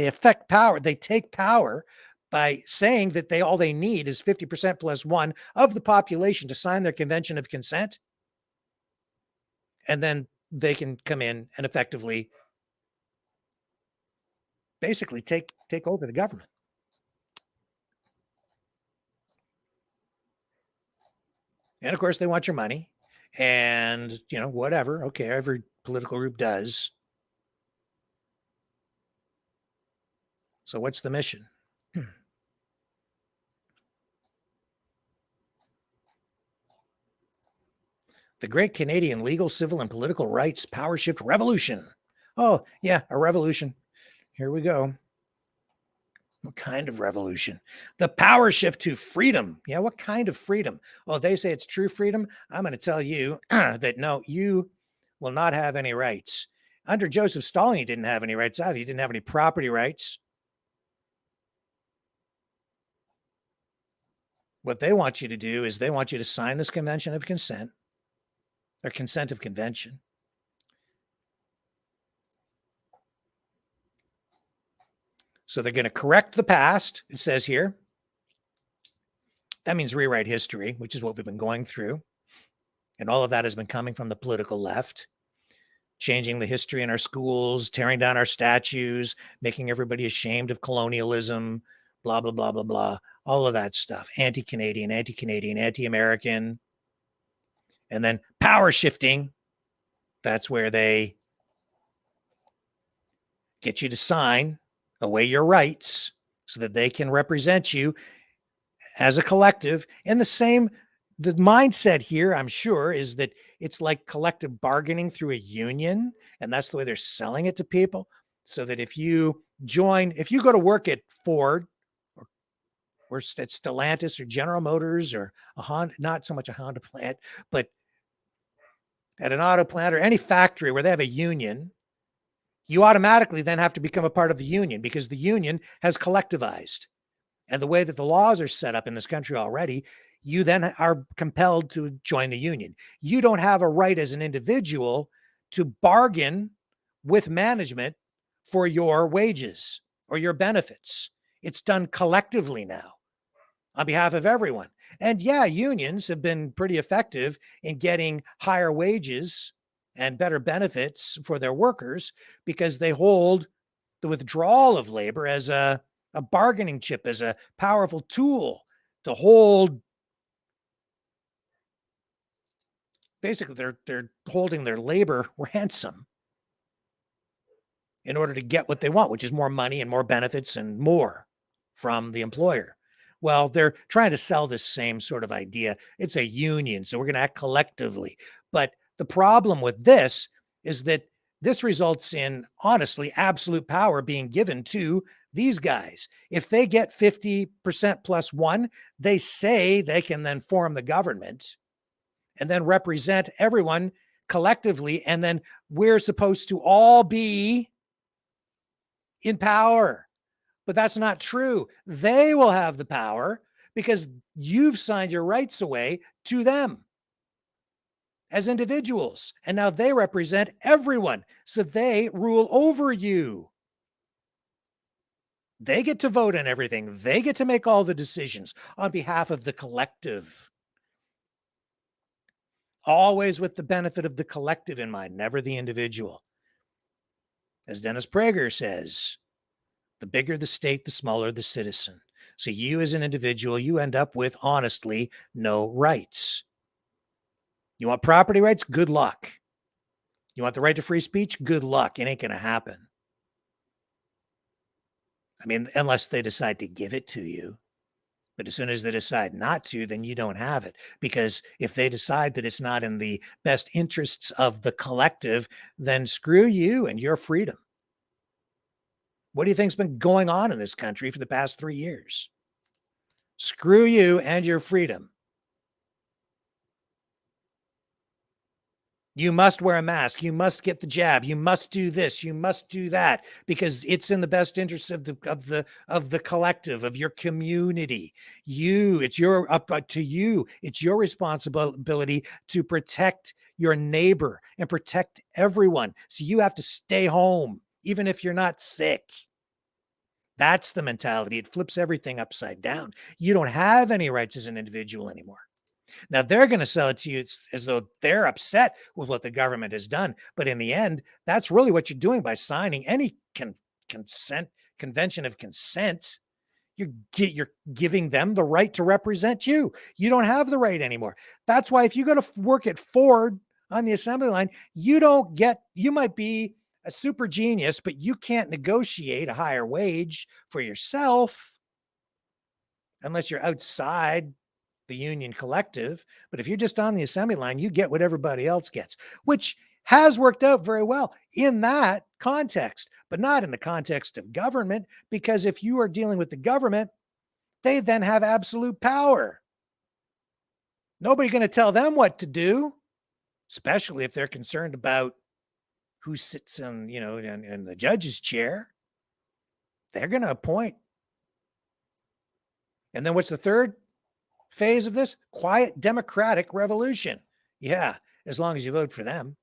[SPEAKER 2] affect power. They take power by saying that all they need is 50% plus one of the population to sign their convention of consent. And then they can come in and effectively basically take over the government. And of course, they want your money and, whatever. Okay, every political group does. So what's the mission? The Great Canadian Legal, Civil, and Political Rights Power Shift Revolution. Oh, yeah, a revolution. Here we go. What kind of revolution? The power shift to freedom. Yeah, what kind of freedom? Oh, they say it's true freedom. I'm going to tell you that no, you will not have any rights. Under Joseph Stalin, you didn't have any rights either. You didn't have any property rights. What they want you to do is they want you to sign this convention of consent, or consent of convention. So they're going to correct the past, it says here. That means rewrite history, which is what we've been going through. And all of that has been coming from the political left, changing the history in our schools, tearing down our statues, making everybody ashamed of colonialism, blah, blah, blah, blah, blah. All of that stuff. Anti-Canadian, anti-American. And then power shifting. That's where they get you to sign away your rights so that they can represent you as a collective. And the mindset here, I'm sure, is that it's like collective bargaining through a union. And that's the way they're selling it to people. So that if you go to work at Ford or at Stellantis or General Motors or a Honda, not so much a Honda plant, but at an auto plant or any factory where they have a union, you automatically then have to become a part of the union because the union has collectivized. And the way that the laws are set up in this country already, you then are compelled to join the union. You don't have a right as an individual to bargain with management for your wages or your benefits. It's done collectively now on behalf of everyone. And yeah, unions have been pretty effective in getting higher wages and better benefits for their workers because they hold the withdrawal of labor as a bargaining chip, as a powerful tool to hold. Basically, they're holding their labor ransom in order to get what they want, which is more money and more benefits and more from the employer. Well, they're trying to sell this same sort of idea. It's a union, so we're going to act collectively. But the problem with this is that this results in, honestly, absolute power being given to these guys. If they get 50% plus one, they say they can then form the government and then represent everyone collectively. And then we're supposed to all be in power. But that's not true. They will have the power because you've signed your rights away to them as individuals. And now they represent everyone. So they rule over you. They get to vote on everything. They get to make all the decisions on behalf of the collective. Always with the benefit of the collective in mind, never the individual. As Dennis Prager says, the bigger the state, the smaller the citizen. So you as an individual, you end up with, honestly, no rights. You want property rights? Good luck. You want the right to free speech? Good luck. It ain't going to happen. I mean, unless they decide to give it to you. But as soon as they decide not to, then you don't have it. Because if they decide that it's not in the best interests of the collective, then screw you and your freedom. What do you think's been going on in this country for the past 3 years? Screw you and your freedom. You must wear a mask. You must get the jab. You must do this. You must do that because it's in the best interest of the collective, of your community. It's up to you. It's your responsibility to protect your neighbor and protect everyone. So you have to stay home, even if you're not sick. That's the mentality. It flips everything upside down. You don't have any rights as an individual anymore. Now, they're going to sell it to you as though they're upset with what the government has done. But in the end, that's really what you're doing by signing any convention of consent. You're giving them the right to represent you. You don't have the right anymore. That's why if you go to work at Ford on the assembly line, you might be a super genius, but you can't negotiate a higher wage for yourself unless you're outside the union collective. But if you're just on the assembly line, you get what everybody else gets, which has worked out very well in that context, but not in the context of government, because if you are dealing with the government, they then have absolute power. Nobody's going to tell them what to do, especially if they're concerned about who sits in the judge's chair. They're going to appoint. And then what's the third phase of this? Quiet democratic revolution. Yeah, as long as you vote for them.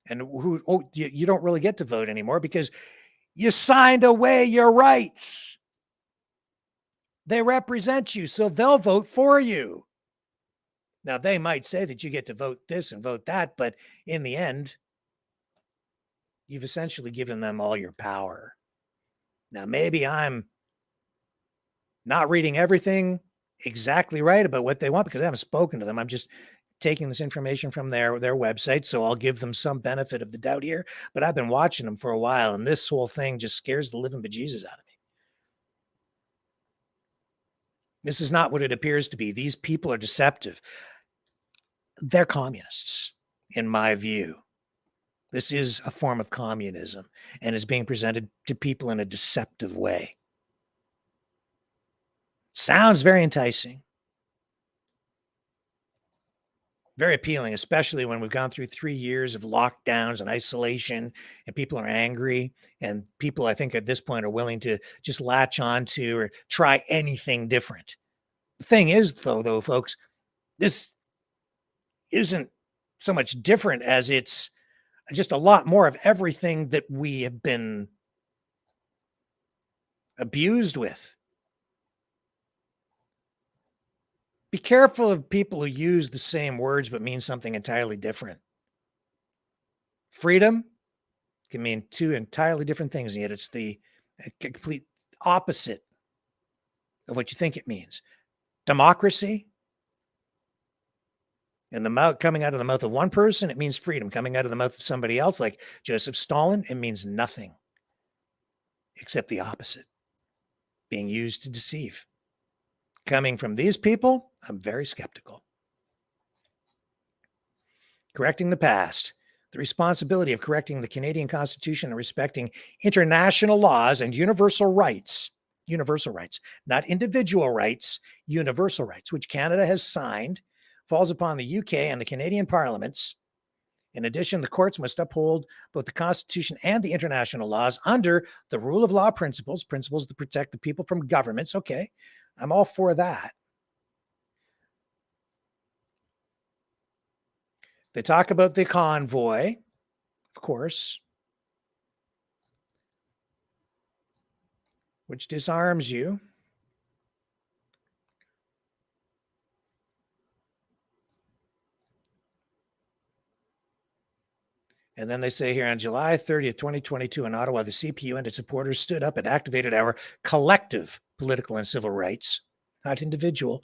[SPEAKER 2] And you don't really get to vote anymore because You signed away your rights. They represent you, so they'll vote for you. Now, they might say that you get to vote this and vote that, but in the end, you've essentially given them all your power. Now, maybe I'm not reading everything exactly right about what they want because I haven't spoken to them. I'm just taking this information from their website, so I'll give them some benefit of the doubt here. But I've been watching them for a while, and this whole thing just scares the living bejesus out of me. This is not what it appears to be. These people are deceptive. They're communists, in my view. This is a form of communism and is being presented to people in a deceptive way. Sounds very enticing. Very appealing, especially when we've gone through 3 years of lockdowns and isolation and people are angry and people, I think at this point, are willing to just latch on to or try anything different. The thing is, though, folks, this isn't so much different as it's just a lot more of everything that we have been abused with. Be careful of people who use the same words but mean something entirely different. Freedom can mean two entirely different things, and yet it's the complete opposite of what you think it means. Democracy, in the mouth, coming out of the mouth of one person, it means freedom. Coming out of the mouth of somebody else, like Joseph Stalin, it means nothing except the opposite, being used to deceive. Coming from these people, I'm very skeptical. Correcting the past. The responsibility of correcting the Canadian Constitution and respecting international laws and universal rights, not individual rights, universal rights, which Canada has signed, falls upon the UK and the Canadian parliaments. In addition, the courts must uphold both the Constitution and the international laws under the rule of law principles that protect the people from governments. Okay, I'm all for that. They talk about the convoy, of course, which disarms you. And then they say here on July 30th, 2022 in Ottawa, the CPU and its supporters stood up and activated our collective political and civil rights, not individual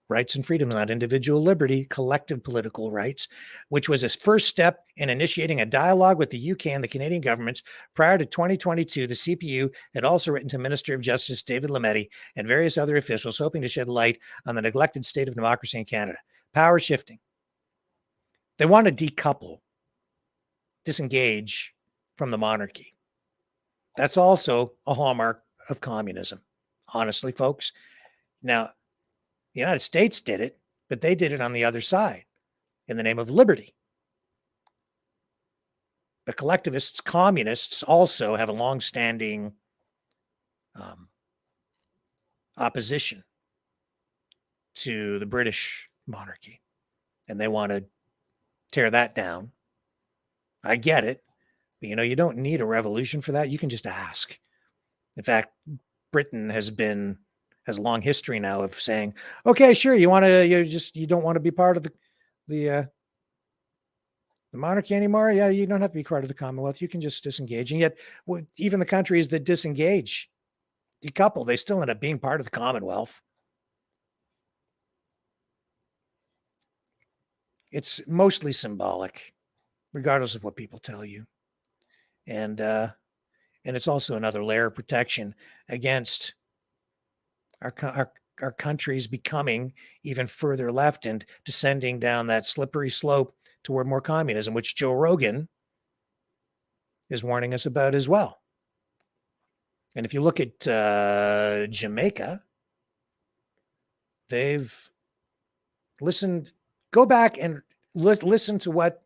[SPEAKER 2] rights and freedoms, not individual liberty, collective political rights, which was a first step in initiating a dialogue with the UK and the Canadian governments. Prior to 2022, the CPU had also written to Minister of Justice David Lametti and various other officials hoping to shed light on the neglected state of democracy in Canada. Power shifting. They want to decouple, disengage from the monarchy. That's also a hallmark of communism, honestly, folks. Now, the United States did it, but they did it on the other side in the name of liberty. The collectivists, communists, also have a long-standing opposition to the British monarchy, and they want to tear that down. I get it, but you don't need a revolution for that. You can just ask. In fact, Britain has a long history now of saying, okay, sure, you don't want to be part of the monarchy anymore. Yeah, you don't have to be part of the Commonwealth. You can just disengage. And yet, even the countries that disengage, decouple, they still end up being part of the Commonwealth. It's mostly symbolic, regardless of what people tell you. And it's also another layer of protection against our countries becoming even further left and descending down that slippery slope toward more communism, which Joe Rogan is warning us about as well. And if you look at Jamaica, they've listened. Go back and listen to what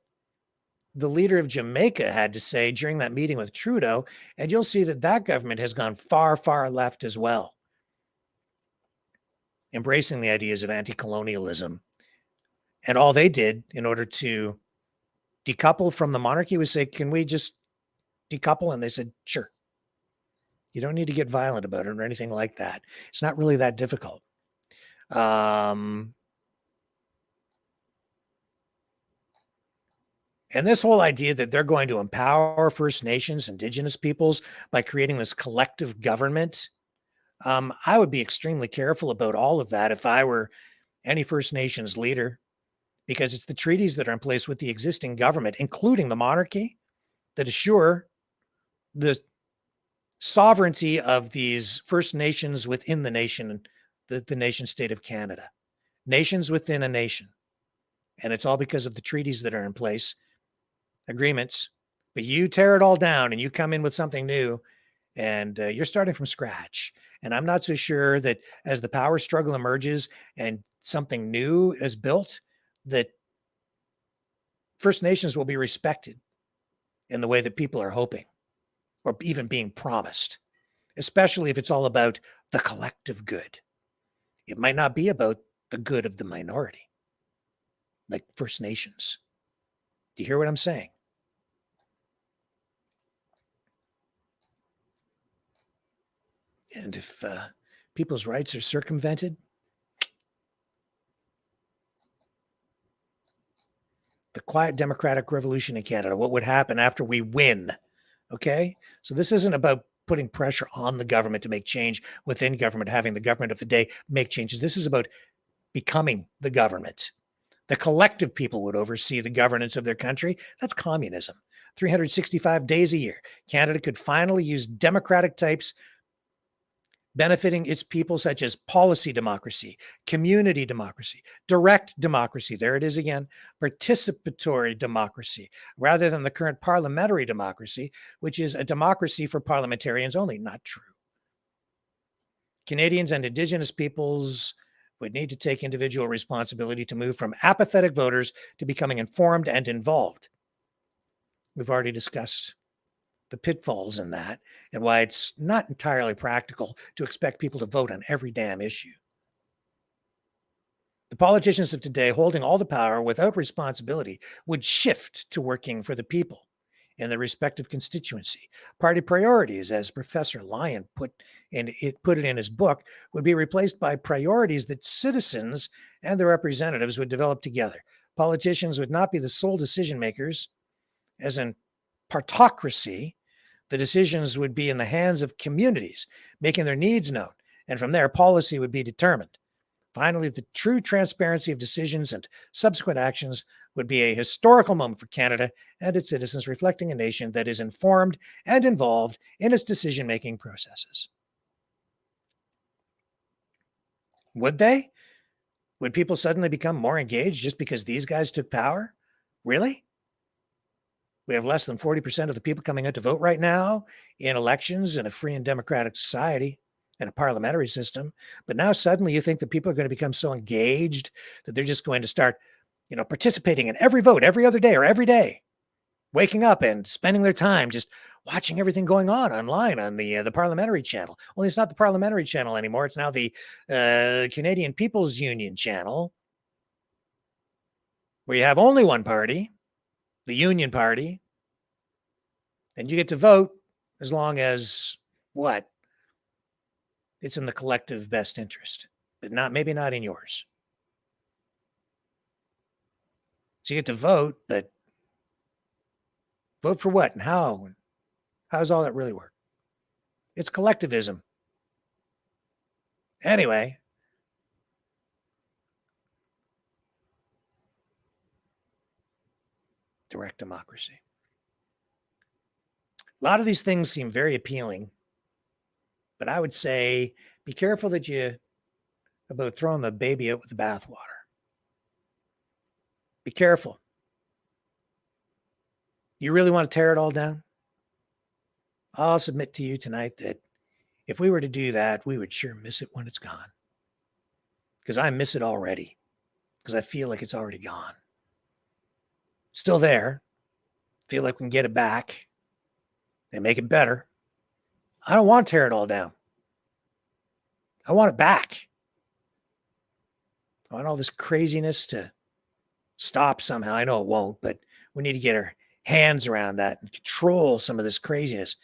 [SPEAKER 2] the leader of Jamaica had to say during that meeting with Trudeau, and you'll see that government has gone far, far left as well, embracing the ideas of anti-colonialism. And all they did in order to decouple from the monarchy was say, can we just decouple? And they said, sure. You don't need to get violent about it or anything like that. It's not really that difficult. And this whole idea that they're going to empower First Nations, Indigenous peoples by creating this collective government, I would be extremely careful about all of that if I were any First Nations leader, because it's the treaties that are in place with the existing government, including the monarchy, that assure the sovereignty of these First Nations within the nation, the nation state of Canada. Nations within a nation. And it's all because of the treaties that are in place, agreements. But you tear it all down and you come in with something new, and you're starting from scratch. And I'm not so sure that as the power struggle emerges and something new is built, that First Nations will be respected in the way that people are hoping or even being promised, especially if it's all about the collective good. It might not be about the good of the minority, like First Nations. Do you hear what I'm saying? And if people's rights are circumvented, the quiet democratic revolution in Canada, what would happen after we win? Okay? So this isn't about putting pressure on the government to make change within government, having the government of the day make changes. This is about becoming the government. The collective people would oversee the governance of their country. That's communism. 365 days a year. Canada could finally use democratic types benefiting its people, such as policy democracy, community democracy, direct democracy, there it is again, participatory democracy, rather than the current parliamentary democracy, which is a democracy for parliamentarians only. Not true. Canadians and Indigenous peoples would need to take individual responsibility to move from apathetic voters to becoming informed and involved. We've already discussed the pitfalls in that and why it's not entirely practical to expect people to vote on every damn issue. The politicians of today, holding all the power without responsibility, would shift to working for the people in their respective constituency. Party priorities, as Professor Lyon put it in his book, would be replaced by priorities that citizens and their representatives would develop together. Politicians would not be the sole decision makers, as in partocracy. The decisions would be in the hands of communities, making their needs known, and from there, policy would be determined. Finally, the true transparency of decisions and subsequent actions would be a historical moment for Canada and its citizens, reflecting a nation that is informed and involved in its decision-making processes. Would they? Would people suddenly become more engaged just because these guys took power? Really? We have less than 40% of the people coming out to vote right now in elections in a free and democratic society and a parliamentary system. But now suddenly you think that people are going to become so engaged that they're just going to start, participating in every vote every other day or every day, waking up and spending their time just watching everything going on online on the parliamentary channel. Only it's not the parliamentary channel anymore. It's now the Canadian People's Union channel, where you have only one party, the Union Party, and you get to vote as long as what? It's in the collective best interest, but maybe not in yours. So you get to vote, but vote for what and how? And how does all that really work? It's collectivism. Anyway, direct democracy. A lot of these things seem very appealing, but I would say be careful about throwing the baby out with the bathwater. Be careful. You really want to tear it all down? I'll submit to you tonight that if we were to do that, we would sure miss it when it's gone. Because I miss it already. Because I feel like it's already gone. Still there. Feel like we can get it back and make it better. I don't want to tear it all down. I want it back. I want all this craziness to stop somehow. I know it won't, but we need to get our hands around that and control some of this craziness.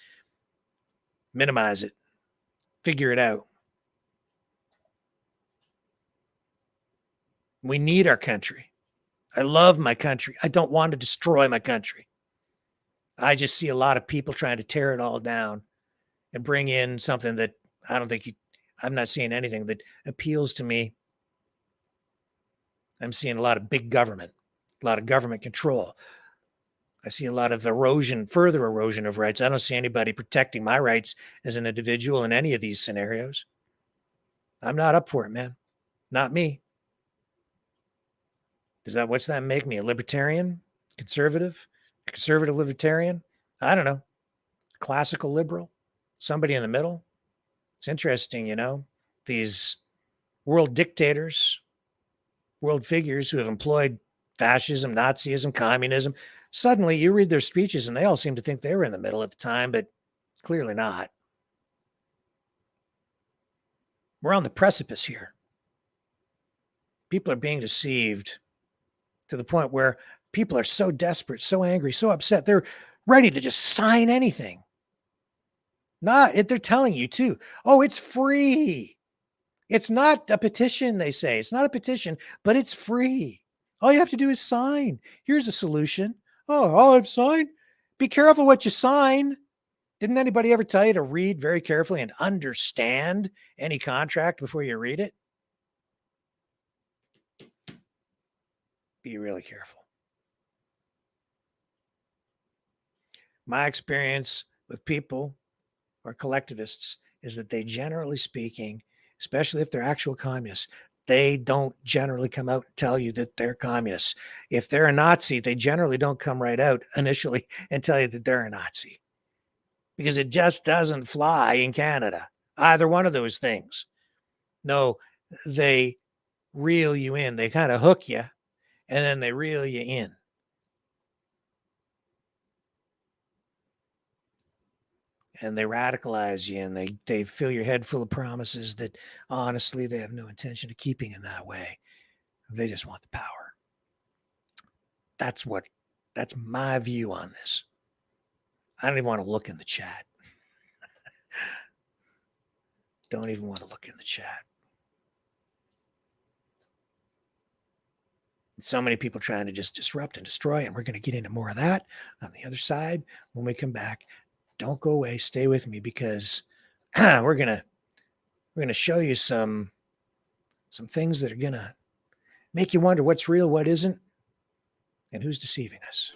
[SPEAKER 2] Minimize it. Figure it out. We need our country. I love my country. I don't want to destroy my country. I just see a lot of people trying to tear it all down and bring in something that I'm not seeing anything that appeals to me. I'm seeing a lot of big government, a lot of government control. I see a lot of erosion, further erosion of rights. I don't see anybody protecting my rights as an individual in any of these scenarios. I'm not up for it, man. Not me. What's that make me? A libertarian? Conservative? A conservative libertarian? I don't know. Classical liberal? Somebody in the middle? It's interesting, you know, these world dictators, world figures who have employed fascism, Nazism, communism. Suddenly you read their speeches and they all seem to think they were in the middle at the time, but clearly not. We're on the precipice here. People are being deceived to the point where people are so desperate, so angry, so upset, they're ready to just sign anything. They're telling you too, oh, it's free. It's not a petition, they say. It's not a petition, but it's free. All you have to do is sign. Here's a solution. Oh, all I've signed? Be careful what you sign. Didn't anybody ever tell you to read very carefully and understand any contract before you read it? Be really careful. My experience with people or collectivists is that they, generally speaking, especially if they're actual communists, they don't generally come out and tell you that they're communists. If they're a Nazi, they generally don't come right out initially and tell you that they're a Nazi, because it just doesn't fly in Canada. Either one of those things. No, they reel you in. They kind of hook you, and then they reel you in. And they radicalize you, and they fill your head full of promises that honestly they have no intention of keeping in that way. They just want the power. That's my view on this. I don't even want to look in the chat. Don't even want to look in the chat. So many people trying to just disrupt and destroy, and we're going to get into more of that on the other side when we come back. Don't go away. Stay with me, because we're gonna show you some things that are gonna make you wonder what's real, what isn't, and who's deceiving us.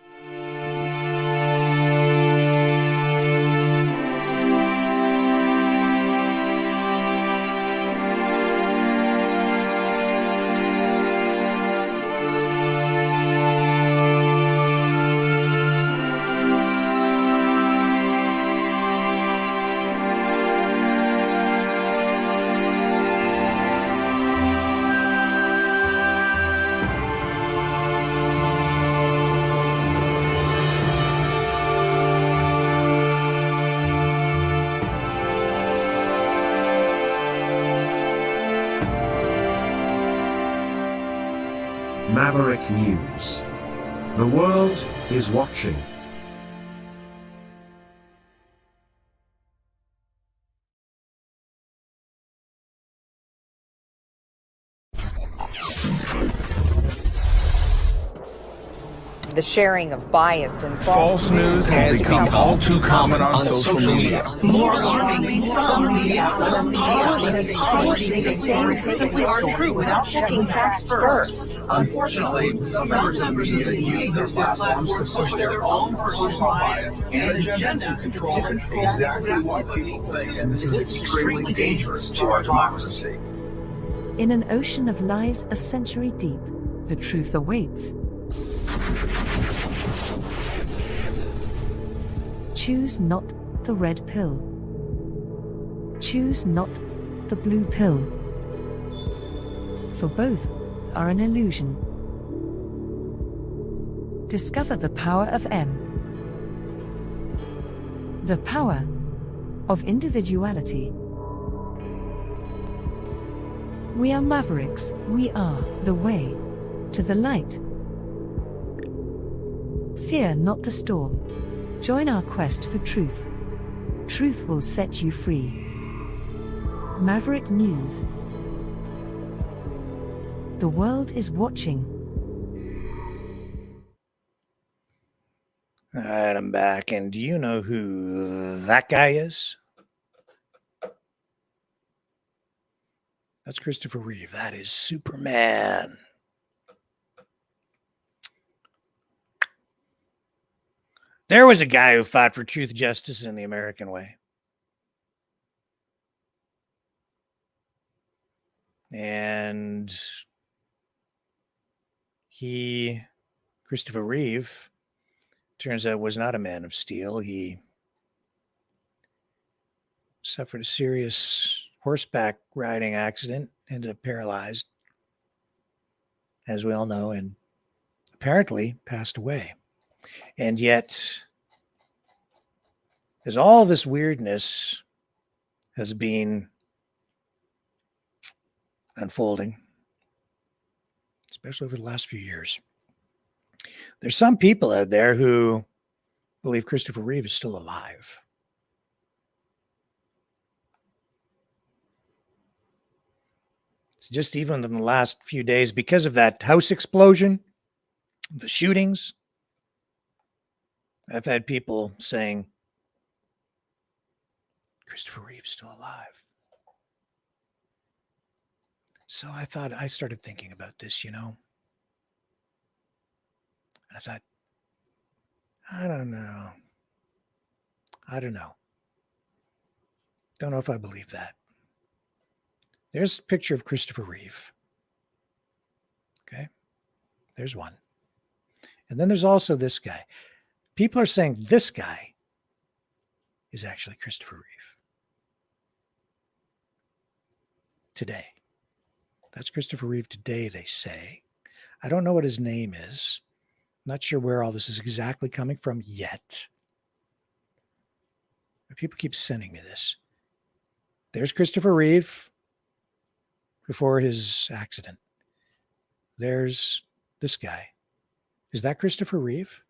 [SPEAKER 4] Maverick News. The world is watching.
[SPEAKER 15] The sharing of biased and
[SPEAKER 16] false news has become all too common on social media.
[SPEAKER 17] More alarmingly, some media outlets simply aren't true without checking facts first.
[SPEAKER 16] Unfortunately, some members of media use their platforms to push their own personal bias and agenda to control exactly what people think, and this is extremely dangerous to our democracy.
[SPEAKER 18] In an ocean of lies a century deep, the truth awaits. Choose not the red pill. Choose not the blue pill. For both are an illusion. Discover the power of M. The power of individuality. We are Mavericks. We are the way to the light. Fear not the storm. Join our quest for truth. Truth will set you free. Maverick News. The world is watching.
[SPEAKER 2] All right, I'm back. And do you know who that guy is? That's Christopher Reeve. That is Superman. There was a guy who fought for truth, justice, and the American way. And Christopher Reeve, turns out was not a man of steel. He suffered a serious horseback riding accident, ended up paralyzed, as we all know, and apparently passed away. And yet, as all this weirdness has been unfolding, especially over the last few years, there's some people out there who believe Christopher Reeve is still alive. It's just even in the last few days, because of that house explosion, the shootings, I've had people saying, Christopher Reeve's still alive. So I started thinking about this, And I thought, I don't know. Don't know if I believe that. There's a picture of Christopher Reeve. Okay. There's one. And then there's also this guy. People are saying this guy is actually Christopher Reeve. Today. That's Christopher Reeve today, they say. I don't know what his name is. Not sure where all this is exactly coming from yet. But people keep sending me this. There's Christopher Reeve before his accident. There's this guy. Is that Christopher Reeve?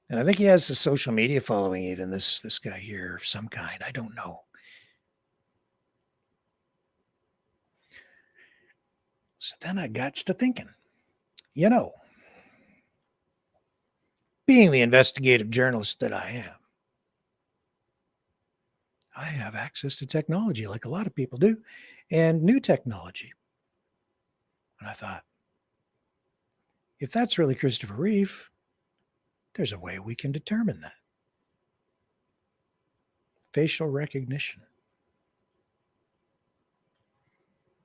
[SPEAKER 2] And I think he has a social media following, even this guy here of some kind. I don't know. So then I got to thinking, being the investigative journalist that I am, I have access to technology like a lot of people do, and new technology. And I thought, if that's really Christopher Reeve, there's a way we can determine that. Facial recognition.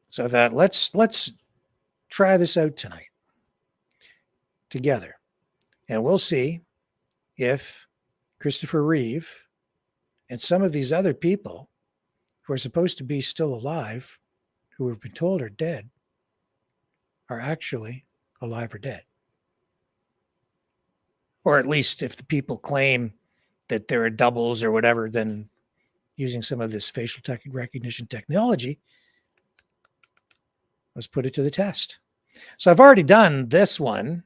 [SPEAKER 2] So I thought, let's try this out tonight together. And we'll see if Christopher Reeve and some of these other people who are supposed to be still alive, who have been told are dead, are actually alive or dead. Or at least if the people claim that there are doubles or whatever, then using some of this facial recognition technology, let's put it to the test. So I've already done this one,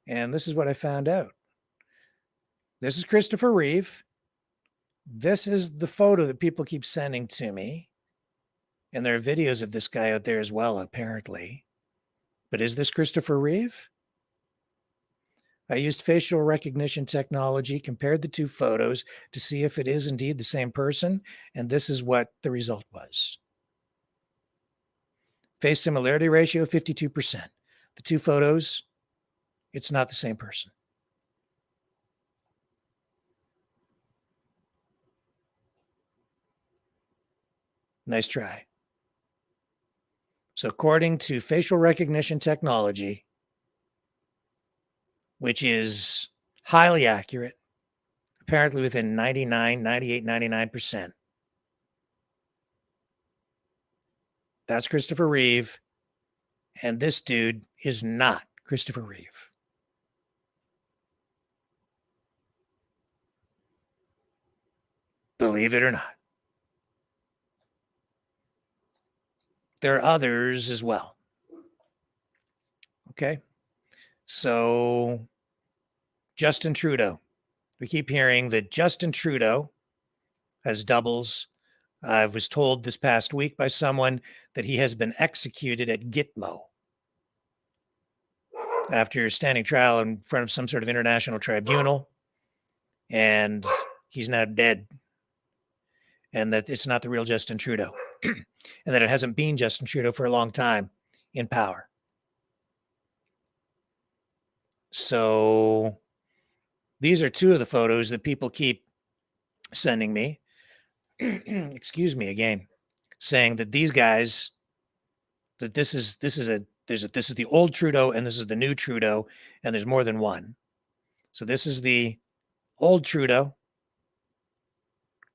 [SPEAKER 2] and this is what I found out. This is Christopher Reeve. This is the photo that people keep sending to me. And there are videos of this guy out there as well, apparently. But is this Christopher Reeve? I used facial recognition technology, compared the two photos to see if it is indeed the same person, and this is what the result was. Face similarity ratio, 52%. The two photos, it's not the same person. Nice try. So according to facial recognition technology, which is highly accurate, apparently within 99, 98, 99%. That's Christopher Reeve. And this dude is not Christopher Reeve. Believe it or not. there are others as well. Okay. So Justin Trudeau. We keep hearing that Justin Trudeau has doubles. I was told this past week by someone that he has been executed at Gitmo after standing trial in front of some sort of international tribunal, and he's now dead, and that it's not the real Justin Trudeau, and that it hasn't been Justin Trudeau for a long time in power. So these are two of the photos that people keep sending me. Excuse me again, saying that these guys, that this is the old Trudeau and this is the new Trudeau, and there's more than one. So this is the old Trudeau,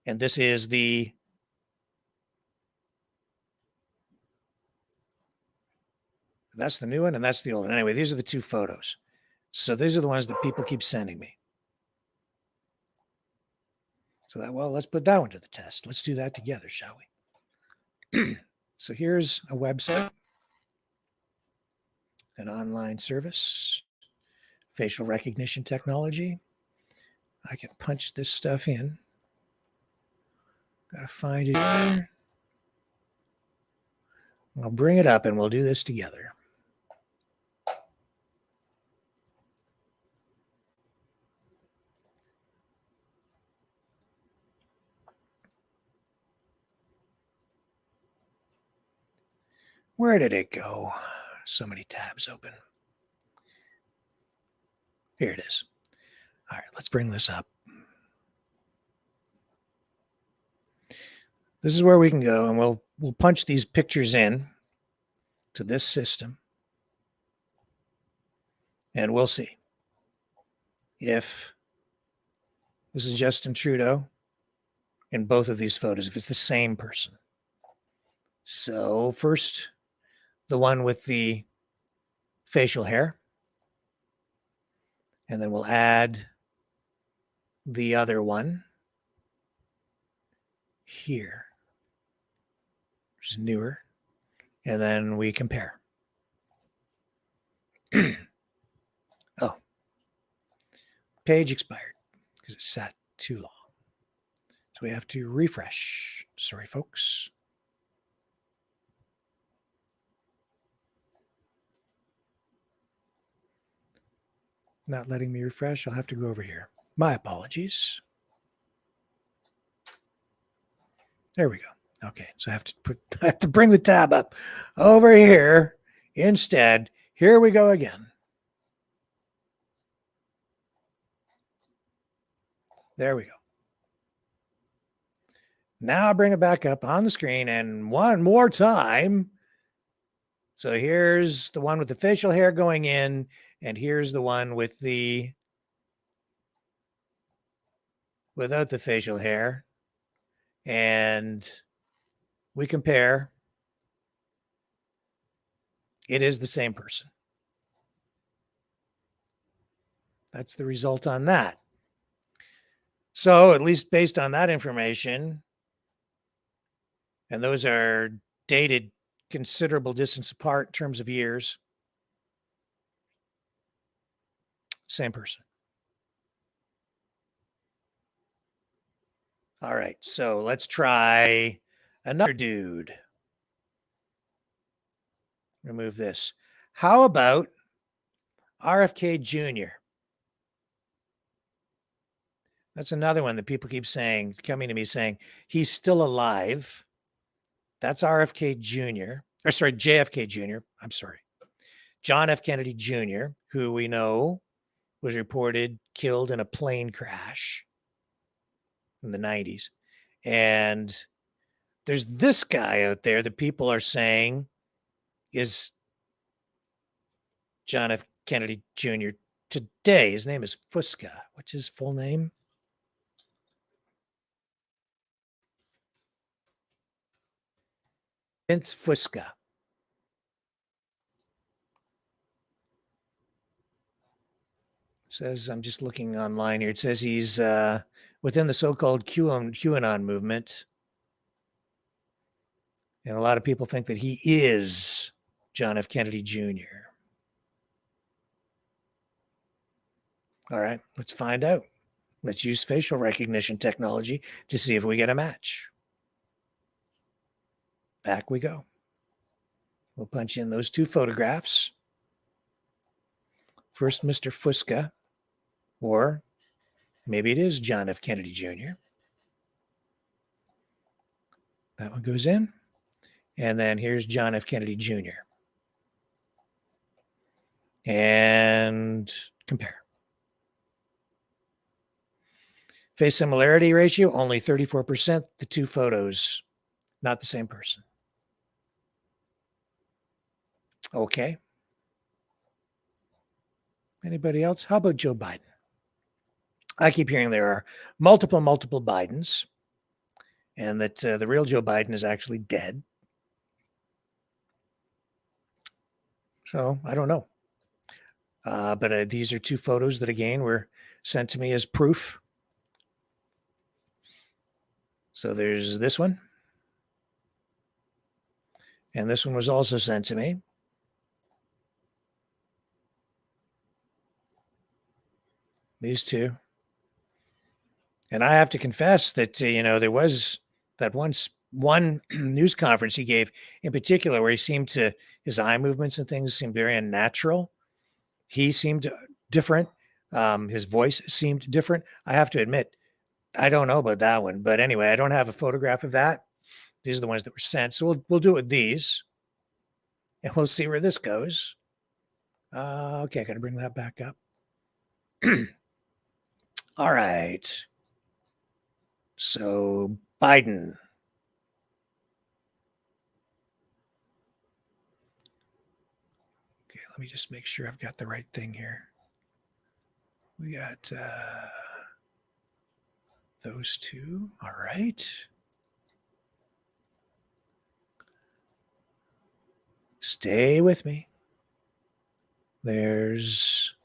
[SPEAKER 2] and this is that's the new one, and that's the old one. Anyway, these are the two photos. So these are the ones that people keep sending me. So that, well, let's put that one to the test. Let's do that together, shall we? So here's a website, an online service, facial recognition technology. I can punch this stuff in. Gotta find it here. I'll bring it up and we'll do this together. Where did it go? So many tabs open. Here it is. All right, let's bring this up. This is where we can go, and we'll punch these pictures in to this system, and we'll see if this is Justin Trudeau in both of these photos, if it's the same person. So first, the one with the facial hair, and then we'll add the other one here, which is newer, and then we compare. Oh, page expired because it sat too long. So we have to refresh. Sorry, folks. Not letting me refresh. I'll have to go over here. My apologies. There we go. Okay, so I have to bring the tab up over here instead. Here we go again. There we go. Now I bring it back up on the screen, and one more time. So here's the one with the facial hair going in, and here's the one with without the facial hair. And we compare. It is the same person. That's the result on that. So at least based on that information, and those are dated considerable distance apart in terms of years, same person. All right, so let's try another dude. Remove this. How about RFK Jr.? That's another one that people keep saying, coming to me saying, he's still alive. That's RFK Jr. Or sorry, JFK Jr. I'm sorry. John F. Kennedy Jr., who we know was reported killed in a plane crash in the 90s. And there's this guy out there that people are saying is John F. Kennedy Jr. today. His name is Fusca. What's his full name? Vince Fusca. Says, I'm just looking online here. It says he's within the so-called QAnon movement. And a lot of people think that he is John F. Kennedy Jr. All right, let's find out. Let's use facial recognition technology to see if we get a match. Back we go. We'll punch in those two photographs. First, Mr. Fusca, or maybe it is John F. Kennedy Jr. That one goes in. And then here's John F. Kennedy Jr. And compare. Face similarity ratio, only 34%. The two photos, not the same person. Okay. Anybody else? How about Joe Biden? I keep hearing there are multiple Bidens, and that the real Joe Biden is actually dead. So I don't know. But these are two photos that, again, were sent to me as proof. So there's this one. And this one was also sent to me. These two. And I have to confess that, there was that one news conference he gave in particular where he seemed to, his eye movements and things seemed very unnatural. He seemed different. His voice seemed different. I have to admit, I don't know about that one. But anyway, I don't have a photograph of that. These are the ones that were sent. So we'll do it with these. And we'll see where this goes. Okay, I got to bring that back up. All right. So Biden. Okay, let me just make sure I've got the right thing here. We got those two. All right. Stay with me. There's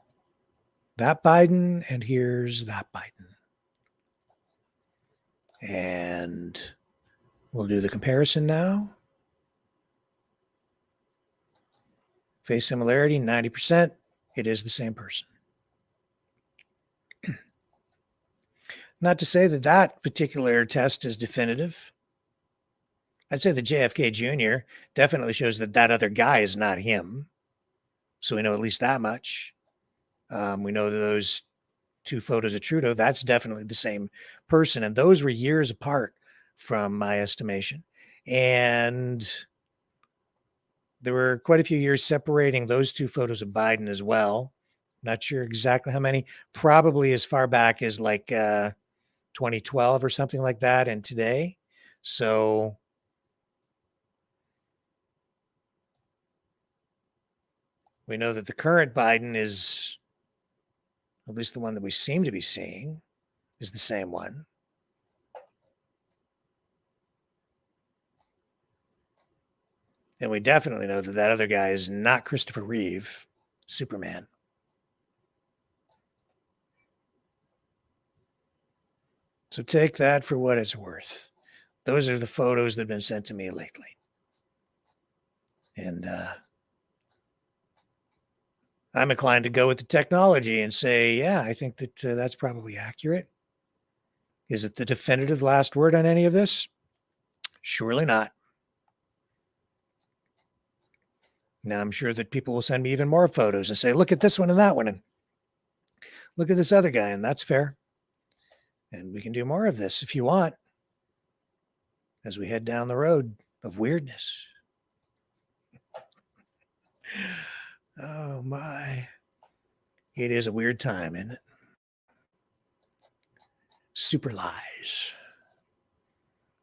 [SPEAKER 2] that Biden, and here's that Biden. And we'll do the comparison now. Face similarity, 90%. It is the same person. Not to say that that particular test is definitive. I'd say the JFK Jr. definitely shows that that other guy is not him. So we know at least that much. We know that those two photos of Trudeau, that's definitely the same person. And those were years apart from my estimation. And there were quite a few years separating those two photos of Biden as well. Not sure exactly how many, probably as far back as like 2012 or something like that, and today. So we know that the current Biden is, at least the one that we seem to be seeing, is the same one. And we definitely know that that other guy is not Christopher Reeve, Superman. So take that for what it's worth. Those are the photos that have been sent to me lately. And I'm inclined to go with the technology and say, yeah, I think that that's probably accurate. Is it the definitive last word on any of this? Surely not. Now, I'm sure that people will send me even more photos and say, look at this one and that one, and look at this other guy, and that's fair. And we can do more of this if you want as we head down the road of weirdness. Oh, my. It is a weird time, isn't it? Super lies.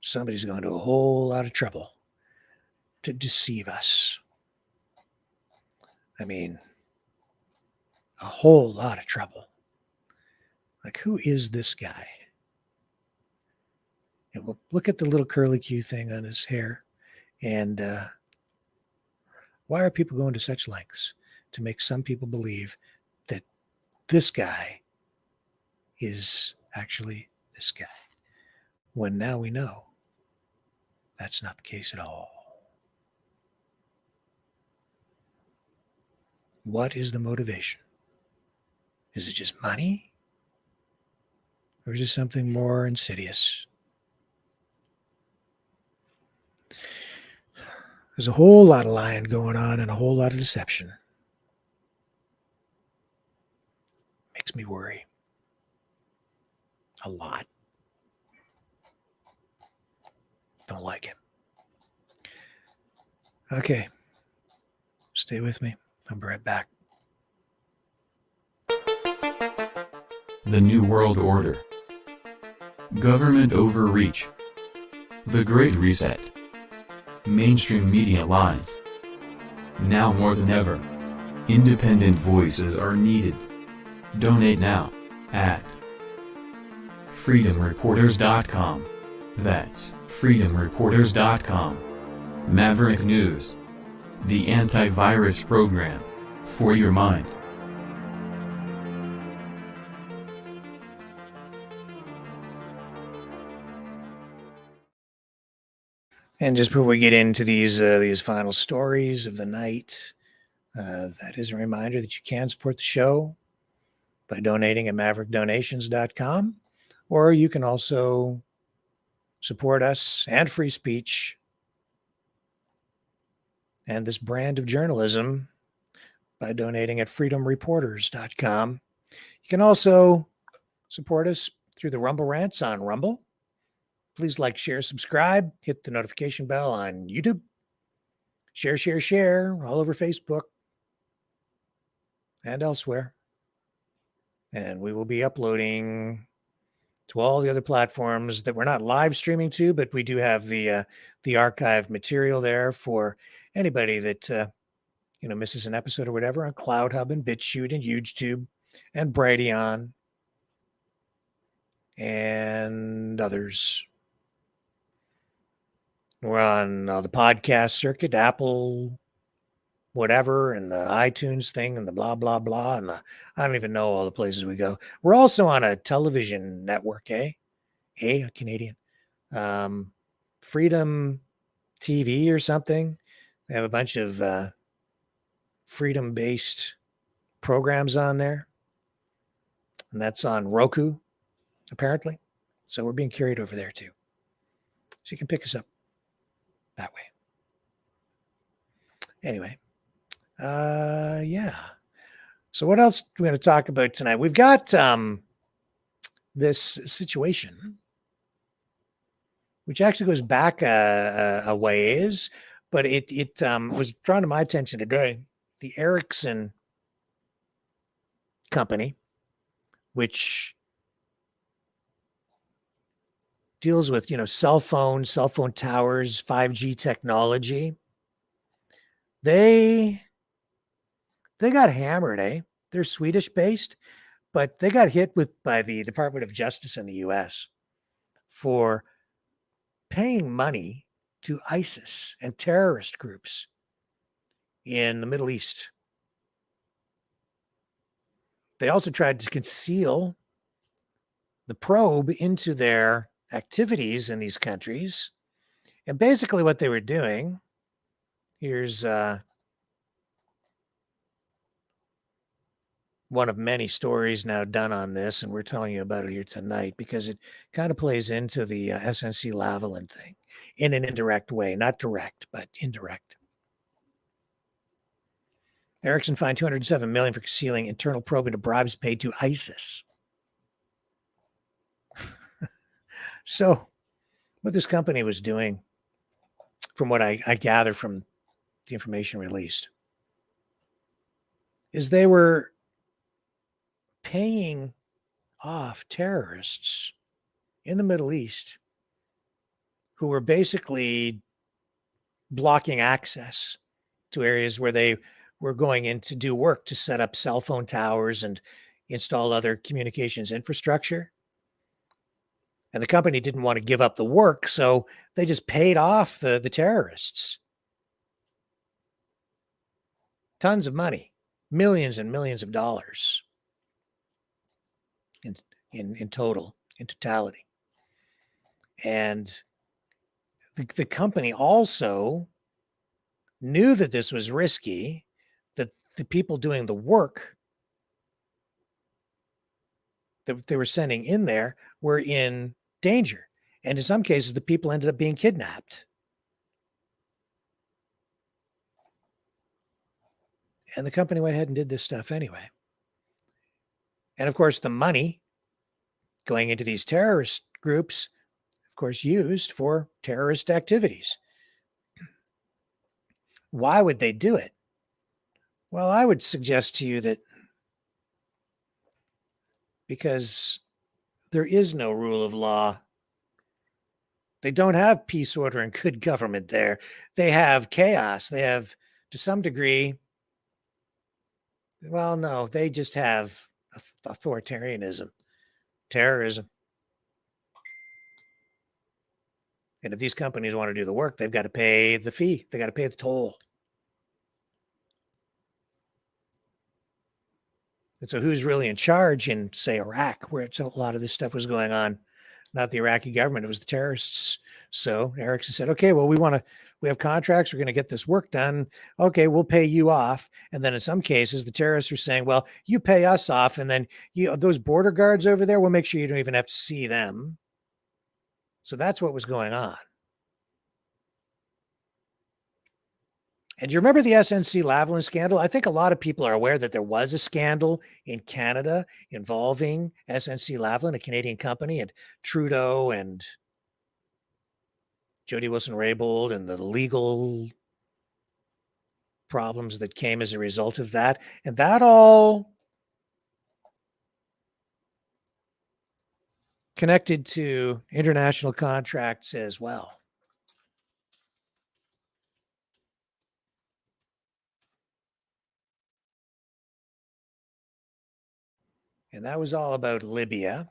[SPEAKER 2] Somebody's gone to a whole lot of trouble to deceive us. I mean, a whole lot of trouble. Like, who is this guy? And we'll look at the little curly Q thing on his hair. And why are people going to such lengths to make some people believe that this guy is actually this guy, when now we know that's not the case at all? What is the motivation? Is it just money? Or is it something more insidious? There's a whole lot of lying going on and a whole lot of deception. Makes me worry. A lot. Don't like it. Okay. Stay with me. I'll be right back.
[SPEAKER 19] The New World Order. Government overreach. The Great Reset. Mainstream media lies. Now more than ever, independent voices are needed. Donate now at freedomreporters.com. That's freedomreporters.com. Maverick News. The antivirus program for your mind.
[SPEAKER 2] And just before we get into these final stories of the night, that is a reminder that you can support the show by donating at maverickdonations.com, or you can also support us and free speech and this brand of journalism by donating at freedomreporters.com. You can also support us through the Rumble Rants on Rumble. Please like, share, subscribe, hit the notification bell on YouTube. Share all over Facebook and elsewhere. And we will be uploading to all the other platforms that we're not live streaming to, but we do have the archived material there for anybody that misses an episode or whatever on CloudHub and BitChute and YouTube and Brighteon and others. We're on the podcast circuit, Apple, whatever, and the iTunes thing and the blah, blah, blah. And I don't even know all the places we go. We're also on a television network, a Canadian, Freedom TV or something. They have a bunch of freedom-based programs on there. And that's on Roku, apparently. So we're being carried over there too. So you can pick us up that way. Anyway, yeah. So what else are we going to talk about tonight? We've got this situation, which actually goes back a ways, but it was drawn to my attention today. The Ericsson company, which deals with, cell phone towers, 5G technology. They got hammered, eh? They're Swedish based, but they got hit by the Department of Justice in the US for paying money to ISIS and terrorist groups in the Middle East. They also tried to conceal the probe into their activities in these countries. And basically what they were doing, here's one of many stories now done on this, and we're telling you about it here tonight because it kind of plays into the SNC Lavalin thing in an indirect way, not direct, but indirect. Ericsson fined $207 million for concealing internal probe into bribes paid to ISIS. So what this company was doing, from what I gather from the information released, is they were paying off terrorists in the Middle East who were basically blocking access to areas where they were going in to do work to set up cell phone towers and install other communications infrastructure. And the company didn't want to give up the work, so they just paid off the terrorists. Tons of money, millions and millions of dollars in totality. And the company also knew that this was risky, that the people doing the work that they were sending in there were in danger. And in some cases, the people ended up being kidnapped. And the company went ahead and did this stuff anyway. And of course, the money going into these terrorist groups, of course, used for terrorist activities. Why would they do it? Well, I would suggest to you that because there is no rule of law. They don't have peace, order, and good government there. They have chaos. They have, to some degree, well, no, they just have authoritarianism, terrorism. And if these companies want to do the work, they've got to pay the fee. They got to pay the toll. And so who's really in charge in, say, Iraq, where a lot of this stuff was going on? Not the Iraqi government, it was the terrorists. So Erickson said, okay, well, we have contracts. We're going to get this work done. Okay, we'll pay you off. And then in some cases, the terrorists are saying, well, you pay us off. And then those border guards over there, we'll make sure you don't even have to see them. So that's what was going on. And do you remember the SNC-Lavalin scandal? I think a lot of people are aware that there was a scandal in Canada involving SNC-Lavalin, a Canadian company, and Trudeau and Jody Wilson-Raybould and the legal problems that came as a result of that. And that all connected to international contracts as well. And that was all about Libya.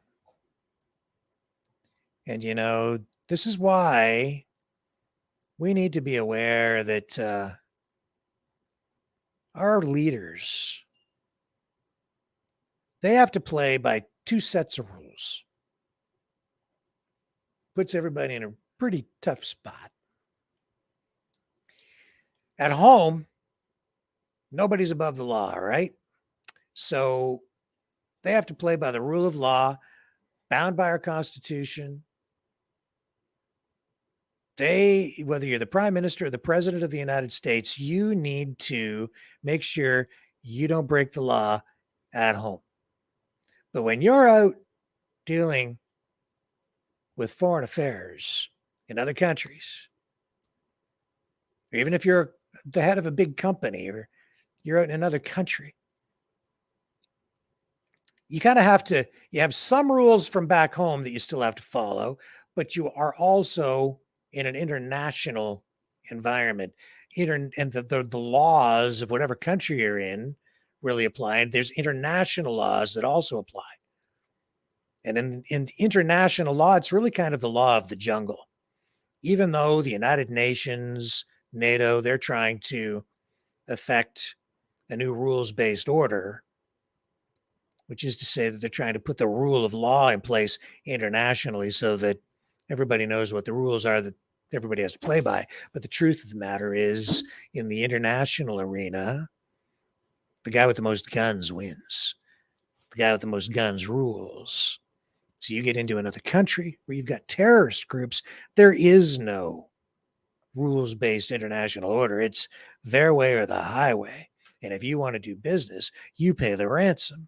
[SPEAKER 2] And, this is why we need to be aware that our leaders, they have to play by two sets of rules. Puts everybody in a pretty tough spot. At home, nobody's above the law, right? So they have to play by the rule of law, bound by our Constitution. Whether you're the Prime Minister or the President of the United States, you need to make sure you don't break the law at home. But when you're out dealing with foreign affairs in other countries, or even if you're the head of a big company or you're out in another country, you kind of you have some rules from back home that you still have to follow, but you are also in an international environment. And the laws of whatever country you're in really apply. And there's international laws that also apply. And in international law, it's really kind of the law of the jungle. Even though the United Nations, NATO, they're trying to effect a new rules-based order, which is to say that they're trying to put the rule of law in place internationally so that everybody knows what the rules are that everybody has to play by. But the truth of the matter is, in the international arena, the guy with the most guns wins. The guy with the most guns rules. So you get into another country where you've got terrorist groups, there is no rules-based international order. It's their way or the highway. And if you want to do business, you pay the ransom.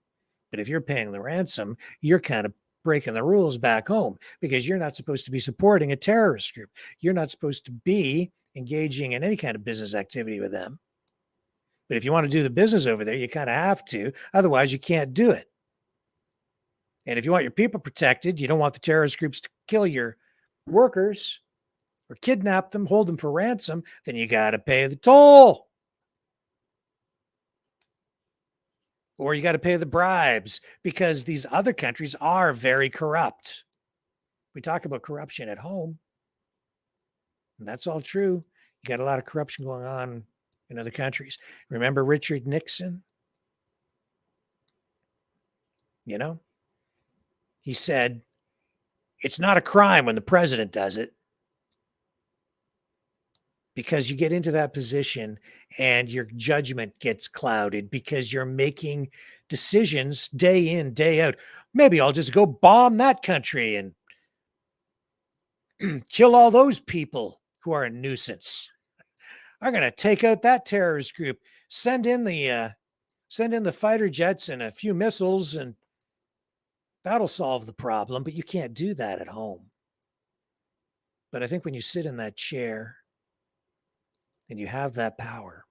[SPEAKER 2] But if you're paying the ransom, you're kind of breaking the rules back home because you're not supposed to be supporting a terrorist group. You're not supposed to be engaging in any kind of business activity with them. But if you want to do the business over there, you kind of have to. Otherwise, you can't do it. And if you want your people protected, you don't want the terrorist groups to kill your workers or kidnap them, hold them for ransom, then you got to pay the toll. Or you got to pay the bribes because these other countries are very corrupt. We talk about corruption at home, and that's all true. You got a lot of corruption going on in other countries. Remember Richard Nixon? He said, it's not a crime when the president does it, because you get into that position and your judgment gets clouded because you're making decisions day in, day out. Maybe I'll just go bomb that country and kill all those people who are a nuisance. I'm going to take out that terrorist group, send in the fighter jets and a few missiles, and that'll solve the problem. But you can't do that at home. But I think when you sit in that chair and you have that power,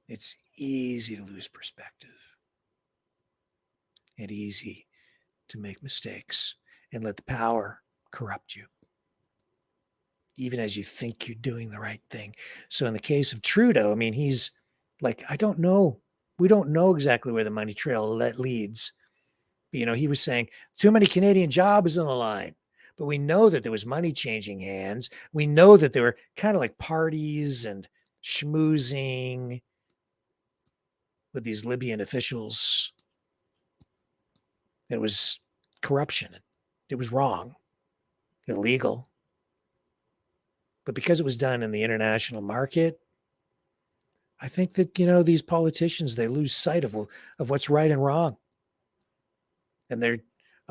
[SPEAKER 2] it's easy to lose perspective and easy to make mistakes and let the power corrupt you, even as you think you're doing the right thing. So in the case of Trudeau, I mean, he's like, I don't know. We don't know exactly where the money trail leads. But, you know, he was saying too many Canadian jobs on the line. But we know that there was money changing hands. We know that there were kind of like parties and schmoozing with these Libyan officials. It was corruption. It was wrong, illegal. But because it was done in the international market, I think that, you know, these politicians, they lose sight of what's right and wrong. And they're,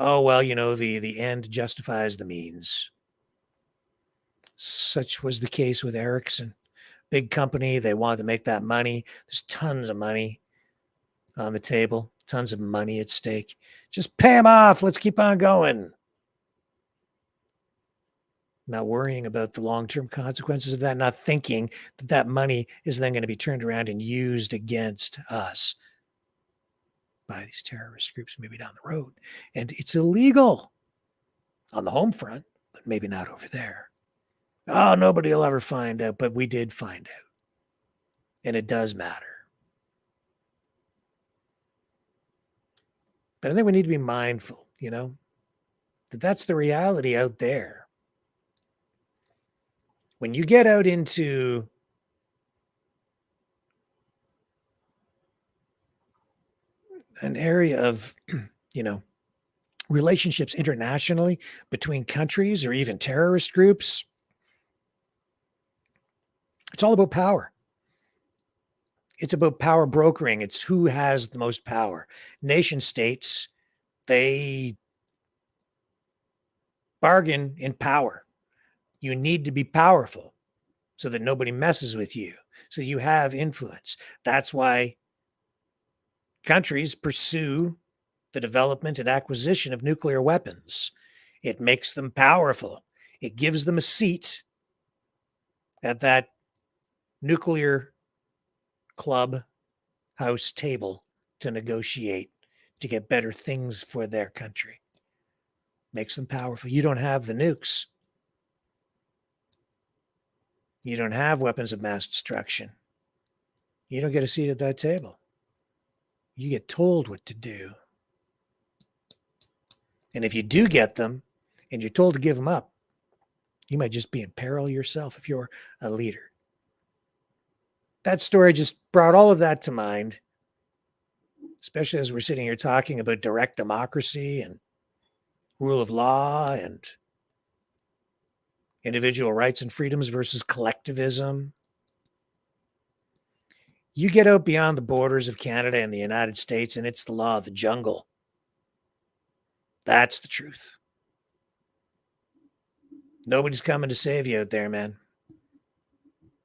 [SPEAKER 2] oh, well, you know, the end justifies the means. Such was the case with Ericsson. Big company, they wanted to make that money. There's tons of money on the table, tons of money at stake. Just pay them off. Let's keep on going. Not worrying about the long-term consequences of that, not thinking that that money is then going to be turned around and used against us by these terrorist groups maybe down the road. And it's illegal on the home front, but maybe not over there. Oh, nobody will ever find out, but we did find out. And it does matter. But I think we need to be mindful, you know, that that's the reality out there. When you get out into an area of, you know, relationships internationally between countries or even terrorist groups, it's all about power. It's about power brokering. It's who has the most power. Nation states, they bargain in power. You need to be powerful so that nobody messes with you, so you have influence. That's why countries pursue the development and acquisition of nuclear weapons. It makes them powerful. It gives them a seat at that nuclear club house table to negotiate to get better things for their country. Makes them powerful. You don't have the nukes. You don't have weapons of mass destruction. You don't get a seat at that table. You get told what to do. And if you do get them and you're told to give them up, you might just be in peril yourself if you're a leader. That story just brought all of that to mind, especially as we're sitting here talking about direct democracy and rule of law and individual rights and freedoms versus collectivism. You get out beyond the borders of Canada and the United States, and it's the law of the jungle. That's the truth. Nobody's coming to save you out there, man.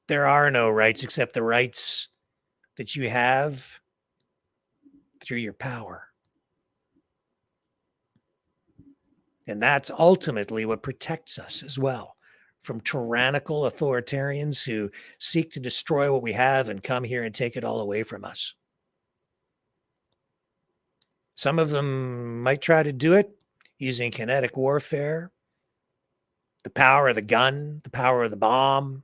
[SPEAKER 2] There are no rights except the rights that you have through your power. And that's ultimately what protects us as well from tyrannical authoritarians who seek to destroy what we have and come here and take it all away from us. Some of them might try to do it using kinetic warfare, the power of the gun, the power of the bomb.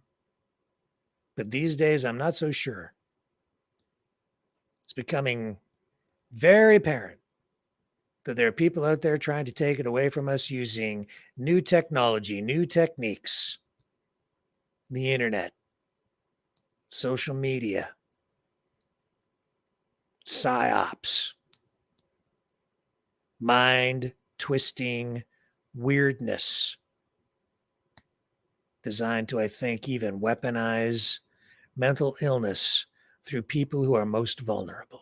[SPEAKER 2] But these days, I'm not so sure. It's becoming very apparent that there are people out there trying to take it away from us using new technology, new techniques, the internet, social media, psyops, mind twisting weirdness designed to, I think, even weaponize mental illness through people who are most vulnerable.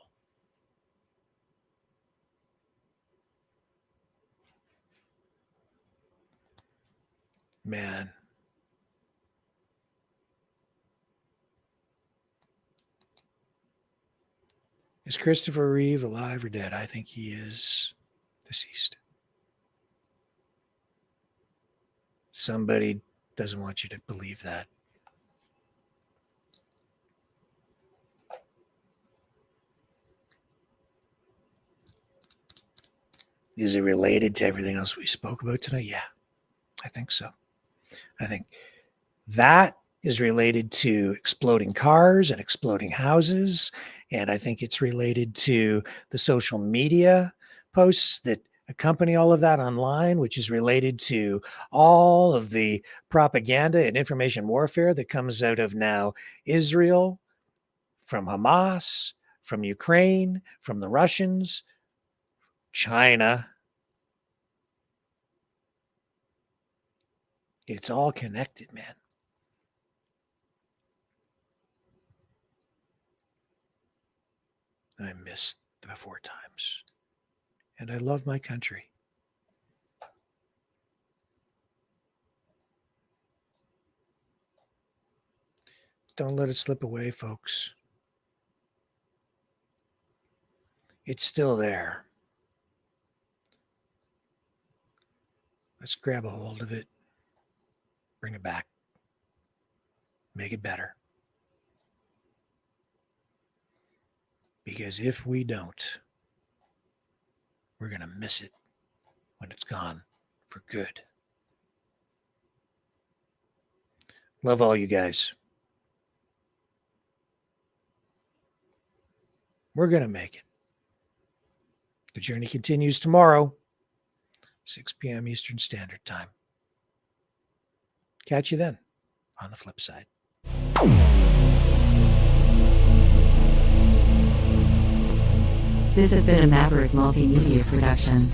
[SPEAKER 2] Man. Is Christopher Reeve alive or dead? I think he is deceased. Somebody doesn't want you to believe that. Is it related to everything else we spoke about tonight? Yeah, I think so. I think that is related to exploding cars and exploding houses. And I think it's related to the social media posts that accompany all of that online, which is related to all of the propaganda and information warfare that comes out of now Israel, from Hamas, from Ukraine, from the Russians, China. It's all connected, man. I miss the before times. And I love my country. Don't let it slip away, folks. It's still there. Let's grab a hold of it. Bring it back. Make it better. Because if we don't, we're going to miss it when it's gone for good. Love all you guys. We're going to make it. The journey continues tomorrow, 6 p.m. Eastern Standard Time. Catch you then on the flip side.
[SPEAKER 18] This has been a Maverick Multimedia production.